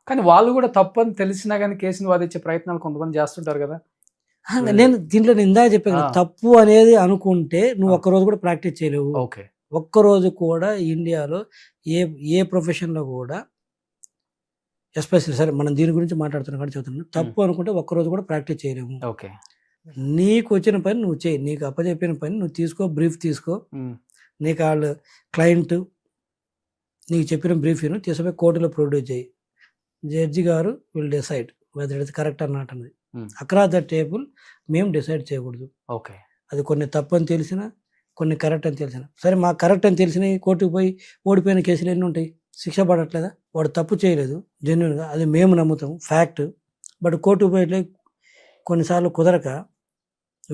కానీ వాళ్ళు కూడా తప్పని తెలిసినా కానీ కేసుని వాదించే ప్రయత్నాలు కొంతమంది చేస్తుంటారు కదా. నేను దీంట్లో నేను ఇందాక చెప్పాను కదా, ఆ. తప్పు అనేది అనుకుంటే నువ్వు ఆ. ఒక్కరోజు కూడా ప్రాక్టీస్ చేయలేవు. ఓకే. ఒక్కరోజు కూడా ఇండియాలో ఏ ఏ ప్రొఫెషన్లో కూడా ఎస్పెషల్లీ సరే మనం దీని గురించి మాట్లాడుతున్నాం కాబట్టి చెబుతున్నాను, తప్పు అనుకుంటే ఒక్కరోజు కూడా ప్రాక్టీస్ చేయలేము. ఓకే. నీకు వచ్చిన పని నువ్వు చేయి, నీకు అప్పచెప్పిన పని నువ్వు తీసుకో, బ్రీఫ్ తీసుకో. నీకు వాళ్ళు క్లయింట్ నీకు చెప్పిన బ్రీఫ్ తీసుకుపోయి కోర్టులో ప్రొడ్యూస్ చేయి. జడ్జి గారు will decide whether it correct or not అన్నది. అక్రాస్ ద టేబుల్ మేము డిసైడ్ చేయకూడదు. ఓకే. అది కొన్ని తప్పు అని తెలిసినా, కొన్ని కరెక్ట్ అని తెలిసిన, సరే మాకు కరెక్ట్ అని తెలిసినవి కోర్టుకు పోయి ఓడిపోయిన కేసులు ఎన్ని ఉంటాయి, శిక్ష పడట్లేదా? వాడు తప్పు చేయలేదు జెన్యున్గా, అది మేము నమ్ముతాం ఫ్యాక్ట్. బట్ కోర్టుకు పోయి కొన్నిసార్లు కుదరక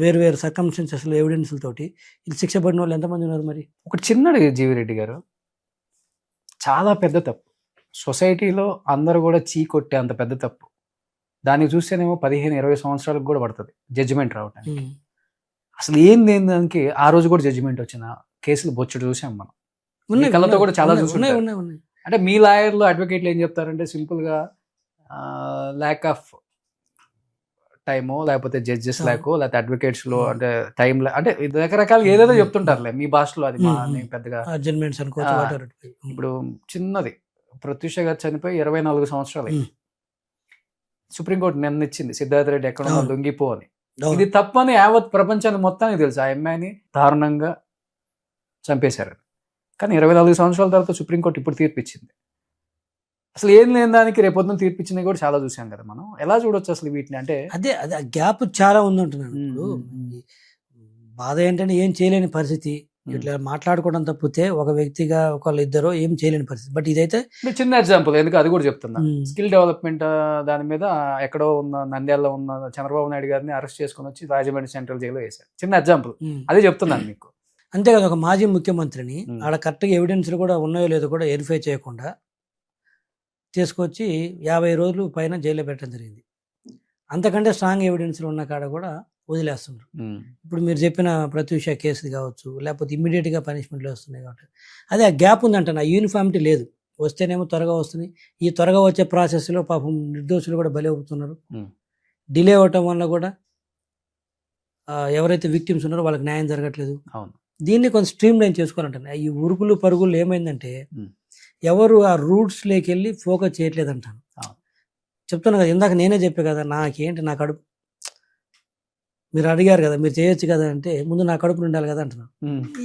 వేరు వేరు సర్కమ్స్టెన్సెస్లో ఎవిడెన్స్లతోటి ఇది శిక్ష పడిన వాళ్ళు ఎంతమంది ఉన్నారు మరి? ఒకటి చిన్నది జీవిరెడ్డి గారు, చాలా పెద్ద తప్పు, సొసైటీలో అందరూ కూడా చీకొట్టే అంత పెద్ద తప్పు. దాన్ని చూస్తేనేమో 15-20 సంవత్సరాలకు కూడా పడుతుంది జడ్జిమెంట్ రావడానికి. అసలు ఏంది దానికి ఆ రోజు కూడా జడ్జిమెంట్ వచ్చిన కేసులు బొచ్చుడు చూసాం మనం. ఉన్నాయి, కళ్ళతో కూడా చాలా ఉన్నాయి, చూసుంటారు. ఉన్నాయి, ఉన్నాయి. అంటే మీ లాయర్లు అడ్వకేట్లు ఏం చెప్తారంటే సింపుల్ గా ల్యాక్ ఆఫ్ టైమో లేకపోతే జడ్జెస్ ల్యాకో లేకపోతే అడ్వకేట్స్ లో అంటే టైం అంటే రకరకాల ఏదేదో చెప్తుంటారులే మీ భాషలో. అది నేను పెద్దగా అడ్జస్ట్మెంట్స్ అనుకోవచ్చు, whatever it be. ఇప్పుడు చిన్నది ప్రత్యూష గారు చనిపోయి 24 సంవత్సరాలు సుప్రీంకోర్టు నిన్న ఇచ్చింది, సిద్ధార్థ రెడ్డి ఎక్కడ అవును. లొంగిపో అని. అవును. ఇది తప్పని యావత్ ప్రపంచానికి మొత్తానికి తెలుసు. ఆ అమ్మాయిని దారుణంగా చంపేశారు. కానీ 24 సంవత్సరాల తర్వాత సుప్రీంకోర్టు ఇప్పుడు తీర్పిచ్చింది. అసలు ఏం లేని దానికి రేపొద్దున తీర్పిచ్చినవి కూడా చాలా చూసాం కదా మనం. ఎలా చూడొచ్చు అసలు వీటిని? అంటే అదే అదే గ్యాప్ చాలా ఉంది అంటున్నాను. ఇప్పుడు బాధ ఏంటంటే ఏం చేయలేని పరిస్థితి, ఇట్లా మాట్లాడుకోవడం తప్పితే ఒక వ్యక్తిగా ఒకళ్ళు ఇద్దరు ఏం చేయలేని పరిస్థితి. బట్ ఇదైతే చిన్న ఎగ్జాంపుల్, ఎందుకు అది కూడా చెప్తున్నా. స్కిల్ డెవలప్మెంట్ దాని మీద ఎక్కడో ఉన్న నంద్యాలలో ఉన్న చంద్రబాబు నాయుడు గారిని అరెస్ట్ చేసుకుని వచ్చి రాజమండ్రి సెంట్రల్ జైల్లో వేశారు. చిన్న ఎగ్జాంపుల్, అదే చెప్తున్నాను మీకు. అంతేకాదు ఒక మాజీ ముఖ్యమంత్రిని ఆడ కరెక్ట్గా ఎవిడెన్స్లు కూడా ఉన్నాయో లేదో కూడా వెరిఫై చేయకుండా తీసుకొచ్చి 50 రోజులు పైన జైల్లో పెట్టడం జరిగింది. అంతకంటే స్ట్రాంగ్ ఎవిడెన్స్లు ఉన్న కాడ కూడా వదిలేస్తున్నారు. ఇప్పుడు మీరు చెప్పిన ప్రత్యూష కేసు కావచ్చు, లేకపోతే ఇమ్మీడియట్గా పనిష్మెంట్లు వస్తున్నాయి కాబట్టి అదే ఆ గ్యాప్ ఉందంట. ఆ యూనిఫామిటీ లేదు. వస్తేనేమో త్వరగా వస్తుంది, ఈ త్వరగా వచ్చే ప్రాసెస్లో పాపం నిర్దోషులు కూడా బలి అవుతున్నారు. డిలే అవ్వటం వల్ల కూడా ఎవరైతే విక్టిమ్స్ ఉన్నారో వాళ్ళకి న్యాయం జరగట్లేదు. దీన్ని కొంచెం స్ట్రీమ్ లైన్ చేసుకోవాలంట. ఈ ఉరుకులు పరుగులు ఏమైందంటే ఎవరు ఆ రూట్స్ లేకి వెళ్ళి ఫోకస్ చేయట్లేదు అంటాను. చెప్తాను కదా, ఇందాక నేనే చెప్పే కదా, నాకేంటి నా కడుపు, మీరు అడిగారు కదా మీరు చేయొచ్చు కదా అంటే ముందు నా కడుపు ఉండాలి కదా అంటున్నాను.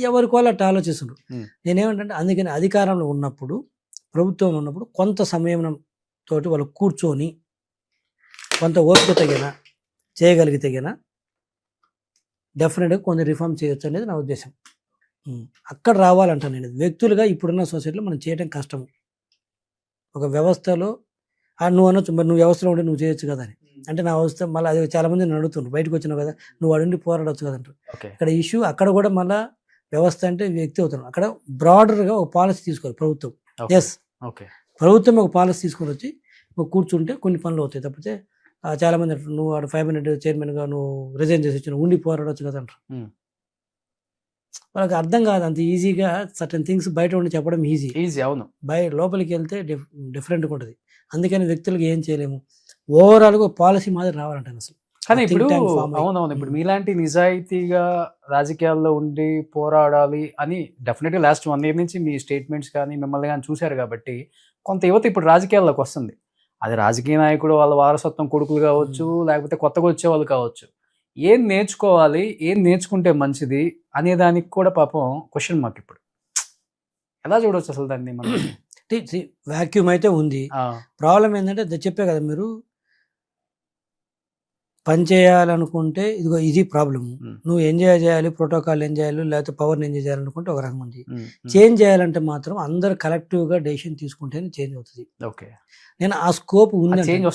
ఎవరికి వాళ్ళు అట్లా ఆలోచిస్తున్నారు. నేనేమంటే అందుకని అధికారంలో ఉన్నప్పుడు, ప్రభుత్వంలో ఉన్నప్పుడు కొంత సమయం తోటి వాళ్ళు కూర్చొని కొంత ఓపిక తగిన చేయగలిగితే గిన డెఫినెట్గా కొన్ని రిఫార్మ్ చేయొచ్చు అనేది నా ఉద్దేశం. అక్కడ రావాలంటాను నేను. వ్యక్తులుగా ఇప్పుడున్న సొసైటీలో మనం చేయడం కష్టము. ఒక వ్యవస్థలో నువ్వు అనొచ్చు, మరి నువ్వు వ్యవస్థలో ఉండి నువ్వు చేయొచ్చు కదా అని. అంటే నా వ్యవస్థ మళ్ళీ అది చాలా మంది నడుతుండ్రు, బయటకు వచ్చినావు కదా నువ్వు అడుండి పోరాడవచ్చు కదా అంటారు. ఇక్కడ ఇష్యూ అక్కడ కూడా మళ్ళీ వ్యవస్థ అంటే వ్యక్తి అవుతున్నాడు. అక్కడ బ్రాడర్గా ఒక పాలసీ తీసుకోవాలి ప్రభుత్వం. ఎస్, ప్రభుత్వం ఒక పాలసీ తీసుకొని వచ్చి నువ్వు కూర్చుంటే కొన్ని పనులు అవుతాయి. తప్పితే చాలా మంది అంటారు నువ్వు 5 మినిట్ చైర్మన్గా నువ్వు రిజైన్ చేసి వచ్చి ఉండి పోరాడవచ్చు కదా అంటారు. వాళ్ళకి అర్థం కాదు అంత ఈజీగా. సర్టన్ థింగ్స్ బయట ఉండి చెప్పడం ఈజీ, అవును. లోపలికి వెళ్తే డిఫరెంట్గా ఉంటుంది. అందుకని వ్యక్తులకు ఏం చేయలేము. ఓవరాల్గా పాలసీ మాదిరి రావాలంటాను అసలు. కానీ ఇప్పుడు అవునవును, ఇప్పుడు మీలాంటి నిజాయితీగా రాజకీయాల్లో ఉండి పోరాడాలి అని డెఫినెట్గా లాస్ట్ 1 year నుంచి మీ స్టేట్మెంట్స్ కానీ మిమ్మల్ని కానీ చూశారు కాబట్టి కొంత యువత ఇప్పుడు రాజకీయాల్లోకి వస్తుంది. అది రాజకీయ నాయకుడు వాళ్ళ వారసత్వం కొడుకులు కావచ్చు, లేకపోతే కొత్తగా వచ్చే వాళ్ళు కావచ్చు. ఏం నేర్చుకోవాలి, ఏం నేర్చుకుంటే మంచిది అనే దానికి కూడా పాపం క్వశ్చన్ మార్క్. ఇప్పుడు ఎలా చూడవచ్చు అసలు దాన్ని మనం? వాక్యూమ్ అయితే ఉంది. ప్రాబ్లం ఏంటంటే చెప్పే కదా మీరు, పని చేయాలనుకుంటే ఇదిగో ఇది ప్రాబ్లమ్. నువ్వు ఎంజాయ్ చేయాలి, ప్రోటోకాల్ ఎంజాయ్ చేయాలి, లేకపోతే పవర్ని ఎంజాయ్ చేయాలనుకుంటే ఒక రకం ఉంది. చేంజ్ చేయాలంటే మాత్రం అందరు కలెక్టివ్గా డెసిషన్ తీసుకుంటేనే చేంజ్ అవుతుంది. నేను ఆ స్కోప్ ఉంది, చేంజ్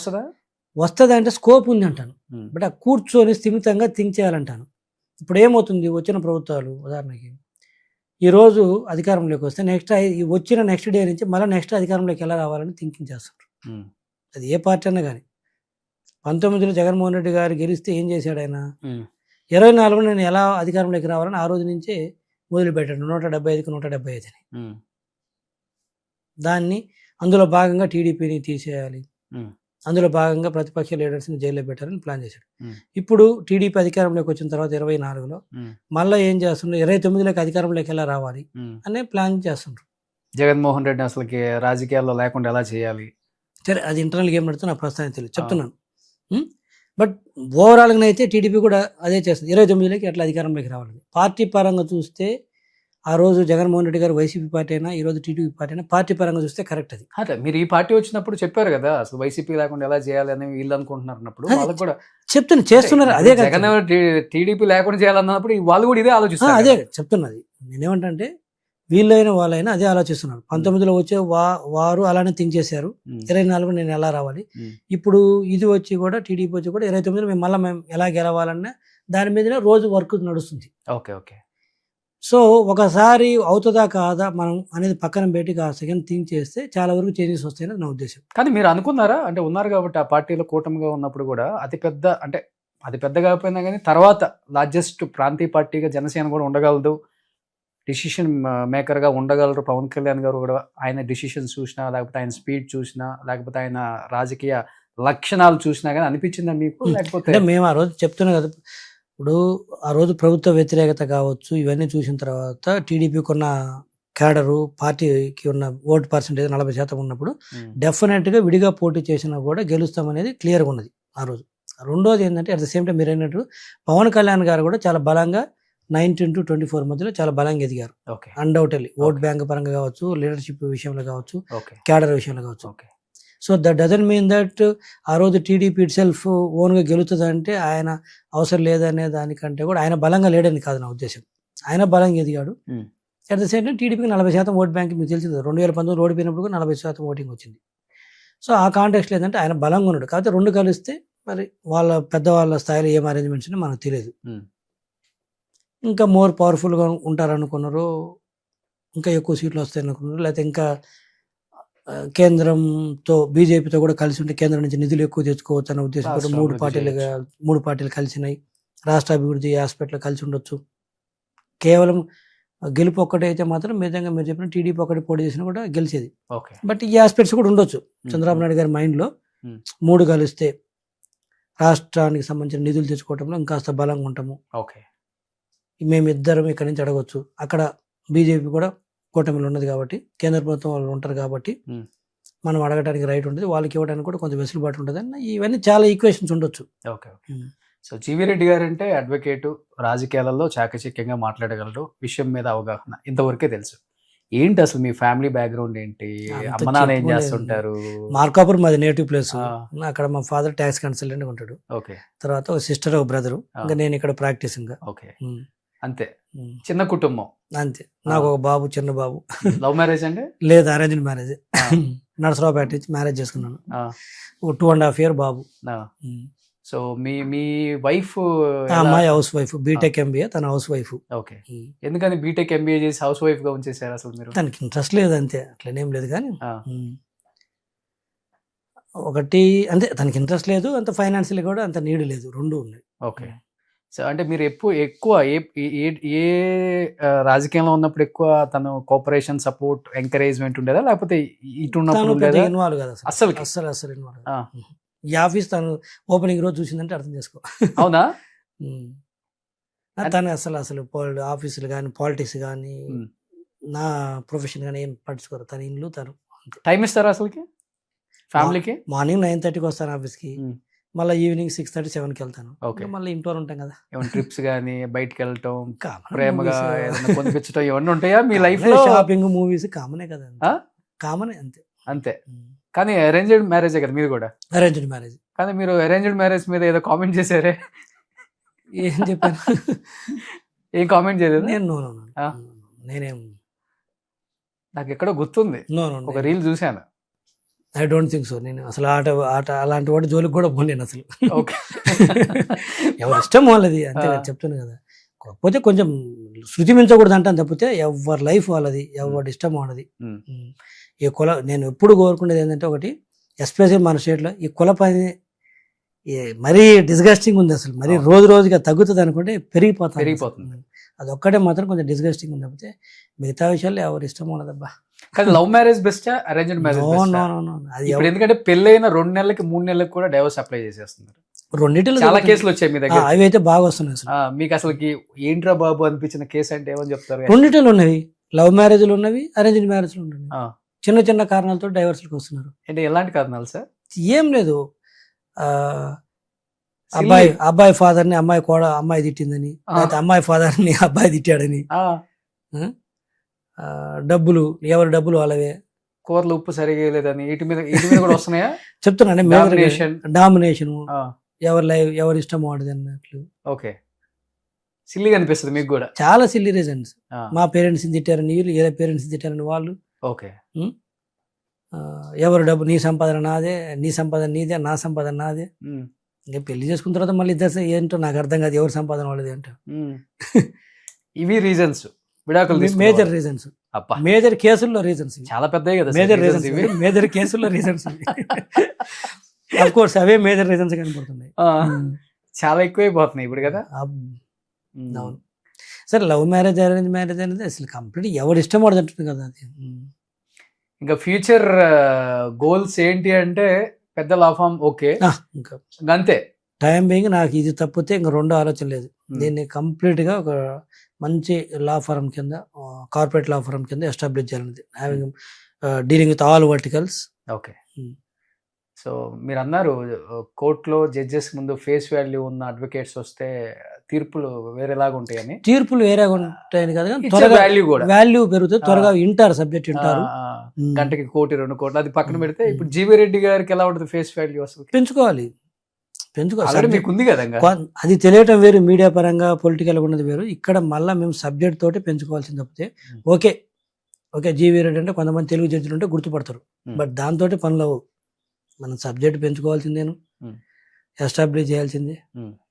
వస్తుంది అంటే స్కోప్ ఉంది అంటాను. బట్ ఆ కూర్చొని స్థిమితంగా థింక్ చేయాలంటాను. ఇప్పుడు ఏమవుతుంది, వచ్చిన ప్రభుత్వాలు ఉదాహరణకి ఈరోజు అధికారంలోకి వస్తే వచ్చిన నెక్స్ట్ డే నుంచి మళ్ళీ నెక్స్ట్ అధికారంలోకి ఎలా రావాలని థింకింగ్ చేస్తారు. అది ఏ పార్టీ అన్నా కానీ. 19లో జగన్మోహన్ రెడ్డి గారు గెలిస్తే ఏం చేశాడు ఆయన, 24లో నేను ఎలా అధికారంలోకి రావాలని ఆ రోజు నుంచే మొదలుపెట్టాడు. 175కి 175 అని. దాన్ని అందులో భాగంగా టీడీపీని తీసేయాలి, అందులో భాగంగా ప్రతిపక్ష లీడర్స్ని జైల్లో పెట్టారని ప్లాన్ చేశాడు. Hmm. ఇప్పుడు టీడీపీ అధికారంలోకి వచ్చిన తర్వాత 24లో Hmm. మళ్ళీ ఏం చేస్తున్నారు, 29లోకి అధికారంలోకి ఎలా రావాలి Hmm. అనే ప్లాన్ చేస్తున్నారు. జగన్మోహన్ రెడ్డి అసలుకి రాజకీయాల్లో లేకుండా ఎలా చేయాలి? సరే, అది ఇంటర్నల్ గేమ్ నడుతుంది, నా ప్రస్తుతానికి తెలియదు, చెప్తున్నాను. బట్ ఓవరాల్గా అయితే టీడీపీ కూడా అదే చేస్తుంది, 29లోకి ఎట్లా అధికారంలోకి రావాలని. పార్టీ పరంగా చూస్తే ఆ రోజు జగన్మోహన్ రెడ్డి గారు వైసీపీ పార్టీ అయినా, ఈ రోజు టీడీపీ పార్టీ అయినా, పార్టీ పరంగా చూస్తే కరెక్ట్ అది. అదే మీరు ఈ పార్టీ వచ్చినప్పుడు చెప్పారు కదా, అసలు వైసీపీ లేకుండా ఎలా చేయాలి అని వీళ్ళు అనుకుంటున్నారు అన్నప్పుడు అదే వాళ్ళకి కూడా చెప్తున్నా, చేస్తున్నారు. అదే కదా జగన్ టీడీపీ లేకుండా చేయాలన్నప్పుడు వాళ్ళు కూడా ఇదే ఆలోచిస్తారు. అదే చెప్తున్నది. నేనేమంటే వీళ్ళైనా వాళ్ళైనా అదే ఆలోచిస్తున్నారు. 19లో వచ్చే వారు అలానే థింక్ చేశారు, 24 నేను ఎలా రావాలి. ఇప్పుడు ఇది వచ్చి కూడా టీడీపీ వచ్చి కూడా 29లో మేము ఎలా గెలవాలన్న దాని మీదనే రోజు వర్క్ నడుస్తుంది. Okay okay. సో ఒకసారి అవుతుందా కాదా మనం అనేది పక్కన పెట్టి ఆ సెకండ్ థింక్ చేస్తే చాలా వరకు చేంజెస్ వస్తాయని నా ఉద్దేశం. కానీ మీరు అనుకున్నారా, అంటే ఉన్నారు కాబట్టి ఆ పార్టీలో కూటమిగా ఉన్నప్పుడు కూడా అతి పెద్ద కాకపోయినా కానీ తర్వాత లార్జెస్ట్ ప్రాంతీయ పార్టీగా జనసేన కూడా ఉండగలదు, డిసిషన్ మేకర్గా ఉండగలరు పవన్ కళ్యాణ్ గారు కూడా. ఆయన డిసిషన్స్ చూసినా, లేకపోతే ఆయన స్పీడ్ చూసినా, లేకపోతే ఆయన రాజకీయ లక్షణాలు చూసినా కానీ అనిపించిందా మీకు? లేకపోతే అంటే మేము ఆ రోజు చెప్తున్నాం కదా, ఇప్పుడు ఆ రోజు ప్రభుత్వ వ్యతిరేకత కావచ్చు, ఇవన్నీ చూసిన తర్వాత టీడీపీకి ఉన్న క్యాడరు, పార్టీకి ఉన్న ఓటు పర్సెంటేజ్ 40% ఉన్నప్పుడు డెఫినెట్గా విడిగా పోటీ చేసినా కూడా గెలుస్తామనేది క్లియర్గా ఉన్నది ఆ రోజు. రెండోది ఏంటంటే అట్ ద సేమ్ టైం మీరు అన్నట్టు పవన్ కళ్యాణ్ గారు కూడా చాలా బలంగా 19 to 24 మధ్యలో చాలా బలంగా ఎదిగారు. అన్డౌటెడ్లీ ఓట్ బ్యాంక్ పరంగా కావచ్చు, లీడర్షిప్ విషయంలో కావచ్చు, క్యాడర్ విషయంలో కావచ్చు. So that doesn't mean that ఆ రోజు టీడీపీ ఇట్ సెల్ఫ్ ఓన్గా గెలుతుంది అంటే ఆయన అవసరం లేదనే దానికంటే కూడా ఆయన బలంగా లేడని కాదు నా ఉద్దేశం. ఆయన బలంగా ఎదిగాడు. అట్ ద సేమ్ టైం టీడీపీకి 40% ఓట్ బ్యాంక్ మీకు తెలిసింది, 2019 ఓడిపోయినప్పుడు కూడా 40% ఓటింగ్ వచ్చింది. సో ఆ కాంటెక్స్ట్ లేదంటే ఆయన బలంగా ఉన్నాడు. కాకపోతే రెండు కలిస్తే మరి వాళ్ళ పెద్దవాళ్ళ స్థాయిలో ఏం అరేంజ్మెంట్స్ మనకు తెలియదు. ఇంకా మోర్ పవర్ఫుల్గా ఉంటారనుకున్నారు, ఇంకా ఎక్కువ సీట్లు వస్తాయి అనుకున్నారు, లేకపోతే ఇంకా కేంద్రంతో బీజేపీతో కూడా కలిసి ఉంటే కేంద్రం నుంచి నిధులు ఎక్కువ తెచ్చుకోవచ్చు అనే ఉద్దేశంతో మూడు పార్టీలు కలిసినాయి. రాష్ట్ర అభివృద్ధి ఆస్పెక్ట్లో కలిసి ఉండొచ్చు. కేవలం గెలుపు ఒక్కటే అయితే మాత్రం నిజంగా మీరు చెప్పిన టీడీపీ ఒకటి పోటీ చేసినా కూడా గెలిచేది. బట్ ఈ ఆస్పెక్ట్స్ కూడా ఉండొచ్చు చంద్రబాబు నాయుడు గారి మైండ్లో. 3 కలిస్తే రాష్ట్రానికి సంబంధించిన నిధులు తెచ్చుకోవడంలో ఇంకాస్త బలంగా ఉంటాము, మేమిద్దరం ఇక్కడి నుంచి అడగవచ్చు. అక్కడ బీజేపీ కూడా కూటమిలో ఉన్నది కాబట్టి, కేంద్ర ప్రభుత్వం వాళ్ళు ఉంటారు కాబట్టి మనం అడగడానికి రైట్ ఉంటుంది, వాళ్ళకి ఇవ్వడానికి కూడా కొంచెం వెసులుబాటు ఉంటుంది అని ఇవన్నీ చాలా ఈక్వేషన్స్ ఉండొచ్చు. ఓకే. సో జీవీ రెడ్డి గారు అంటే అడ్వకేటు, రాజకీయాలలో చాకచక్యంగా మాట్లాడగలరు, విషయం మీద అవగాహన ఇంతవరకే తెలుసు. ఏంటి అసలు మీ ఫ్యామిలీ బ్యాక్గ్రౌండ్ ఏంటి? అమ్మ నాన్న ఏం చేస్తుంటారు? మార్కాపురం మాది నేటివ్ ప్లేస్. అక్కడ మా ఫాదర్ ట్యాక్స్ కన్సల్టెంట్ ఉంటాడు. తర్వాత ఒక సిస్టర్, ఒక బ్రదరు, ఇంకా నేను ఇక్కడ ప్రాక్టీస్. ఇంకా అంతే, చిన్న కుటుంబం అంతే. నాకు ఒక బాబు, చిన్న బాబు. లవ్ మ్యారేజ్ అండి? లేదు, అరేంజ్డ్ మ్యారేజ్. నర్సరావుపేట నుంచి మ్యారేజ్ చేసుకున్నాను. 2.5 year బాబు. సో మీ వైఫ్? అమ్మాయి హౌస్ వైఫ్, బీటెక్ ఎంబీఏ, తన హౌస్ వైఫ్. ఓకే. ఎందుకని బీటెక్ ఎంబీఏ చేసి హౌస్ వైఫ్ గా ఉంచేసారు అసలు మీరు? తనకి ఇంట్రెస్ట్ లేదు అంతే, అట్లనేం లేదు. కానీ ఒకటి అంతే, తనకి ఇంట్రెస్ట్ లేదు, అంత ఫైనాన్షియల్ కూడా అంత నీడ్ లేదు, రెండు ఉన్నాయి. ఓకే. సో అంటే మీరు ఎక్కువ ఏ రాజకీయంలో ఉన్నప్పుడు ఎక్కువ తను కోఆపరేషన్, సపోర్ట్, ఎంకరేజ్మెంట్ ఉండేదా, లేకపోతే ఇటు ఉన్నప్పుడు ఇన్వాల్వ్ కదా అసలు ఇన్వాల్వ్? ఈ ఆఫీస్ తను ఓపెనింగ్ రోజు చూసిందంటే అర్థం చేసుకో. అవునా? తను అసలు ఆఫీసులు కానీ, పాలిటిక్స్ కానీ, నా ప్రొఫెషన్ కానీ ఏం పట్టించుకోరు. తన ఇల్లు తను. టైం ఇస్తారా అసలుకి ఫ్యామిలీకి? మార్నింగ్ 9:30కి వస్తాను ఆఫీస్కి, మళ్ళీ ఈవినింగ్ 6:30, 7కి వెళ్తాను. మళ్ళీ ఇంట్లో ఉంటాం కదా. ఏమైనా ట్రిప్స్ కానీ, బయటకు వెళ్ళటం, ప్రేమగా కొనిపించడం ఇవన్నీ ఉంటాయా మీ లైఫ్ లో? షాపింగ్, మూవీస్ కామనే కదా. కామనే అంతే. కానీ అరేంజ్డ్ మ్యారేజ్ కదా మీరు కూడా? Arranged marriage. కానీ మీరు అరేంజ్డ్ మ్యారేజ్ మీద ఏదో కామెంట్ చేశారే, ఏం చెప్పాను? ఏం కామెంట్ చేయలేదు? నేనేం, నాకు ఎక్కడో గుర్తుంది, ఒక రీల్ చూశాను. I don't think so. నేను అసలు ఆట అలాంటి వాటి జోలికి కూడా పోలేను అసలు. ఓకే. ఎవరి ఇష్టం వాళ్ళది, అంతే చెప్తాను కదా. కాకపోతే కొంచెం శృతి మించకూడదు అంటాను తప్పితే, ఎవరి లైఫ్ వాళ్ళది, ఎవరి ఇష్టం వాళ్ళది. ఈ నేను ఎప్పుడు కోరుకునేది ఏంటంటే ఒకటి, ఎస్పెషల్ మన స్టేట్లో ఈ కుల పని మరీ డిస్గస్టింగ్ ఉంది అసలు. మరీ రోజు రోజుగా తగ్గుతుంది అనుకుంటే పెరిగిపోతుంది. అదొక్కటే మాత్రం కొంచెం డిస్గస్టింగ్ ఉంది తప్పితే మిగతా విషయాల్లో ఎవరు ఇష్టం ఉండదబ్బా. కానీ love marriage best arranged no marriage no best? No no అది ఇప్పుడు ఎందుకంటే పెళ్ళైన 2 నెలలకి 3 నెలలకు కూడా డైవర్స్ అప్లై చేసేస్తున్నారు. రెండింటిలో చాలా కేసులు వచ్చాయి మీ దగ్గర. అవి అయితే బాగా వస్తున్నాయి అసలు. మీకు అసలుకి ఏంట్రా బాబు అనిపించిన కేసు అంటే ఏమని చెప్తారు? రెండింటిలో ఉన్నవి, లవ్ మ్యారేజ్లు ఉన్నవి, అరేంజ్డ్ మ్యారేజ్లు ఉన్నవి. ఆ, చిన్న చిన్న కారణాలతో డైవర్స్లకు వస్తున్నారు. అంటే ఎలాంటి కారణాలు సార్? ఏం లేదు, అబ్బాయి ఫాదర్ని అమ్మాయి తిట్టిందని, లేకపోతే అమ్మాయి ఫాదర్ని అబ్బాయి తిట్టాడని, డబ్బులు ఎవరి డబ్బులు వాళ్ళవే, కూరలు ఉప్పు సరిగా లేదని, వీటి మీద కూడా వస్తున్నాయా? చెప్తున్నాను డామినేషన్, ఎవరి ఇష్టం వాడది అన్నట్లు. ఓకే, సిల్లీగా అనిపిస్తుంది మీకు కూడా? చాలా సిల్లీ రీజన్స్. మా పేరెంట్స్ తిట్టారని వీళ్ళు, ఏ పేరెంట్స్ తిట్టారని వాళ్ళు. ఓకే, ఎవరు డబ్బు, నీ సంపాదన నాదే, నీ సంపాదన నీదే, నా సంపాదన నాదే. ఇంకా పెళ్లి చేసుకున్న తర్వాత మళ్ళీ ఇద్దరు ఏంటో నాకు అర్థం కాదు, ఎవరి సంపాదన వాళ్ళది అంటే. ఇవి రీజన్స్, విడాకులు మేజర్ రీజన్స్, మేజర్ కేసుల్లో రీజన్స్, చాలా పెద్దవి కదా మేజర్ రీజన్స్, మేజర్ కేసుల్లో reasons. Of course away major reasons కనపడుతున్నాయి. చాలా ఎక్కువైపోతున్నాయి ఇప్పుడు కదా. అవును సరే, లవ్ మ్యారేజ్ అరేంజ్ మ్యారేజ్ అనేది అసలు కంప్లీట్ ఎవరు ఇష్టం పడుతుంటుంది కదా అది. ఇంకా ఫ్యూచర్ గోల్స్ ఏంటి అంటే పెద్ద లా ఫామ్, ఓకే ఇంకా అంతే. టైం బీయింగ్ నాకు ఇది తప్పితే ఇంకా రెండో ఆలోచన లేదు. దీన్ని కంప్లీట్ గా ఒక మంచి లా ఫర్మ్ కింద, కార్పొరేట్ లా ఫర్మ్ కింద ఎస్టాబ్లిష్ చేయాలన్నది, having dealing with all verticals. Okay, so మీరు అన్నారు కోర్టులో జడ్జెస్ ముందు ఫేస్ వాల్యూ ఉన్న అడ్వకేట్స్ వస్తే తీర్పులు వేరేలాగా ఉంటాయని. తీర్పులు వేరేగా ఉంటాయని కదా, త్వరగా వాల్యూ పెరుగుతుంది, త్వరగా వింటారు, సబ్జెక్ట్ వింటారు. గంటకి 1-2 కోట్లు అది పక్కన పెడితే, ఇప్పుడు జీవీ రెడ్డి గారికి ఎలా ఉంటుంది ఫేస్ వాల్యూ? అసలు పెంచుకోవాలి. మీకు ఉంది కదా, అది తెలియటం వేరు, మీడియా పరంగా పొలిటికల్ ఉన్నది వేరు. ఇక్కడ మళ్ళీ మేము సబ్జెక్ట్ తోటి పెంచుకోవాల్సింది తప్పితే, ఓకే జీవీ రెడ్డి అంటే కొంతమంది తెలుగు జడ్జిలు ఉంటే గుర్తుపడతారు, బట్ దాంతో పనులు మనం సబ్జెక్ట్ పెంచుకోవాల్సిందేను, ఎస్టాబ్లిష్ చేయాల్సిందే,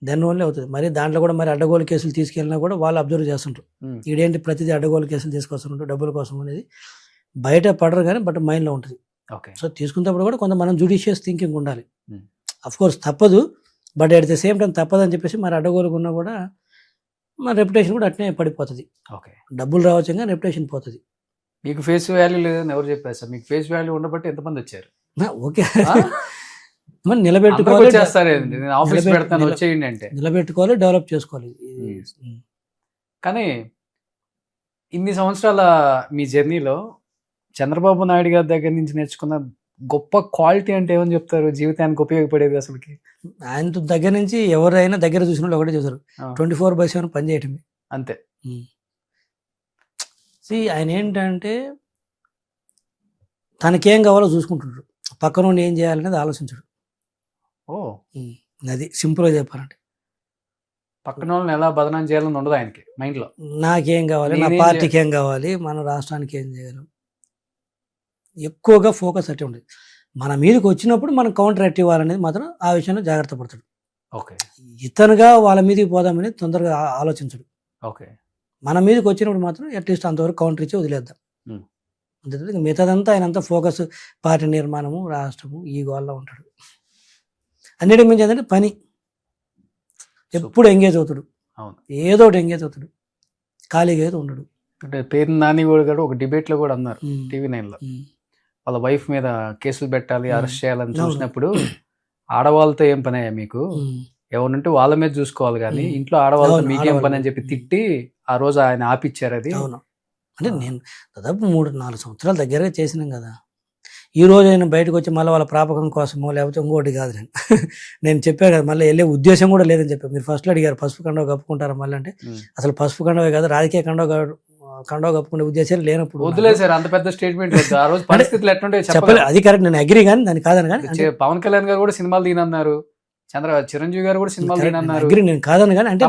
దానివల్లే అవుతుంది. మరి దాంట్లో కూడా మరి అడ్డగోలు కేసులు తీసుకెళ్ళినా కూడా వాళ్ళు అబ్జర్వ్ చేస్తుంటారు, ఈడేంటి ప్రతిదీ అడ్డగోలు కేసులు తీసుకొస్తుంటారు డబ్బుల కోసం అనేది. బయట పడరు కానీ బట్ మైండ్లో ఉంటుంది. సో తీసుకున్నప్పుడు కూడా కొంత మనం జుడిషియస్ థింకింగ్ ఉండాలి. అఫ్ కోర్స్ తప్పదు, but at the same time తప్పదు అని చెప్పేసి మరి అడ్డగోలుగా ఉన్నా కూడా మన రెప్యుటేషన్ కూడా అట్నే పడిపోతుంది. డబ్బులు రావచ్చు కానీ రెప్యుటేషన్ పోతుంది. మీకు ఫేస్ వాల్యూ లేదని ఎవరు చెప్పారు సార్? మీకు ఫేస్ వాల్యూ ఉండబట్టి ఎంతమంది వచ్చారు? ఓకే, మరి నిలబెట్టుకోవాలి, నిలబెట్టుకోవాలి, డెవలప్ చేసుకోవాలి. కానీ ఇన్ని సంవత్సరాల మీ జర్నీలో చంద్రబాబు నాయుడు గారి దగ్గర నుంచి నేర్చుకున్న గొప్ప క్వాలిటీ అంటే ఏమని చెప్తారు? జీవితానికి ఉపయోగపడేది అసలుకి ఆయన దగ్గర నుంచి ఎవరైనా దగ్గర చూసిన వాళ్ళు ఒకటే చూసారు, 24/7 పని చేయటమే అంతే. ఆయన ఏంటంటే తనకేం కావాలో చూసుకుంటుంటాడు, పక్కన నుండి ఏం చేయాలనేది ఆలోచించడు. అది సింపుల్గా చెప్పాలంటే, పక్కన వాళ్ళని ఎలా బదనాం చేయాలని ఉండదు ఆయనకి మైండ్ లో. నాకేం కావాలి, నా పార్టీకి ఏం కావాలి, మన రాష్ట్రానికి ఏం చేయగలం, ఎక్కువగా ఫోకస్ అట్టే ఉండేది. మన మీదకి వచ్చినప్పుడు మనం కౌంటర్ యాక్ట్ ఇవ్వాలనేది మాత్రం ఆ విషయంలో జాగ్రత్త పడతాడు. ఇతనుగా వాళ్ళ మీదకి పోదామని తొందరగా ఆలోచించడు. మన మీదకి వచ్చినప్పుడు మాత్రం అట్లీస్ట్ అంతవరకు కౌంటర్ ఇచ్చి వదిలేద్దాం. మిగతాదంతా ఆయన అంతా ఫోకస్ పార్టీ నిర్మాణము, రాష్ట్రము, ఈ గోల్లో ఉంటాడు. అన్నిటి మించి ఏంటంటే పని, ఎప్పుడు ఎంగేజ్ అవుతాడు, ఏదో ఒకటి ఎంగేజ్ అవుతాడు, ఖాళీగా అయితే ఉండడు. అంటే పేరు నాని కూడా ఒక డిబేట్ లో కూడా అన్నారు TV9 లో, వాళ్ళ వైఫ్ మీద కేసులు పెట్టాలి, అరెస్ట్ చేయాలని చూసినప్పుడు ఆడవాళ్ళతో ఏం పని అయ్యా మీకు, ఎవరంటే వాళ్ళ మీద చూసుకోవాలి కానీ ఇంట్లో ఆడవాళ్ళతో మీకేం పని అని చెప్పి తిట్టి ఆ రోజు ఆయన ఆపిచ్చారు. అది అంటే నేను దాదాపు 3-4 సంవత్సరాల దగ్గరగా చేసినాం కదా. ఈ రోజు ఆయన బయటకు వచ్చి మళ్ళీ వాళ్ళ ప్రాపకం కోసమో లేకపోతే ఇంకోటి కాదు, నేను చెప్పాను కదా, మళ్ళీ వెళ్ళే ఉద్దేశం కూడా లేదని చెప్పాను. మీరు ఫస్ట్లో అడిగారు పసుపు కండవ కప్పుకుంటారా మళ్ళీ అంటే, అసలు పసుపు కండవే కాదు, రాజకీయ కండవ కప్పుకునే ఉద్దేశాలు లేనప్పుడు వదిలేసారు. అంత పెద్ద స్టేట్మెంట్ ఆ రోజు పరిస్థితులు ఎట్లుంటే చెప్పలేదు. అది కరెక్ట్, నేను అగ్రీ కానీ దాని కాదని. కానీ పవన్ కళ్యాణ్ గారు కూడా సినిమాలు తీనన్నారు, చిరంజీవి గారు కూడా సినిమాలు తీనన్నారు. నేను కాదని కానీ, అంటే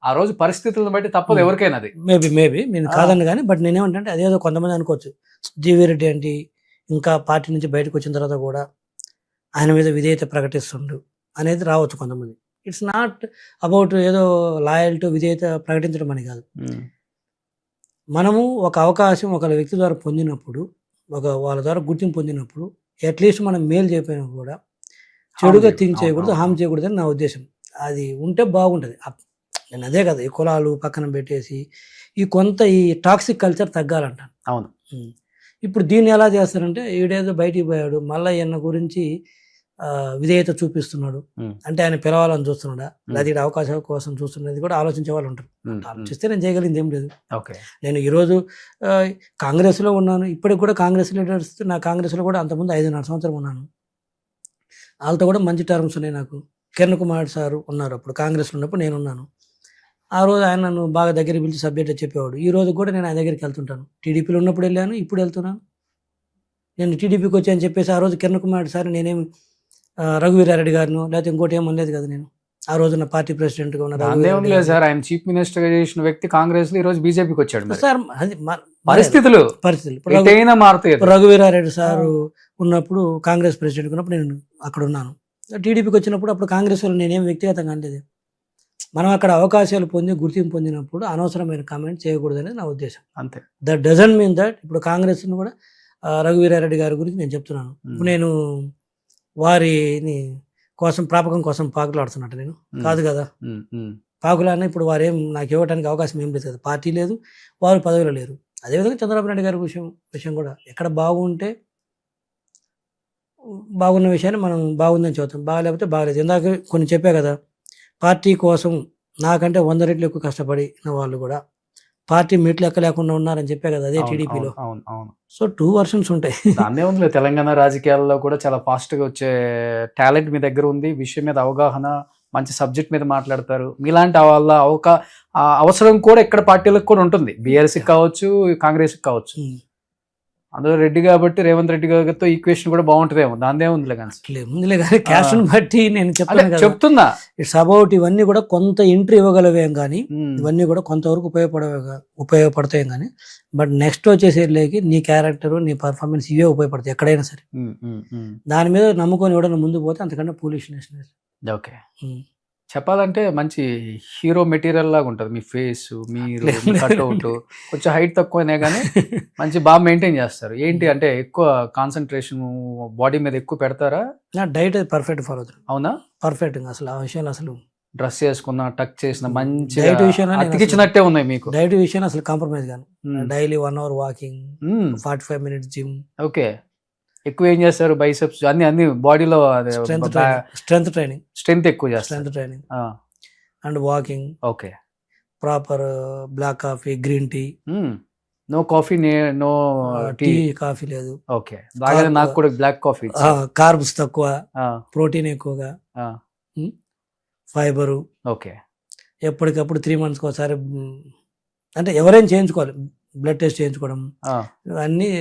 ఆ రోజు పరిస్థితులను బట్టి తప్పదు ఎవరికైనా. అది మేబీ నేను కాదని కానీ, బట్ నేనేమంటే అదేదో కొంతమంది అనుకోవచ్చు, జీవీ రెడ్డి ఏంటి ఇంకా పార్టీ నుంచి బయటకు వచ్చిన తర్వాత కూడా ఆయన మీద విధేయత ప్రకటిస్తుండు అనేది రావచ్చు కొంతమంది. ఇట్స్ నాట్ అబౌట్ ఏదో లాయల్టీ విధేయత ప్రకటించడం అని కాదు. మనము ఒక అవకాశం ఒక వ్యక్తి ద్వారా పొందినప్పుడు, వాళ్ళ ద్వారా గుర్తింపు పొందినప్పుడు, అట్లీస్ట్ మనం మేలు చేయకపోయినా కూడా చెడుగా థింక్ చేయకూడదు, హామ్ చేయకూడదు అని నా ఉద్దేశం. అది ఉంటే బాగుంటుంది. నేను అదే కదా, ఈ కులాలు పక్కన పెట్టేసి ఈ కొంత ఈ టాక్సిక్ కల్చర్ తగ్గాలంట. అవును. ఇప్పుడు దీన్ని ఎలా చేస్తారంటే, ఈడేదో బయటికి పోయాడు మళ్ళీ ఈయన గురించి విధేయత చూపిస్తున్నాడు అంటే ఆయన పిలవాలని చూస్తున్నాడా, లేదా ఈడ అవకాశం కోసం చూస్తున్నది కూడా ఆలోచించే వాళ్ళు ఉంటారు. ఆలోచిస్తే నేను చేయగలిగింది ఏం లేదు. నేను ఈరోజు కాంగ్రెస్లో ఉన్నాను, ఇప్పటికి కూడా కాంగ్రెస్ లీడర్స్, నా కాంగ్రెస్లో కూడా అంతకుముందు 5.5 సంవత్సరం ఉన్నాను. వాళ్ళతో కూడా మంచి టర్మ్స్ ఉన్నాయి నాకు. కిరణ్ కుమార్ సార్ ఉన్నారు అప్పుడు కాంగ్రెస్లో ఉన్నప్పుడు, నేను ఉన్నాను. ఆ రోజు ఆయన నన్ను బాగా దగ్గర పిలిచి సబ్జెక్ట్ చెప్పేవాడు. ఈ రోజు కూడా నేను ఆయన దగ్గరికి వెళ్తుంటాను. టీడీపీలో ఉన్నప్పుడు వెళ్ళాను, ఇప్పుడు వెళ్తున్నాను. నేను టీడీపీకి వచ్చాను చెప్పేసి ఆ రోజు కిరణ్ కుమార్ సార్ నేనేమి రఘువీరారెడ్డి గారిను లేకపోతే ఇంకోటి ఏమనలేదు కదా. నేను ఆ రోజు నా పార్టీ ప్రెసిడెంట్గా ఉన్న సార్, ఆయన చీఫ్ మినిస్టర్ చేసిన వ్యక్తి కాంగ్రెస్ లో ఈ రోజు బీజేపీకి వచ్చాడు సార్. అది పరిస్థితులు రఘువీరారెడ్డి సారు ఉన్నప్పుడు కాంగ్రెస్ ప్రెసిడెంట్ ఉన్నప్పుడు నేను అక్కడ ఉన్నాను. టీడీపీకి వచ్చినప్పుడు అప్పుడు కాంగ్రెస్ వాళ్ళు నేనేం వ్యక్తిగతంగా అనలేదు. మనం అక్కడ అవకాశాలు పొంది గుర్తింపు పొందినప్పుడు అనవసరమైన కామెంట్ చేయకూడదు అనేది నా ఉద్దేశం. అంతే. దట్ డజంట్ మీన్ దట్ ఇప్పుడు కాంగ్రెస్ను కూడా రఘువీరారెడ్డి గారి గురించి నేను చెప్తున్నాను. ఇప్పుడు నేను వారిని కోసం ప్రాపకం కోసం పాకులాడుతున్నట్టు నేను కాదు కదా. పాకులాడినా ఇప్పుడు వారేం నాకు ఇవ్వడానికి అవకాశం ఏం లేదు కదా. పార్టీ లేదు, వారు పదవిలో లేరు. అదేవిధంగా చంద్రబాబు నాయుడు గారి విషయం కూడా ఎక్కడ బాగుంటే బాగున్న విషయాన్ని మనం బాగుందని చెబుతాం, బాగాలేకపోతే బాగలేదు. ఇందాక కొన్ని చెప్పా కదా, పార్టీ కోసం నాకంటే 100 రెట్లు ఎక్కువ కష్టపడిన వాళ్ళు కూడా పార్టీ మెట్లు ఎక్కలేకుండా ఉన్నారని చెప్పా కదా, అదే టీడీపీలో. సో 2 వర్షన్స్ ఉంటాయి. దాన్నే ఉంది. తెలంగాణ రాజకీయాల్లో కూడా చాలా ఫాస్ట్ గా వచ్చే టాలెంట్ మీ దగ్గర ఉంది, విషయం మీద అవగాహన, మంచి సబ్జెక్ట్ మీద మాట్లాడతారు. మీలాంటి వాళ్ళ అవసరం కూడా ఇక్కడ పార్టీలకు కూడా ఉంటుంది. బీఆర్ఎస్కి కావచ్చు, కాంగ్రెస్కి కావచ్చు. అందులో రెడ్డి కాబట్టి రేవంత్ రెడ్డి గారితో ఈక్వేషన్ కూడా బాగుంటుందేమో, దాందే ఉందిలే కానీ క్యాస్ట్ బట్టి నేను చెప్తున్నా. ఇట్స్ అబౌట్ ఇవన్నీ కూడా కొంత ఎంట్రీ ఇవ్వగలవేం కానీ, ఇవన్నీ కూడా కొంతవరకు ఉపయోగపడతాయి కానీ, బట్ నెక్స్ట్ వచ్చేసరికి నీ క్యారెక్టర్, నీ పర్ఫార్మెన్స్ ఇవే ఉపయోగపడతాయి ఎక్కడైనా సరే. దాని మీద నమ్ముకొని ఎవడన్నా ముందు పోతే అంతకంటే ఫూలిష్నెస్. ఓకే, చెప్పాలంటే మంచి హీరో మెటీరియల్ లాగా ఉంటుంది మీ ఫేస్, మీరు కట్అవుట్. కొంచెం హైట్ తక్కువనే కానీ మంచి బాగా మెయింటైన్ చేస్తారు. ఏంటి అంటే ఎక్కువ కాన్సన్ట్రేషన్ బాడీ మీద ఎక్కువ పెడతారా? నా డైట్ పర్ఫెక్ట్ ఫాలో అవుతుంది. అవునా? పర్ఫెక్ట్. అసలు ఆ విషయాలు అసలు డ్రెస్ చేసుకున్న, టక్ చేసిన, మంచి డైట్ విషయంలో అతికిచ్చినట్టే ఉన్నాయి మీకు. డైట్ విషయాన్ని అసలు కాంప్రమైజ్ గాను. Daily 1 hour walking, 45 minutes gym. Okay. ఎక్కువ ఏం చేస్తారు? బైసెప్స్ అన్ని బాడీలో స్ట్రెంత్ ట్రైనింగ్, స్ట్రెంత్ ఎక్కువ చేస్తారు. Strength training and walking. Okay. Proper black coffee, green tea. No coffee, no tea, coffee లేదు. ఓకే. నాకు కూడా బ్లాక్ కాఫీ. కార్బ్స్ తక్కువ, ప్రోటీన్ ఎక్కువగా, ఫైబరు. ఓకే. ఎప్పటికప్పుడు 3 months ఒకసారి అంటే ఎవరైనా చేయించుకోవాలి, బ్లడ్ టెస్ట్ చేయించుకోవడం, అన్నీ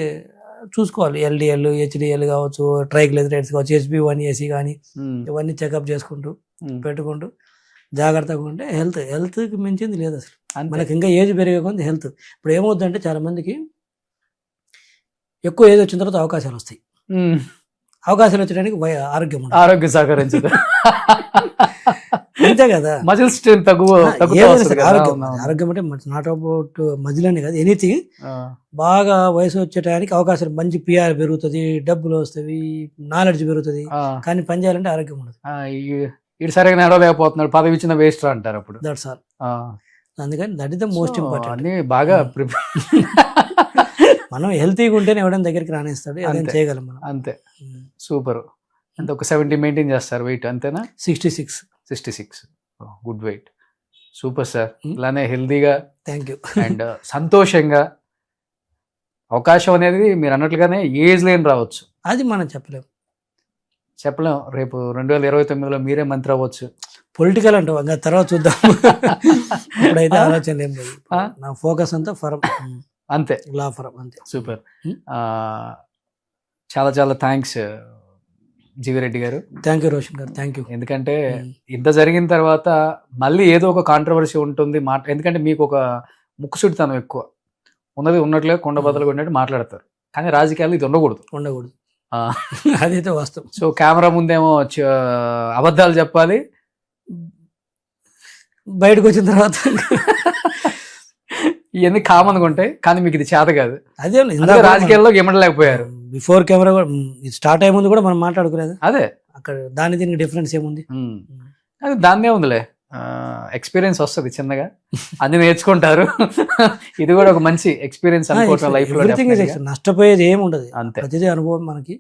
చూసుకోవాలి. LDL, HDL కావచ్చు, ట్రైగ్లిజరైడ్స్ కావచ్చు, HB1AC కానీ ఇవన్నీ చెకప్ చేసుకుంటూ పెట్టుకుంటూ జాగ్రత్తగా ఉంటే హెల్త్కి మించింది లేదు అసలు. మనకి ఇంకా ఏజ్ పెరిగే కొంది హెల్త్. ఇప్పుడు ఏమవుతుందంటే చాలా మందికి ఎక్కువ ఏజ్ వచ్చిన తర్వాత అవకాశాలు వస్తాయి. అవకాశాలు వచ్చడానికి ఆరోగ్యం సహకరించదు. అంతే కదా. మజిల్ స్ట్రెంత్ ఆరోగ్యం అంటే నాట్ అబౌట్ మజిల్ అని కాదు, ఎనీథింగ్. బాగా వయసు వచ్చేటానికి అవకాశాలు, మంచి PR పెరుగుతుంది, డబ్బులు వస్తాయి, నాలెడ్జ్ పెరుగుతుంది. కానీ పని చేయాలంటే ఆరోగ్యం ఉండదు. ఇటు సరిగా నడవలేకపోతున్నాడు, పదవి ఇచ్చిన వేస్ట్ అంటారు అప్పుడు. That's all. అందుకని that is the most important. బాగా మనం హెల్తీగా ఉంటేనే ఎవరైనా దగ్గరికి రానిస్తాడు, అదేం చేయగలం మనం. అంతే. సూపర్. అంటే ఒక 70 మెయింటైన్ చేస్తారు వెయిట్, అంతేనా? 66. Good weight. Super sir. ఇలానే హెల్దీగా, థ్యాంక్ యూ, అండ్ సంతోషంగా. అవకాశం అనేది మీరు అన్నట్లుగానే ఏజ్ లేని రావచ్చు, అది మనం చెప్పలేం. రేపు 2029లో మీరే మంత్రి అవ్వచ్చు. పొలిటికల్ అంటావు, ఇంకా తర్వాత చూద్దాం. ఇప్పుడైతే ఆలోచన ఏం లేదు. నా ఫోకస్ అంతా ఫరం, అంతే, లా ఫరం, అంతే. సూపర్. చాలా చాలా థ్యాంక్స్ జీవి రెడ్డి గారు. థ్యాంక్ యూ రోషన్ గారు, థ్యాంక్ యూ. ఎందుకంటే ఇంత జరిగిన తర్వాత మళ్ళీ ఏదో ఒక కాంట్రవర్సీ ఉంటుంది ఎందుకంటే మీకు ఒక ముక్కుసుడితనం ఎక్కువ ఉన్నది, ఉన్నట్లే కొండ బద్దలు కొన్నట్టు మాట్లాడతారు. కానీ రాజకీయాలు ఇది ఉండకూడదు. అదైతే వాస్తవం. సో కెమెరా ముందేమో అబద్ధాలు చెప్పాలి, బయటకు వచ్చిన తర్వాత ఇవన్నీ కామన్గా ఉంటాయి. కానీ మీకు ఇది చేత కాదు. అదే రాజకీయాల్లో ఇమ్మడలేకపోయారు. బిఫోర్ కెమెరా స్టార్ట్ అయ్యే ముందు కూడా మనం మాట్లాడుకునేది అదే. అక్కడ దీనికి డిఫరెన్స్ ఏముంది? అది దాన్నే ఉందిలే. ఎక్స్పీరియన్స్ వస్తుంది చిన్నగా, అన్ని నేర్చుకుంటారు. ఇది కూడా ఒక మంచి ఎక్స్పీరియన్స్ అనుకోవటం లైఫ్ లో. ఎవ్రీథింగ్ ఇస్ నష్టపోయేది ఏమి ఉండదు, అంతే. ప్రతిదీ అనుభవం మనకి,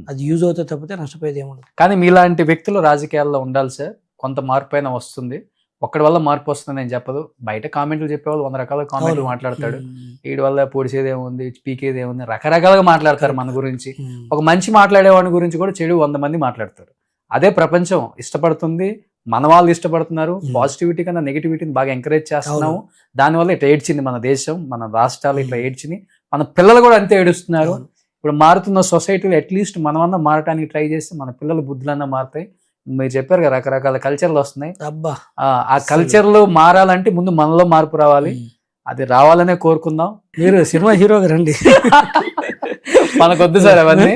అది యూజ్ అవుతే తప్పితే నష్టపోయేది ఏమి ఉండదు. కానీ మీలాంటి వ్యక్తులు రాజకీయాల్లో ఉండాలి సార్. కొంత మార్పు అయినా వస్తుంది, ఒక్కడి వల్ల మార్పు వస్తుంది నేను చెప్పదు. బయట కామెంట్లు చెప్పేవాళ్ళు 100 రకాల కామెంట్లు మాట్లాడతాడు, వీడి వల్ల పొడిచేది ఏముంది, పీకేది ఏముంది, రకరకాలుగా మాట్లాడతారు మన గురించి. ఒక మంచి మాట్లాడేవాడి గురించి కూడా చెడు 100 మంది మాట్లాడతారు. అదే ప్రపంచం ఇష్టపడుతుంది, మన వాళ్ళు ఇష్టపడుతున్నారు. పాజిటివిటీ కన్నా నెగిటివిటీని బాగా ఎంకరేజ్ చేస్తున్నాము. దానివల్ల ఇట్లా ఏడ్చింది మన దేశం, మన రాష్ట్రాలు ఇట్లా ఏడ్చింది, మన పిల్లలు కూడా అంతే ఏడుస్తున్నారు. ఇప్పుడు మారుతున్న సొసైటీలో అట్లీస్ట్ మనమన్నా మారటానికి ట్రై చేస్తే మన పిల్లల బుద్ధులన్నా మారుతాయి. మీరు చెప్పారు కదా రకరకాల కల్చర్లు వస్తున్నాయి, ఆ కల్చర్లు మారాలంటే ముందు మనలో మార్పు రావాలి. అది రావాలనే కోరుకుందాం. మీరు సినిమా హీరోగా రండి. మనకొద్దు సార్ అవన్నీ.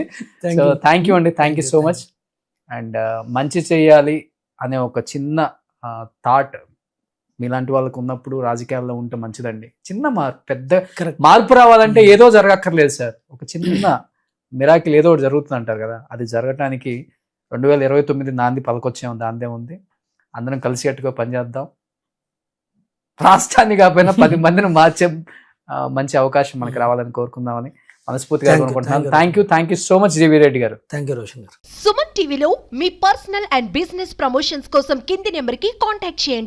సో థ్యాంక్ యూ అండి, thank you so much. And మంచి చేయాలి అనే ఒక చిన్న థాట్ మీలాంటి వాళ్ళకు ఉన్నప్పుడు రాజకీయాల్లో ఉంటే మంచిదండి. చిన్న మార్పు, పెద్ద మార్పు రావాలంటే ఏదో జరగక్కర్లేదు సార్, ఒక చిన్న మిరాకిల్ ఏదో ఒకటి జరుగుతుంది అంటారు కదా, అది జరగటానికి 2029 నాంది పలకొచ్చాము, దాందే ఉంది. అందరం కలిసికట్టుగా పనిచేద్దాం. రాష్ట్రాన్ని కాకపోయినా 10 మందిని మార్చే మంచి అవకాశం మనకి రావాలని కోరుకుందామని మనస్ఫూర్తిగా అనుకుంటున్నాను. Thank you so much GV Reddy గారు. థ్యాంక్ యూ రోషన్ గారు. సుమన్ టీవీలో మీ పర్సనల్ అండ్ బిజినెస్ ప్రమోషన్స్ కోసం కింది నెంబర్కి కాంటాక్ట్ చేయండి.